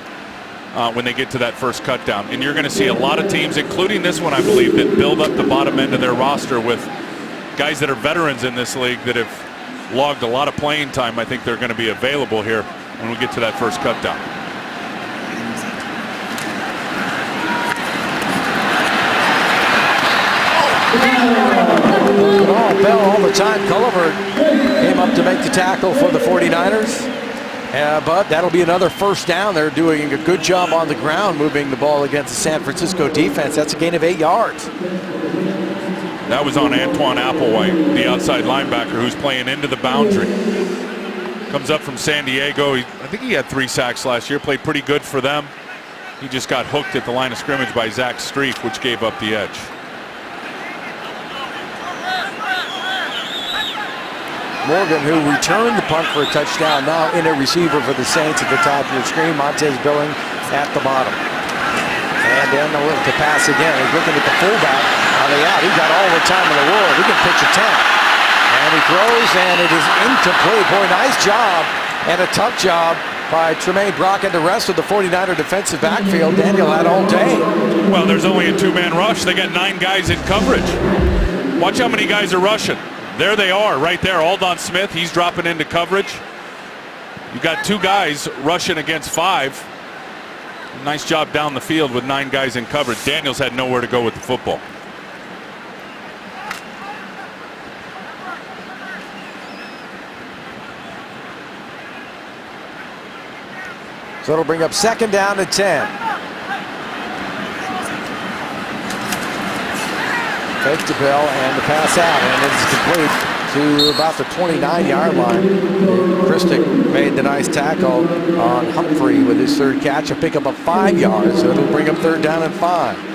when they get to that first cut down. And you're going to see a lot of teams, including this one, I believe, that build up the bottom end of their roster with guys that are veterans in this league that have logged a lot of playing time. I think they're going to be available here when we get to that first cut down. Bell all the time. Culliver came up to make the tackle for the 49ers. But that'll be another first down. They're doing a good job on the ground moving the ball against the San Francisco defense. That's a gain of 8 yards. That was on Antoine Applewhite, the outside linebacker who's playing into the boundary. Comes up from San Diego. I think he had 3 sacks last year. Played pretty good for them. He just got hooked at the line of scrimmage by Zach Streif, which gave up the edge. Morgan, who returned the punt for a touchdown, now in a receiver for the Saints at the top of your screen. Montez Billing at the bottom. And then a little to pass again. He's looking at the fullback on the out. He's got all the time in the world. He can pitch a tent. And he throws, and it is incomplete. Boy, nice job and a tough job by Tremaine Brock and the rest of the 49er defensive backfield. Daniel had all day. Well, there's only a 2-man rush. They got 9 guys in coverage. Watch how many guys are rushing. There they are, right there. Aldon Smith, he's dropping into coverage. You've got 2 guys rushing against 5. Nice job down the field with 9 guys in coverage. Daniels had nowhere to go with the football. So it'll bring up second down and 10. Fake to Bell and the pass out, and it's complete to about the 29-yard line. Christic made the nice tackle on Humphrey with his 3rd catch, a pickup of 5 yards, so it'll bring up 3rd down and 5.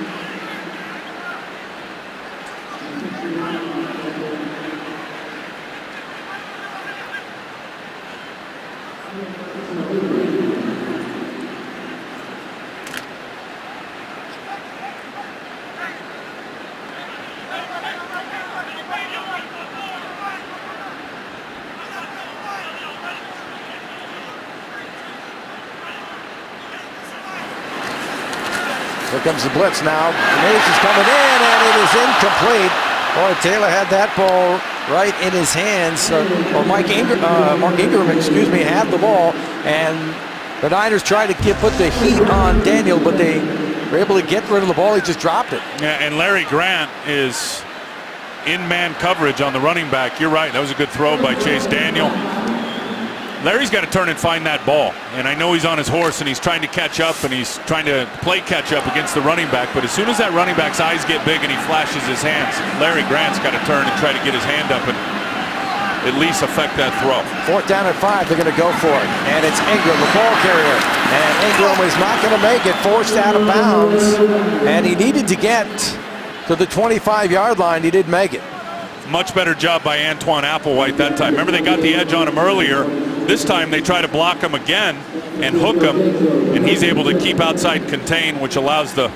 Here comes the blitz now. Mace is coming in, and it is incomplete. Boy, Taylor had that ball right in his hands. Mark Ingram, had the ball, and the Niners tried to put the heat on Daniel, but they were able to get rid of the ball. He just dropped it. Yeah, and Larry Grant is in man coverage on the running back. You're right. That was a good throw by Chase Daniel. Larry's got to turn and find that ball. And I know he's on his horse and he's trying to catch up and he's trying to play catch up against the running back. But as soon as that running back's eyes get big and he flashes his hands, Larry Grant's got to turn and try to get his hand up and at least affect that throw. 4th down and 5. They're going to go for it. And it's Ingram, the ball carrier. And Ingram is not going to make it. Forced out of bounds. And he needed to get to the 25-yard line. He didn't make it. Much better job by Antoine Applewhite that time. Remember, they got the edge on him earlier. This time they try to block him again and hook him, and he's able to keep outside contain, which allows the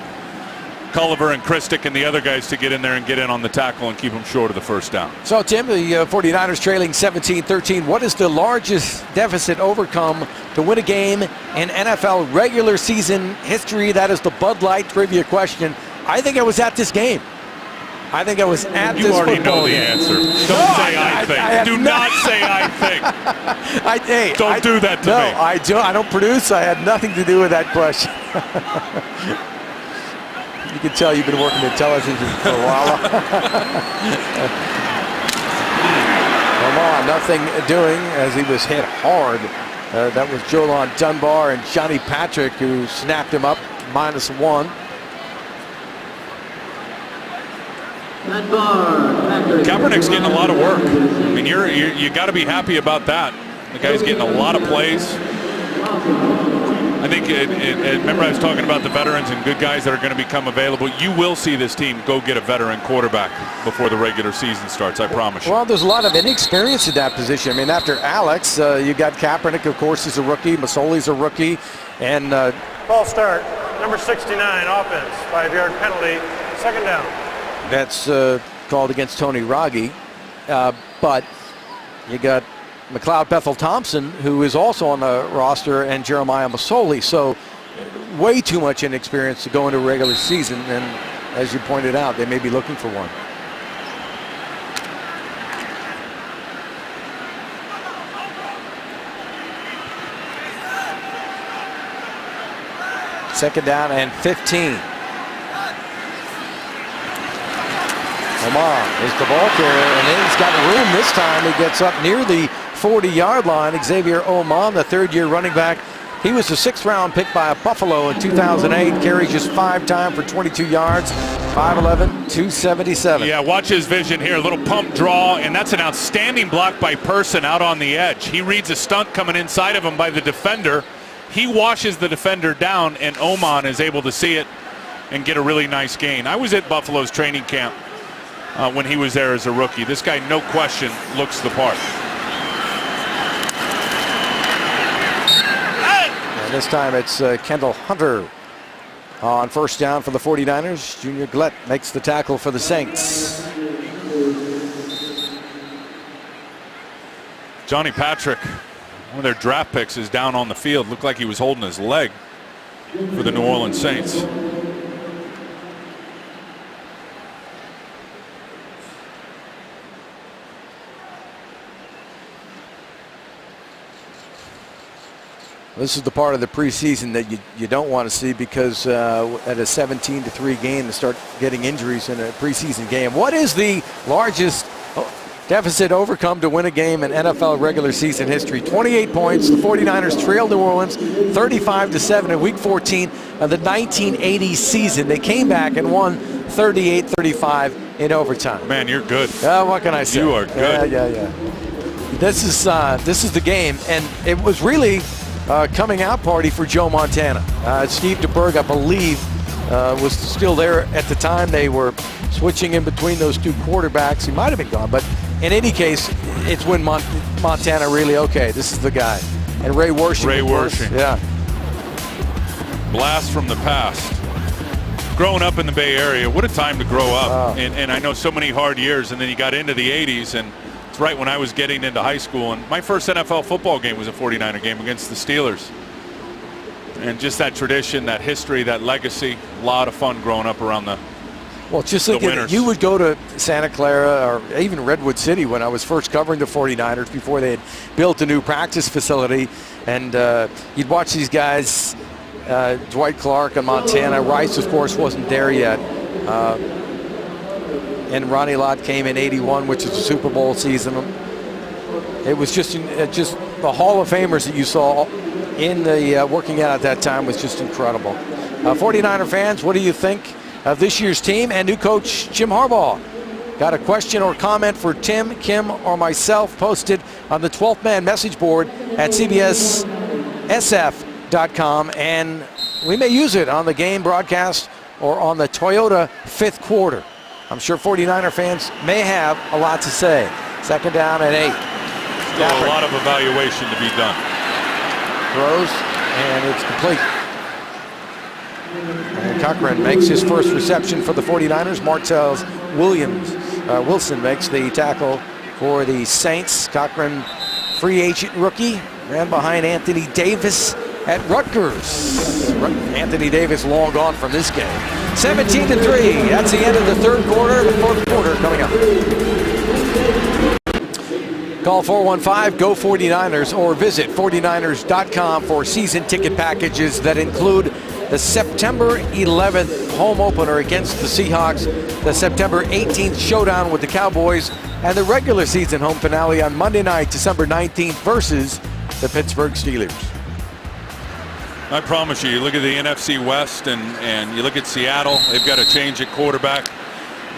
Culliver and Christic and the other guys to get in there and get in on the tackle and keep them short of the first down. So, Tim, the 49ers trailing 17-13. What is the largest deficit overcome to win a game in NFL regular season history? That is the Bud Light trivia question. I think it was at this game. I think it was at this football game. You already know the answer. Don't say I think. Do not say I think. Don't do that to me. No, I don't produce. I had nothing to do with that question. You can tell you've been working in television for a while. Lamar, nothing doing as he was hit hard. That was Jolon Dunbar and Johnny Patrick who snapped him up, -1. Kaepernick's getting a lot of work. I mean, you got to be happy about that. The guy's getting a lot of plays. I think, remember I was talking about the veterans and good guys that are going to become available. You will see this team go get a veteran quarterback before the regular season starts, I promise you. Well, there's a lot of inexperience in that position. I mean, after Alex, you got Kaepernick, of course, is a rookie. Masoli's a rookie. And False start, number 69, offense, 5-yard penalty, second down. That's called against Tony Raggi. But you got McLeod Bethel-Thompson, who is also on the roster, and Jeremiah Masoli. So way too much inexperience to go into a regular season. And as you pointed out, they may be looking for one. Second down and 15. Omar is the ball carrier, and then he's got room this time. He gets up near the 40-yard line. Xavier Oman, the third-year running back. He was a 6th-round pick by Buffalo in 2008. Carries just 5 times for 22 yards, 5'11", 277. Yeah, watch his vision here. A little pump draw, and that's an outstanding block by Person out on the edge. He reads a stunt coming inside of him by the defender. He washes the defender down, and Oman is able to see it and get a really nice gain. I was at Buffalo's training camp when he was there as a rookie. This guy, no question, looks the part. And this time it's Kendall Hunter on first down for the 49ers. Junior Glett makes the tackle for the Saints. Johnny Patrick, one of their draft picks, is down on the field. Looked like he was holding his leg for the New Orleans Saints. This is the part of the preseason that you don't want to see, because at a 17-3 game to start getting injuries in a preseason game. What is the largest deficit overcome to win a game in NFL regular season history? 28 points. The 49ers trailed New Orleans 35-7 in Week 14 of the 1980 season. They came back and won 38-35 in overtime. Man, you're good. What can I say? You are good. Yeah. This is the game, and it was really coming out party for Joe Montana. Steve DeBerg, I believe, was still there at the time. They were switching in between those two quarterbacks. He might have been gone, but in any case, it's when Montana really, okay, this is the guy. And Ray Wersching. Yeah. Blast from the past. Growing up in the Bay Area, what a time to grow up. And I know so many hard years, and then you got into the 80s, and it's right when I was getting into high school, and my first NFL football game was a 49er game against the Steelers. And just that tradition, that history, that legacy, a lot of fun growing up around the Well, just thinking, you would go to Santa Clara or even Redwood City when I was first covering the 49ers before they had built a new practice facility, and you'd watch these guys, Dwight Clark and Montana. Rice, of course, wasn't there yet. And Ronnie Lott came in '81, which is a Super Bowl season. It was just the Hall of Famers that you saw in the working out at that time was just incredible. 49er fans, what do you think of this year's team and new coach Jim Harbaugh? Got a question or comment for Tim, Kim, or myself posted on the 12th Man message board at CBSSF.com, and we may use it on the game broadcast or on the Toyota fifth quarter. I'm sure 49er fans may have a lot to say. Second down and 8. Still a lot of evaluation to be done. Throws, and it's complete. And Cochran makes his first reception for the 49ers. Martell's Wilson makes the tackle for the Saints. Cochran, free agent rookie, ran behind Anthony Davis at Rutgers. Anthony Davis long gone from this game. 17-3. That's the end of the third quarter. The fourth quarter coming up. Call 415-GO-49ers or visit 49ers.com for season ticket packages that include the September 11th home opener against the Seahawks, the September 18th showdown with the Cowboys, and the regular season home finale on Monday night, December 19th versus the Pittsburgh Steelers. I promise you look at the NFC West and you look at Seattle, they've got a change at quarterback.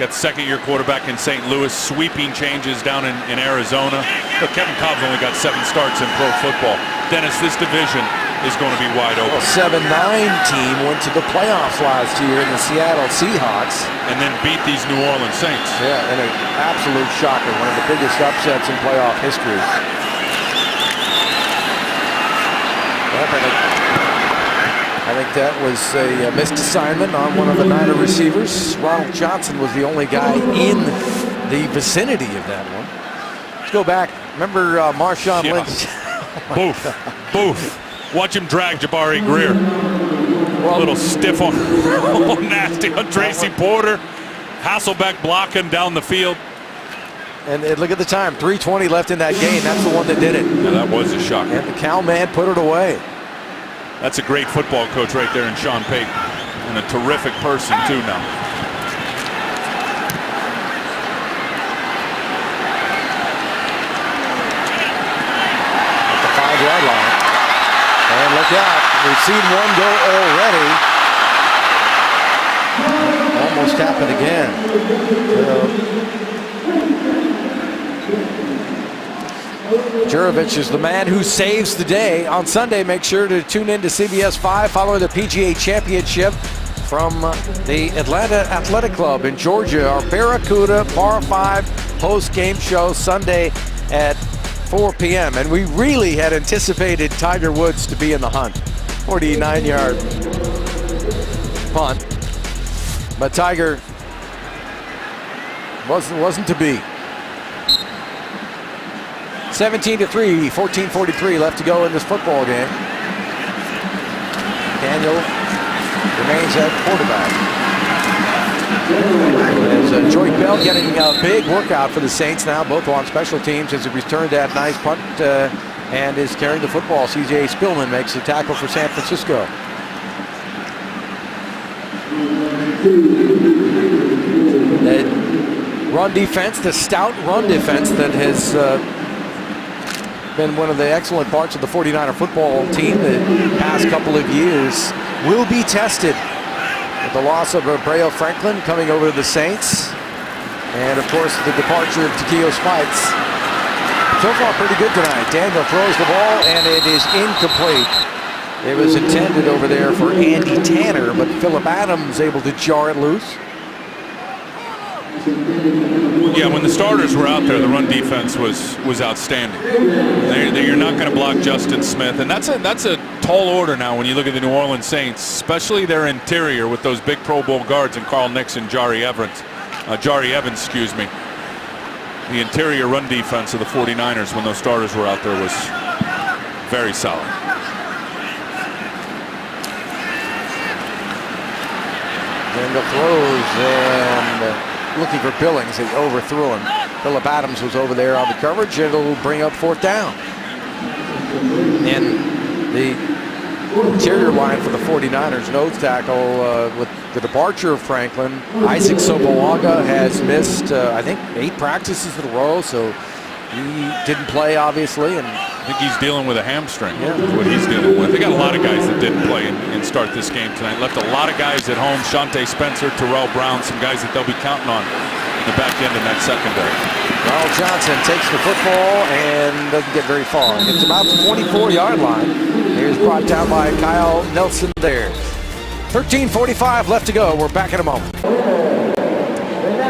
Got second-year quarterback in St. Louis, sweeping changes down in Arizona. Look, Kevin Cobb's only got 7 starts in pro football. Dennis, this division is going to be wide open. Well, 7-9 team went to the playoffs last year in the Seattle Seahawks. And then beat these New Orleans Saints. Yeah, and an absolute shocker, one of the biggest upsets in playoff history. I think that was a missed assignment on one of the Niner receivers. Ronald Johnson was the only guy in the vicinity of that one. Let's go back. Remember Marshawn Lynch? Boof. Watch him drag Jabari Greer. Well, a little stiff on nasty on Tracy Porter. Hasselbeck blocking down the field. And look at the time, 3:20 left in that game. That's the one that did it. Yeah, that was a shock. And the Cal man put it away. That's a great football coach right there in Sean Payton. And a terrific person, too, now. At the 5-yard line. And look out. We've seen one go already. Almost happened again. Jurovich is the man who saves the day. On Sunday, make sure to tune in to CBS 5 following the PGA Championship from the Atlanta Athletic Club in Georgia. Our Barracuda Par 5 post-game show Sunday at 4 p.m. And we really had anticipated Tiger Woods to be in the hunt. 49-yard punt. But Tiger wasn't to be. 17-3, 14:43 left to go in this football game. Daniel remains at quarterback. As Joy Bell getting a big workout for the Saints now, both on special teams as he returned that nice punt and is carrying the football. C.J. Spillman makes the tackle for San Francisco. The run defense, the stout run defense that has been one of the excellent parts of the 49er football team the past couple of years will be tested with the loss of Braille Franklin coming over to the Saints, and of course the departure of Takeo Spikes. So far pretty good tonight. Daniel throws the ball and it is incomplete. It was intended over there for Andy Tanner, but Phillip Adams able to jar it loose. Yeah, when the starters were out there, the run defense was outstanding. You're not going to block Justin Smith, and that's a tall order now when you look at the New Orleans Saints, especially their interior with those big Pro Bowl guards and Carl Nixon, Jari Evans, excuse me. The interior run defense of the 49ers when those starters were out there was very solid. And the throws and looking for Billings. He overthrew him. Phillip Adams was over there on the coverage. It'll bring up 4th down. And the interior line for the 49ers nose tackle with the departure of Franklin. Isaac Soboaga has missed, I think, 8 practices in a row, so he didn't play, obviously. And I think he's dealing with a hamstring. Yeah, that's what he's dealing with. They got a lot of guys that didn't play and start this game tonight. Left a lot of guys at home. Shante Spencer, Terrell Brown, some guys that they'll be counting on in the back end in that secondary. Ronald Johnson takes the football and doesn't get very far. It's about the 24-yard line. Here's brought down by Kyle Nelson there. 13:45 left to go. We're back in a moment.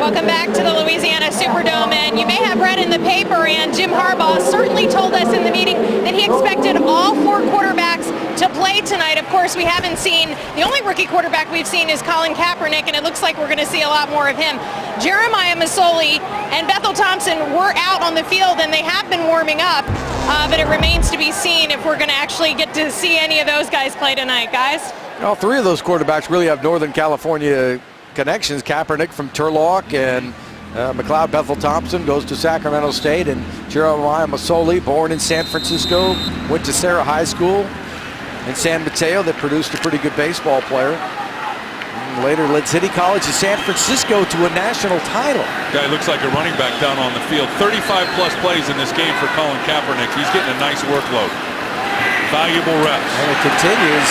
Welcome back to the Louisiana Superdome, and you may have read in the paper, and Jim Harbaugh certainly told us in the meeting that he expected all 4 quarterbacks to play tonight. Of course, we haven't seen, the only rookie quarterback we've seen is Colin Kaepernick, and it looks like we're going to see a lot more of him. Jeremiah Masoli and Bethel Thompson were out on the field, and they have been warming up, but it remains to be seen if we're going to actually get to see any of those guys play tonight, guys. All three of those quarterbacks really have Northern California connections. Kaepernick from Turlock, and McLeod Bethel Thompson goes to Sacramento State, and Jeremiah Masoli, born in San Francisco, went to Sarah High School in San Mateo that produced a pretty good baseball player. And later led City College of San Francisco to a national title. Guy looks like a running back down on the field. 35-plus plays in this game for Colin Kaepernick. He's getting a nice workload. Valuable reps. And it continues.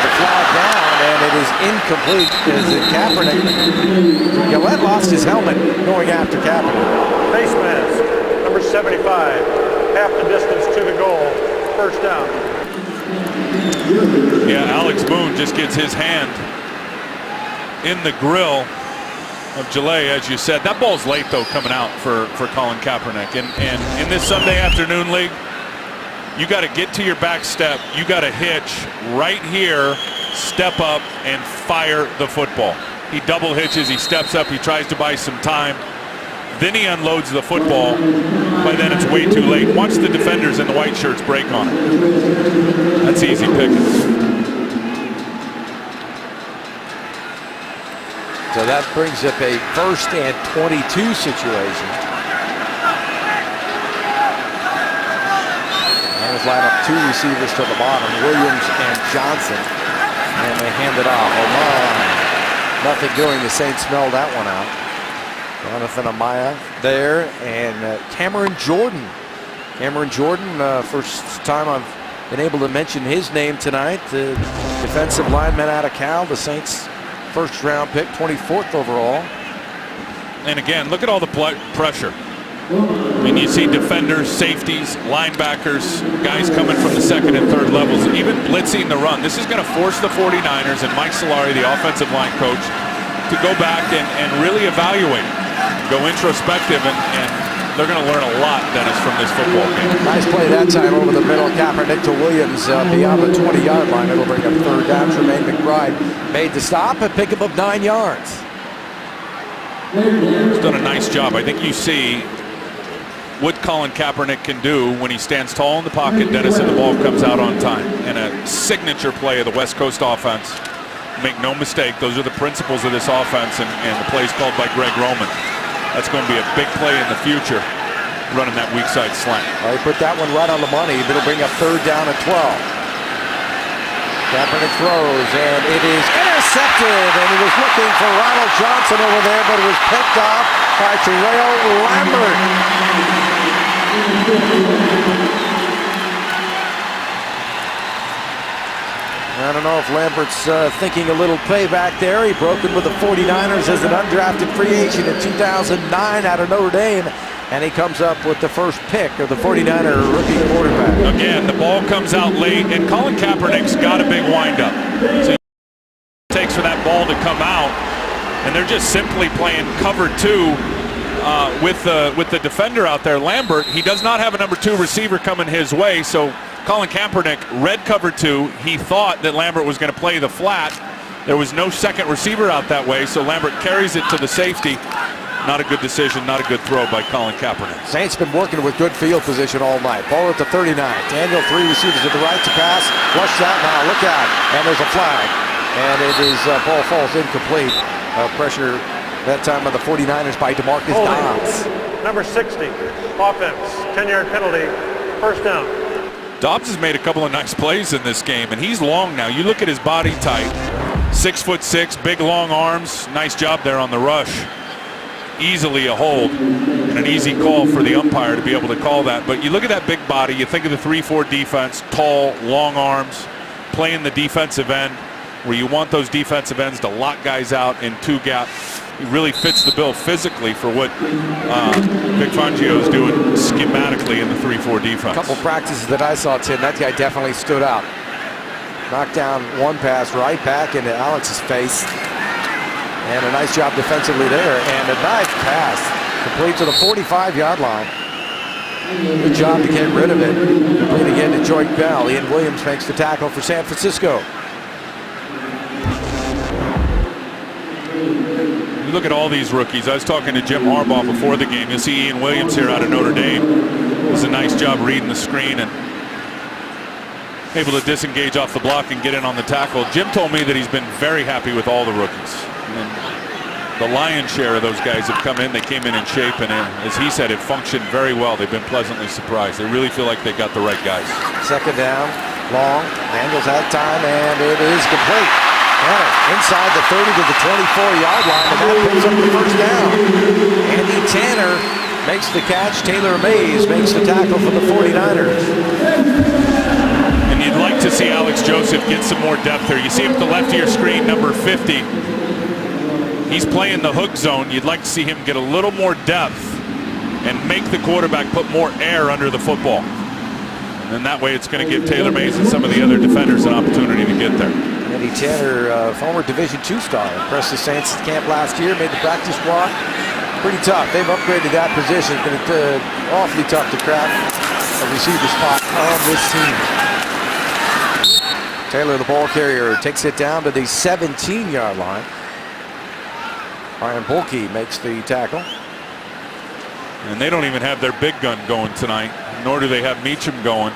The flag down, and it is incomplete as Kaepernick. Gillette lost his helmet going after Kaepernick. Face mask, number 75, half the distance to the goal, first down. Yeah, Alex Boone just gets his hand in the grill of Gillette, as you said. That ball's late, though, coming out for Colin Kaepernick. And in this Sunday afternoon league, you got to get to your back step. You got to hitch right here, step up, and fire the football. He double hitches, he steps up, he tries to buy some time. Then he unloads the football. By then it's way too late. Watch the defenders in the white shirts break on it. That's easy pickings. So that brings up a 1st and 22 situation. Line up two receivers to the bottom, Williams and Johnson, and they hand it off. Omar, nothing doing. The Saints smelled that one out. Jonathan Amaya there, and Cameron Jordan. Cameron Jordan, first time I've been able to mention his name tonight. The defensive lineman out of Cal, the Saints' first-round pick, 24th overall. And again, look at all the pressure. I mean, you see defenders, safeties, linebackers, guys coming from the second and third levels, even blitzing the run. This is going to force the 49ers and Mike Solari, the offensive line coach, to go back and really evaluate, go introspective, and they're going to learn a lot, Dennis, from this football game. Nice play that time over the middle. Kaepernick to Williams beyond the 20-yard line. It'll bring up third down. Tremaine McBride made the stop and pick him up 9 yards. He's done a nice job. I think you see what Colin Kaepernick can do when he stands tall in the pocket, Dennis, and the ball comes out on time. And a signature play of the West Coast offense. Make no mistake, those are the principles of this offense, and the plays called by Greg Roman. That's going to be a big play in the future, running that weak side slant. Well, he put that one right on the money. It'll bring up third down at 12. Kaepernick throws, and it is intercepted, and he was looking for Ronald Johnson over there, but it was picked off by Terrell Lambert. I don't know if Lambert's thinking a little payback there. He broke in with the 49ers as an undrafted free agent in 2009 out of Notre Dame. And he comes up with the first pick of the 49er rookie quarterback. Again, the ball comes out late, and Colin Kaepernick's got a big windup. So it takes for that ball to come out, and they're just simply playing cover two with the defender out there, Lambert. He does not have a number 2 receiver coming his way, so Colin Kaepernick read cover 2. He thought that Lambert was going to play the flat. There was no second receiver out that way, so Lambert carries it to the safety. Not a good decision, not a good throw by Colin Kaepernick. Saints been working with good field position all night. Ball at the 39. Daniel, 3 receivers to the right to pass. Flushed out now, look out. And there's a flag. And it is, ball falls incomplete. Pressure that time of the 49ers by DeMarcus Dobbs. Number 60, offense, 10-yard penalty, first down. Dobbs has made a couple of nice plays in this game, and he's long now. You look at his body type, 6'6", big long arms. Nice job there on the rush. Easily a hold and an easy call for the umpire to be able to call that. But you look at that big body, you think of the 3-4 defense, tall, long arms, playing the defensive end where you want those defensive ends to lock guys out in 2-gap. He really fits the bill physically for what Vic Fangio is doing schematically in the 3-4 defense. A couple practices that I saw, Tim, that guy definitely stood out. Knocked down one pass right back into Alex's face. And a nice job defensively there. And a nice pass complete to the 45-yard line. Good job to get rid of it. Complete again to Joy Bell. Ian Williams makes the tackle for San Francisco. You look at all these rookies. I was talking to Jim Harbaugh before the game. You'll see Ian Williams here out of Notre Dame. Does a nice job reading the screen and able to disengage off the block and get in on the tackle. Jim told me that he's been very happy with all the rookies. And the lion's share of those guys have come in. They came in shape, and as he said, it functioned very well. They've been pleasantly surprised. They really feel like they got the right guys. Second down, long. Daniels had time, and it is complete. Tanner inside the 30 to the 24-yard line, and that picks up the first down. Andy Tanner makes the catch. Taylor Mays makes the tackle for the 49ers. And you'd like to see Alex Joseph get some more depth there. You see him at the left of your screen, number 50. He's playing the hook zone. You'd like to see him get a little more depth and make the quarterback put more air under the football. And that way it's going to give Taylor Mays and some of the other defenders an opportunity to get there. Andy Tanner, former Division II star, impressed the Saints at camp last year, made the practice squad. Pretty tough. They've upgraded that position. It's been awfully tough to crack a receiver spot on this team. Taylor, the ball carrier, takes it down to the 17-yard line. Ryan Bulkey makes the tackle. And they don't even have their big gun going tonight, nor do they have Meacham going.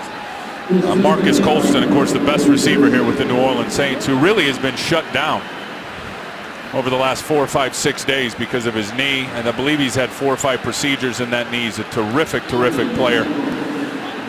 Marcus Colston, of course, the best receiver here with the New Orleans Saints, who really has been shut down over the last 4, 5, 6 days because of his knee. And I believe he's had 4 or 5 procedures in that knee. He's a terrific, terrific player.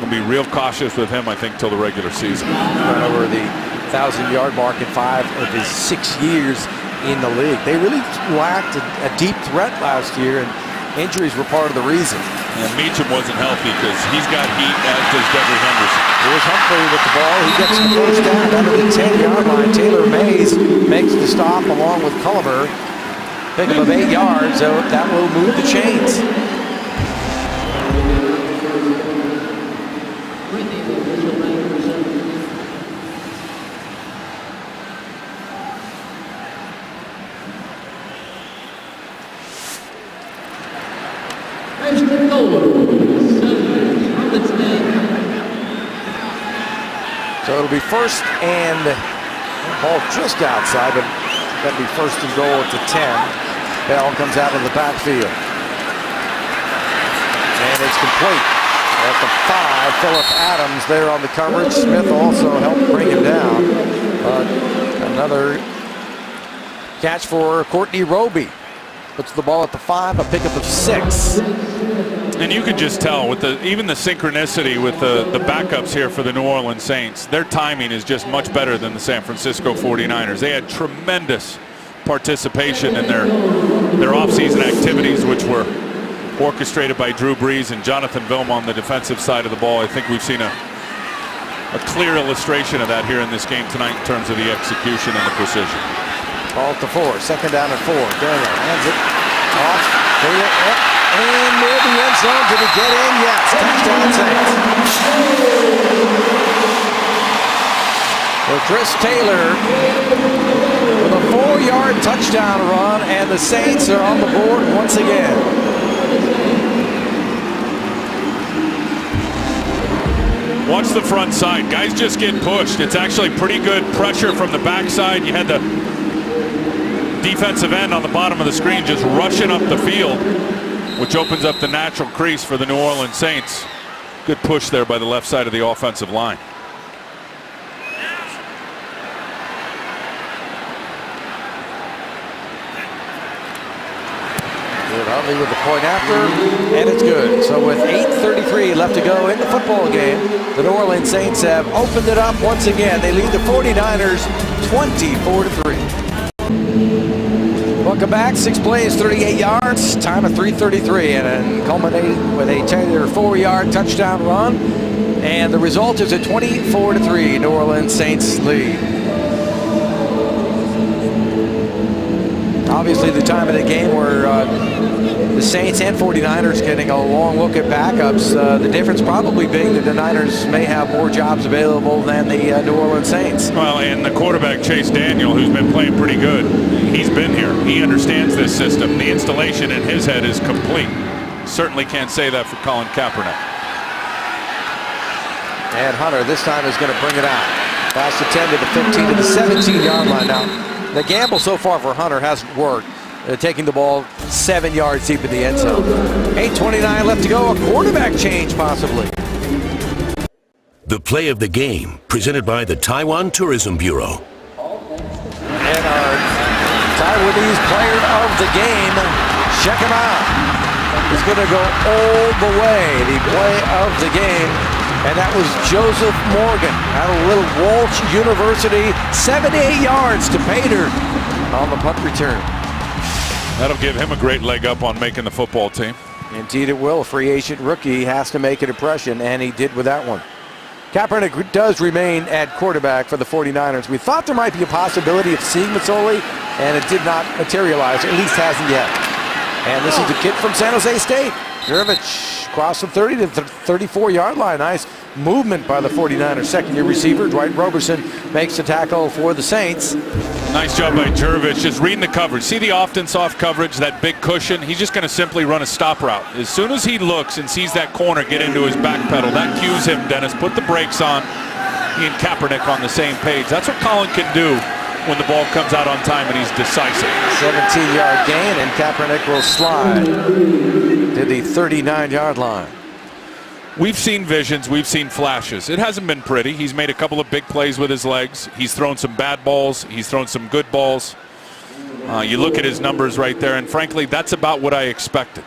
We'll be real cautious with him, I think, till the regular season. Run over the 1,000-yard mark in 5 of his 6 years in the league. They really lacked a deep threat last year, and injuries were part of the reason. And Meacham wasn't healthy because he's got heat, as does Devery Henderson. Here's Humphrey with the ball. He gets the first down out of the 10-yard line. Taylor Mays makes the stop along with Culliver. Pickup of 8 yards, so that will move the chains. So it'll be first and ball just outside, but that'll be first and goal at the 10. Bell comes out of the backfield. And it's complete. At the 5, Phillip Adams there on the coverage. Smith also helped bring him down. Another catch for Courtney Roby. Puts the ball at the 5, a pickup of 6. And you could just tell with even the synchronicity with the backups here for the New Orleans Saints. Their timing is just much better than the San Francisco 49ers. They had tremendous participation in their offseason activities, which were orchestrated by Drew Brees and Jonathan Vilma on the defensive side of the ball. I think we've seen a clear illustration of that here in this game tonight in terms of the execution and the precision. Ball at the 4, second down and 4. Daniel hands it off. And near the end zone. Did he get in? Yes. Touchdown Saints. Well, Chris Taylor with a 4-yard touchdown run, and the Saints are on the board once again. Watch the front side. Guys just get pushed. It's actually pretty good pressure from the backside. You had the defensive end on the bottom of the screen just rushing up the field, which opens up the natural crease for the New Orleans Saints. Good push there by the left side of the offensive line. Good, Huntley with the point after, and it's good. So with 8:33 left to go in the football game, the New Orleans Saints have opened it up once again. They lead the 49ers 24-3. Welcome back. 6 plays, 38 yards, time of 3:33, and then culminating with a Taylor 4-yard touchdown run. And the result is a 24-3 New Orleans Saints lead. Obviously, the time of the game where the Saints and 49ers getting a long look at backups. The difference probably being that the Niners may have more jobs available than the New Orleans Saints. Well, and the quarterback, Chase Daniel, who's been playing pretty good, he's been here. He understands this system. The installation in his head is complete. Certainly can't say that for Colin Kaepernick. And Hunter this time is going to bring it out. Pass to 10 to the 15 to the 17-yard line. Now, the gamble so far for Hunter hasn't worked. Taking the ball 7 yards deep in the end zone. 8:29 left to go. A quarterback change possibly. The play of the game, presented by the Taiwan Tourism Bureau. And our Taiwanese player of the game, check him out. He's going to go all the way. The play of the game, and that was Joseph Morgan out of Little Walsh University. 78 yards to Pater on the punt return. That'll give him a great leg up on making the football team. Indeed it will. Free agent rookie has to make an impression, and he did with that one. Kaepernick does remain at quarterback for the 49ers. We thought there might be a possibility of seeing Mazzoli, and it did not materialize, at least hasn't yet. And this is the kid from San Jose State. Jurevich across the 30 to the 34-yard line. Nice movement by the 49ers. Second-year receiver Dwight Roberson makes the tackle for the Saints. Nice job by Jurevich, just reading the coverage. See the often soft coverage, that big cushion? He's just going to simply run a stop route. As soon as he looks and sees that corner get into his back pedal, that cues him, Dennis. Put the brakes on. He and Kaepernick on the same page. That's what Colin can do when the ball comes out on time and he's decisive. 17-yard gain, and Kaepernick will slide to the 39-yard line. We've seen visions, we've seen flashes. It hasn't been pretty. He's made a couple of big plays with his legs. He's thrown some bad balls. He's thrown some good balls. You look at his numbers right there, and frankly, that's about what I expected.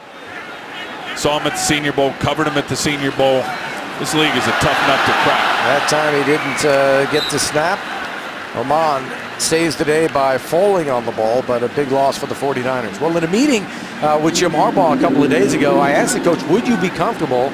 Saw him at the Senior Bowl, covered him at the Senior Bowl. This league is a tough nut to crack. That time he didn't get to snap. Oman saves the day by falling on the ball, but a big loss for the 49ers. Well, in a meeting with Jim Harbaugh a couple of days ago, I asked the coach, would you be comfortable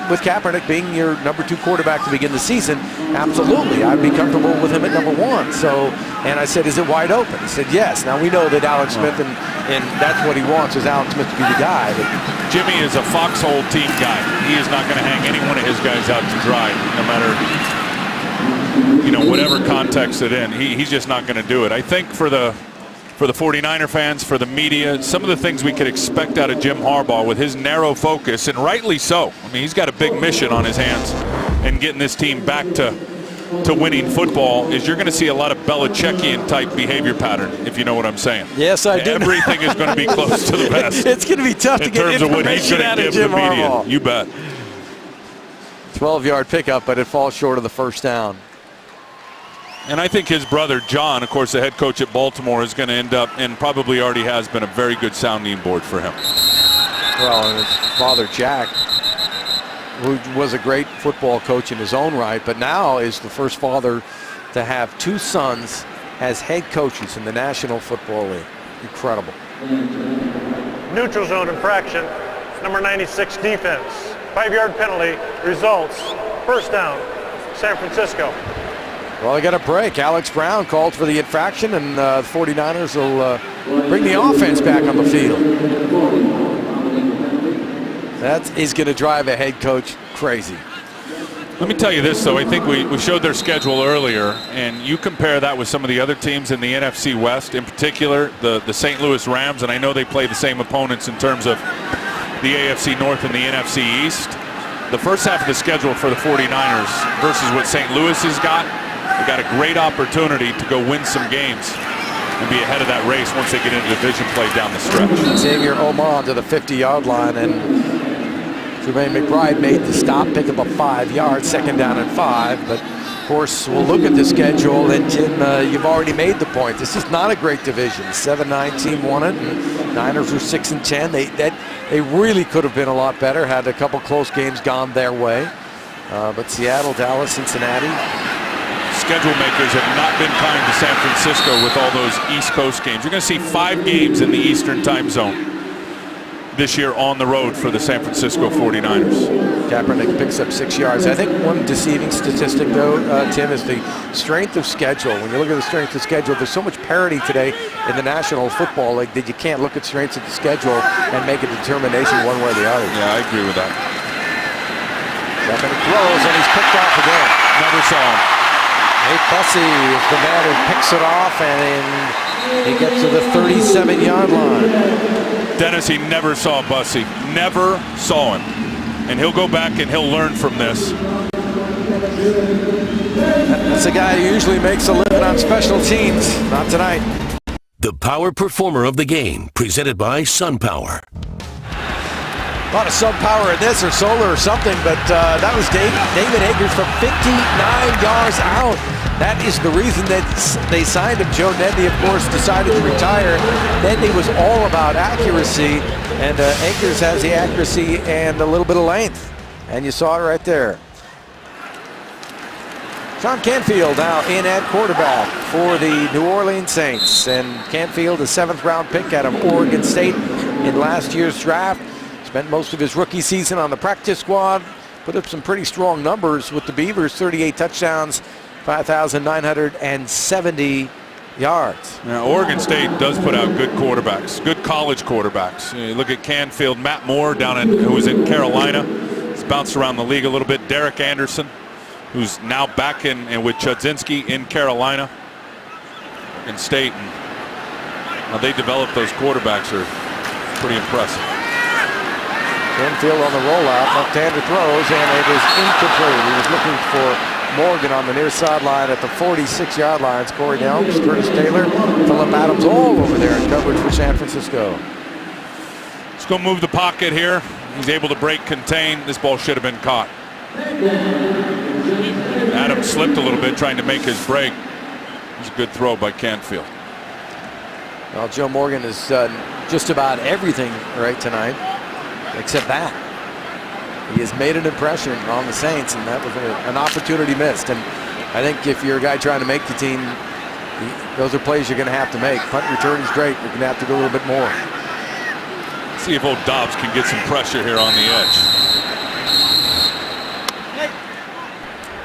with Kaepernick being your #2 quarterback to begin the season? Absolutely. I'd be comfortable with him at #1. So, and I said, is it wide open? He said, yes. Now, we know that Alex Smith, and that's what he wants, is Alex Smith to be the guy. But Jimmy is a foxhole team guy. He is not going to hang any one of his guys out to dry, no matter, whatever context it in. He's just not going to do it. I think for the 49er fans, for the media, some of the things we could expect out of Jim Harbaugh with his narrow focus, and rightly so. I mean, he's got a big mission on his hands, and getting this team back to winning football is you're going to see a lot of Belichickian type behavior pattern, if you know what I'm saying. Yes, I do. Everything is going to be close to the best. It's going to be tough to get information out of Jim Harbaugh. You bet. 12-yard pickup, but it falls short of the first down. And I think his brother, John, of course, the head coach at Baltimore, is going to end up, and probably already has been, a very good sounding board for him. Well, and his father, Jack, who was a great football coach in his own right, but now is the first father to have 2 sons as head coaches in the National Football League. Incredible. Neutral zone infraction, number 96 defense. 5-yard penalty, results, first down, San Francisco. Well, they got a break. Alex Brown called for the infraction, and the 49ers will bring the offense back on the field. That is going to drive a head coach crazy. Let me tell you this, though. I think we showed their schedule earlier, and you compare that with some of the other teams in the NFC West, in particular the St. Louis Rams, and I know they play the same opponents in terms of the AFC North and the NFC East. The first half of the schedule for the 49ers versus what St. Louis has got, they got a great opportunity to go win some games and be ahead of that race once they get into division play down the stretch. Xavier Oman to the 50-yard line, and Jermaine McBride made the stop, pick up a 5 yards, second down and 5. But of course, we'll look at the schedule, and Jim, you've already made the point. This is not a great division. 7-9 team won it, and Niners were 6-10. They really could have been a lot better had a couple close games gone their way. But Seattle, Dallas, Cincinnati. Schedule makers have not been kind to San Francisco with all those East Coast games. You're going to see 5 games in the Eastern time zone this year on the road for the San Francisco 49ers. Kaepernick picks up 6 yards. I think one deceiving statistic, though, Tim, is the strength of schedule. When you look at the strength of schedule, there's so much parity today in the National Football League that you can't look at strengths of the schedule and make a determination one way or the other. Yeah, I agree with that. Kaepernick throws, and he's picked off again. Never saw him. Nate Bussey is the man who picks it off, and he gets to the 37-yard line. Dennis, he never saw Bussey. Never saw him. And he'll go back and he'll learn from this. That's a guy who usually makes a living on special teams. Not tonight. The power performer of the game, presented by SunPower. A lot of sun power in this, or solar or something, but that was David Akers from 59 yards out. That is the reason that they signed him. Joe Nedney, of course, decided to retire. Nedney was all about accuracy, and Akers has the accuracy and a little bit of length. And you saw it right there. Sean Canfield now in at quarterback for the New Orleans Saints. And Canfield, a 7th round pick out of Oregon State in last year's draft. Spent most of his rookie season on the practice squad. Put up some pretty strong numbers with the Beavers, 38 touchdowns, 5,970 yards. Now, Oregon State does put out good quarterbacks, good college quarterbacks. You look at Canfield, Matt Moore who was in Carolina. He's bounced around the league a little bit. Derek Anderson, who's now back in with Chudzinski in Carolina and State. And how they develop those quarterbacks are pretty impressive. Canfield on the rollout, left-hander throws, and it is incomplete. He was looking for Morgan on the near sideline at the 46-yard line. Corey Helms, Curtis Taylor, Phillip Adams all over there in coverage for San Francisco. Let's go move the pocket here. He's able to break contain. This ball should have been caught. Adams slipped a little bit trying to make his break. It was a good throw by Canfield. Well, Joe Morgan has done just about everything right tonight, except that. He has made an impression on the Saints, and that was an opportunity missed. And I think if you're a guy trying to make the team, those are plays you're going to have to make. Punt return is great. You're going to have to do a little bit more. See if old Dobbs can get some pressure here on the edge.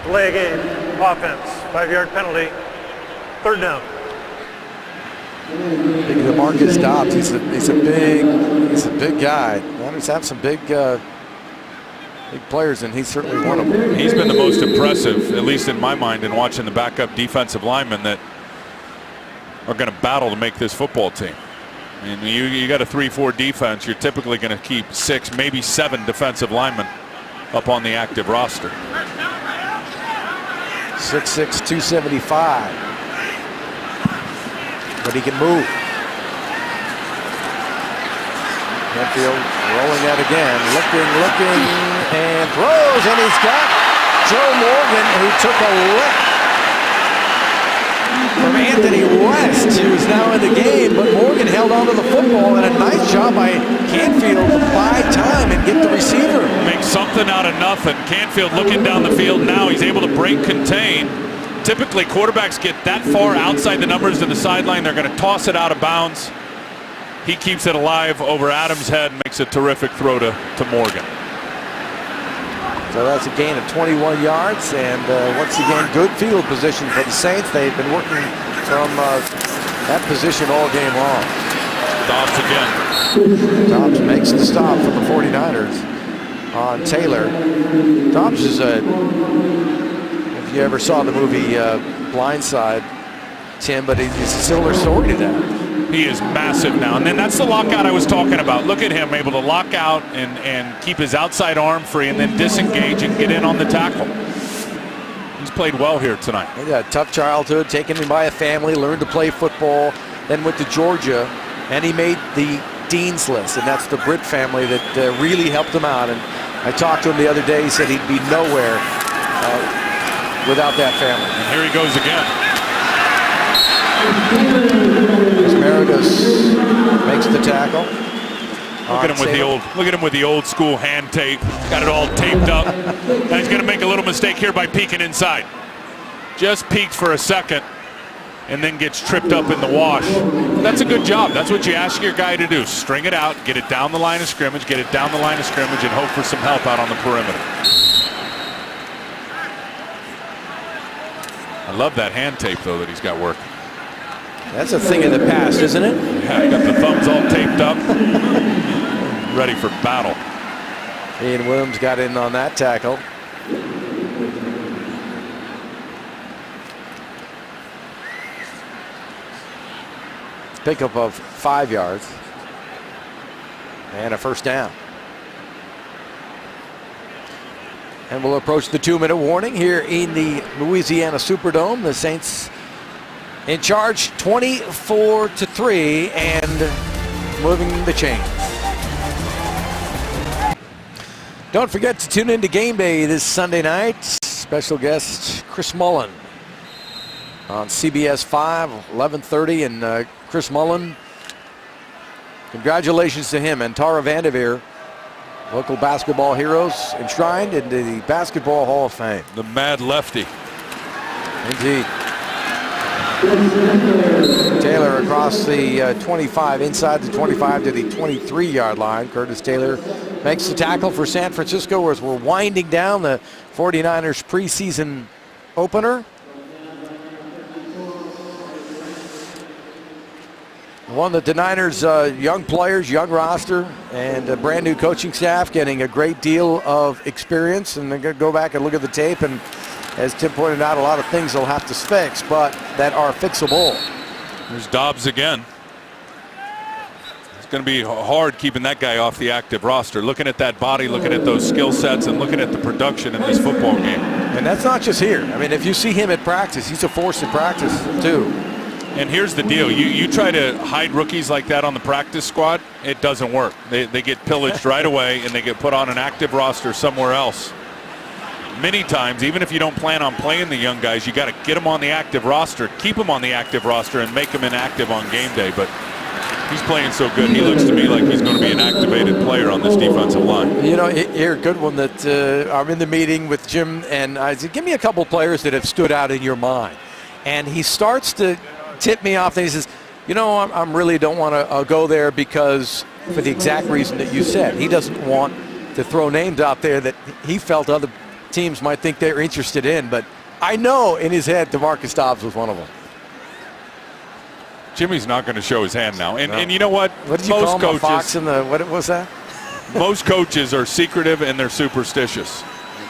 Delay a game, offense, 5-yard penalty, 3rd down. Big DeMarcus Dobbs, he's a big guy. He's have some big players, and he's certainly one of them. He's been the most impressive, at least in my mind, in watching the backup defensive linemen that are going to battle to make this football team. I mean, you got a 3-4 defense, you're typically going to keep 6, maybe 7 defensive linemen up on the active roster. 6'6", 275. But he can move. Canfield rolling out again, looking, and throws, and he's got Joe Morgan, who took a lick from Anthony West, who's now in the game, but Morgan held onto the football, and a nice job by Canfield to buy time and get the receiver. Make something out of nothing. Canfield looking down the field now. He's able to break contain. Typically, quarterbacks get that far outside the numbers to the sideline, they're going to toss it out of bounds. He keeps it alive over Adams' head and makes a terrific throw to Morgan. So that's a gain of 21 yards, and once again, good field position for the Saints. They've been working from that position all game long. Dobbs again. Dobbs makes the stop for the 49ers on Taylor. Dobbs is if you ever saw the movie Blindside, Tim, but it's a similar story to that. He is massive now. And then that's the lockout I was talking about. Look at him able to lock out and keep his outside arm free and then disengage and get in on the tackle. He's played well here tonight. He had a tough childhood, taken in by a family, learned to play football, then went to Georgia, and he made the Dean's List, and that's the Britt family that really helped him out. And I talked to him the other day. He said he'd be nowhere without that family. And here he goes again. Meredith makes the tackle. Look at him with the old school hand tape. Got it all taped up. And he's going to make a little mistake here by peeking inside. Just peeks for a second and then gets tripped up in the wash. That's a good job. That's what you ask your guy to do. String it out, get it down the line of scrimmage, and hope for some help out on the perimeter. I love that hand tape, though, that he's got working. That's a thing of the past, isn't it? Yeah, got the thumbs all taped up. Ready for battle. Ian Williams got in on that tackle. Pickup of 5 yards. And a first down. And we'll approach the 2-minute warning here in the Louisiana Superdome. The Saints in charge 24-3 and moving the chains. Don't forget to tune in to Game Day this Sunday night. Special guest Chris Mullen on CBS 5, 11:30. And Chris Mullen, congratulations to him and Tara Vanderveer, local basketball heroes enshrined into the Basketball Hall of Fame. The mad lefty. Indeed. Taylor across the 25, inside the 25 to the 23-yard line. Curtis Taylor makes the tackle for San Francisco as we're winding down the 49ers preseason opener. One that the Niners, young players, young roster, and a brand new coaching staff getting a great deal of experience. And they're going to go back and look at the tape. And as Tim pointed out, a lot of things they'll have to fix, but that are fixable. There's Dobbs again. It's going to be hard keeping that guy off the active roster. Looking at that body, looking at those skill sets, and looking at the production in this football game. And that's not just here. I mean, if you see him at practice, he's a force in practice, too. And here's the deal. You try to hide rookies like that on the practice squad, it doesn't work. They get pillaged right away, and they get put on an active roster somewhere else. Many times, even if you don't plan on playing the young guys, you got to get them on the active roster, keep them on the active roster, and make them inactive on game day. But he's playing so good. He looks to me like he's going to be an activated player on this defensive line. You know, here, good one that I'm in the meeting with Jim, and I said, give me a couple players that have stood out in your mind. And he starts to tip me off, and he says, you know, I'm really don't want to go there because for the exact reason that you said. He doesn't want to throw names out there that he felt other teams might think they're interested in, but I know in his head DeMarcus Dobbs was one of them. Jimmy's not going to show his hand now. And, No. and you know what? What did you call him, a fox in the, what was that? Most coaches are secretive and they're superstitious.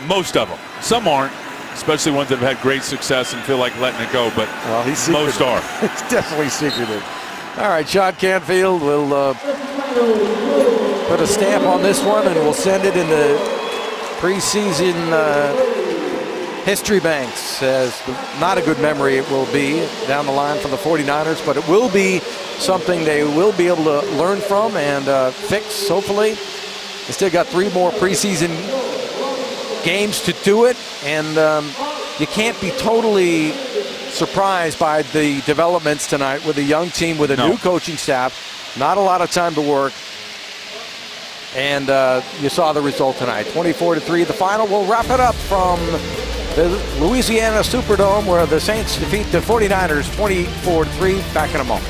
Most of them. Some aren't, especially ones that have had great success and feel like letting it go, but well, he's most are. He's definitely secretive. All right, Sean Canfield will put a stamp on this one, and we'll send it in the preseason history banks, as not a good memory it will be down the line for the 49ers, but it will be something they will be able to learn from and fix, hopefully. They still got 3 more preseason games to do it, and you can't be totally surprised by the developments tonight with a young team with a new coaching staff, not a lot of time to work. And you saw the result tonight, 24-3. The final. We'll wrap it up from the Louisiana Superdome, where the Saints defeat the 49ers 24-3. Back in a moment.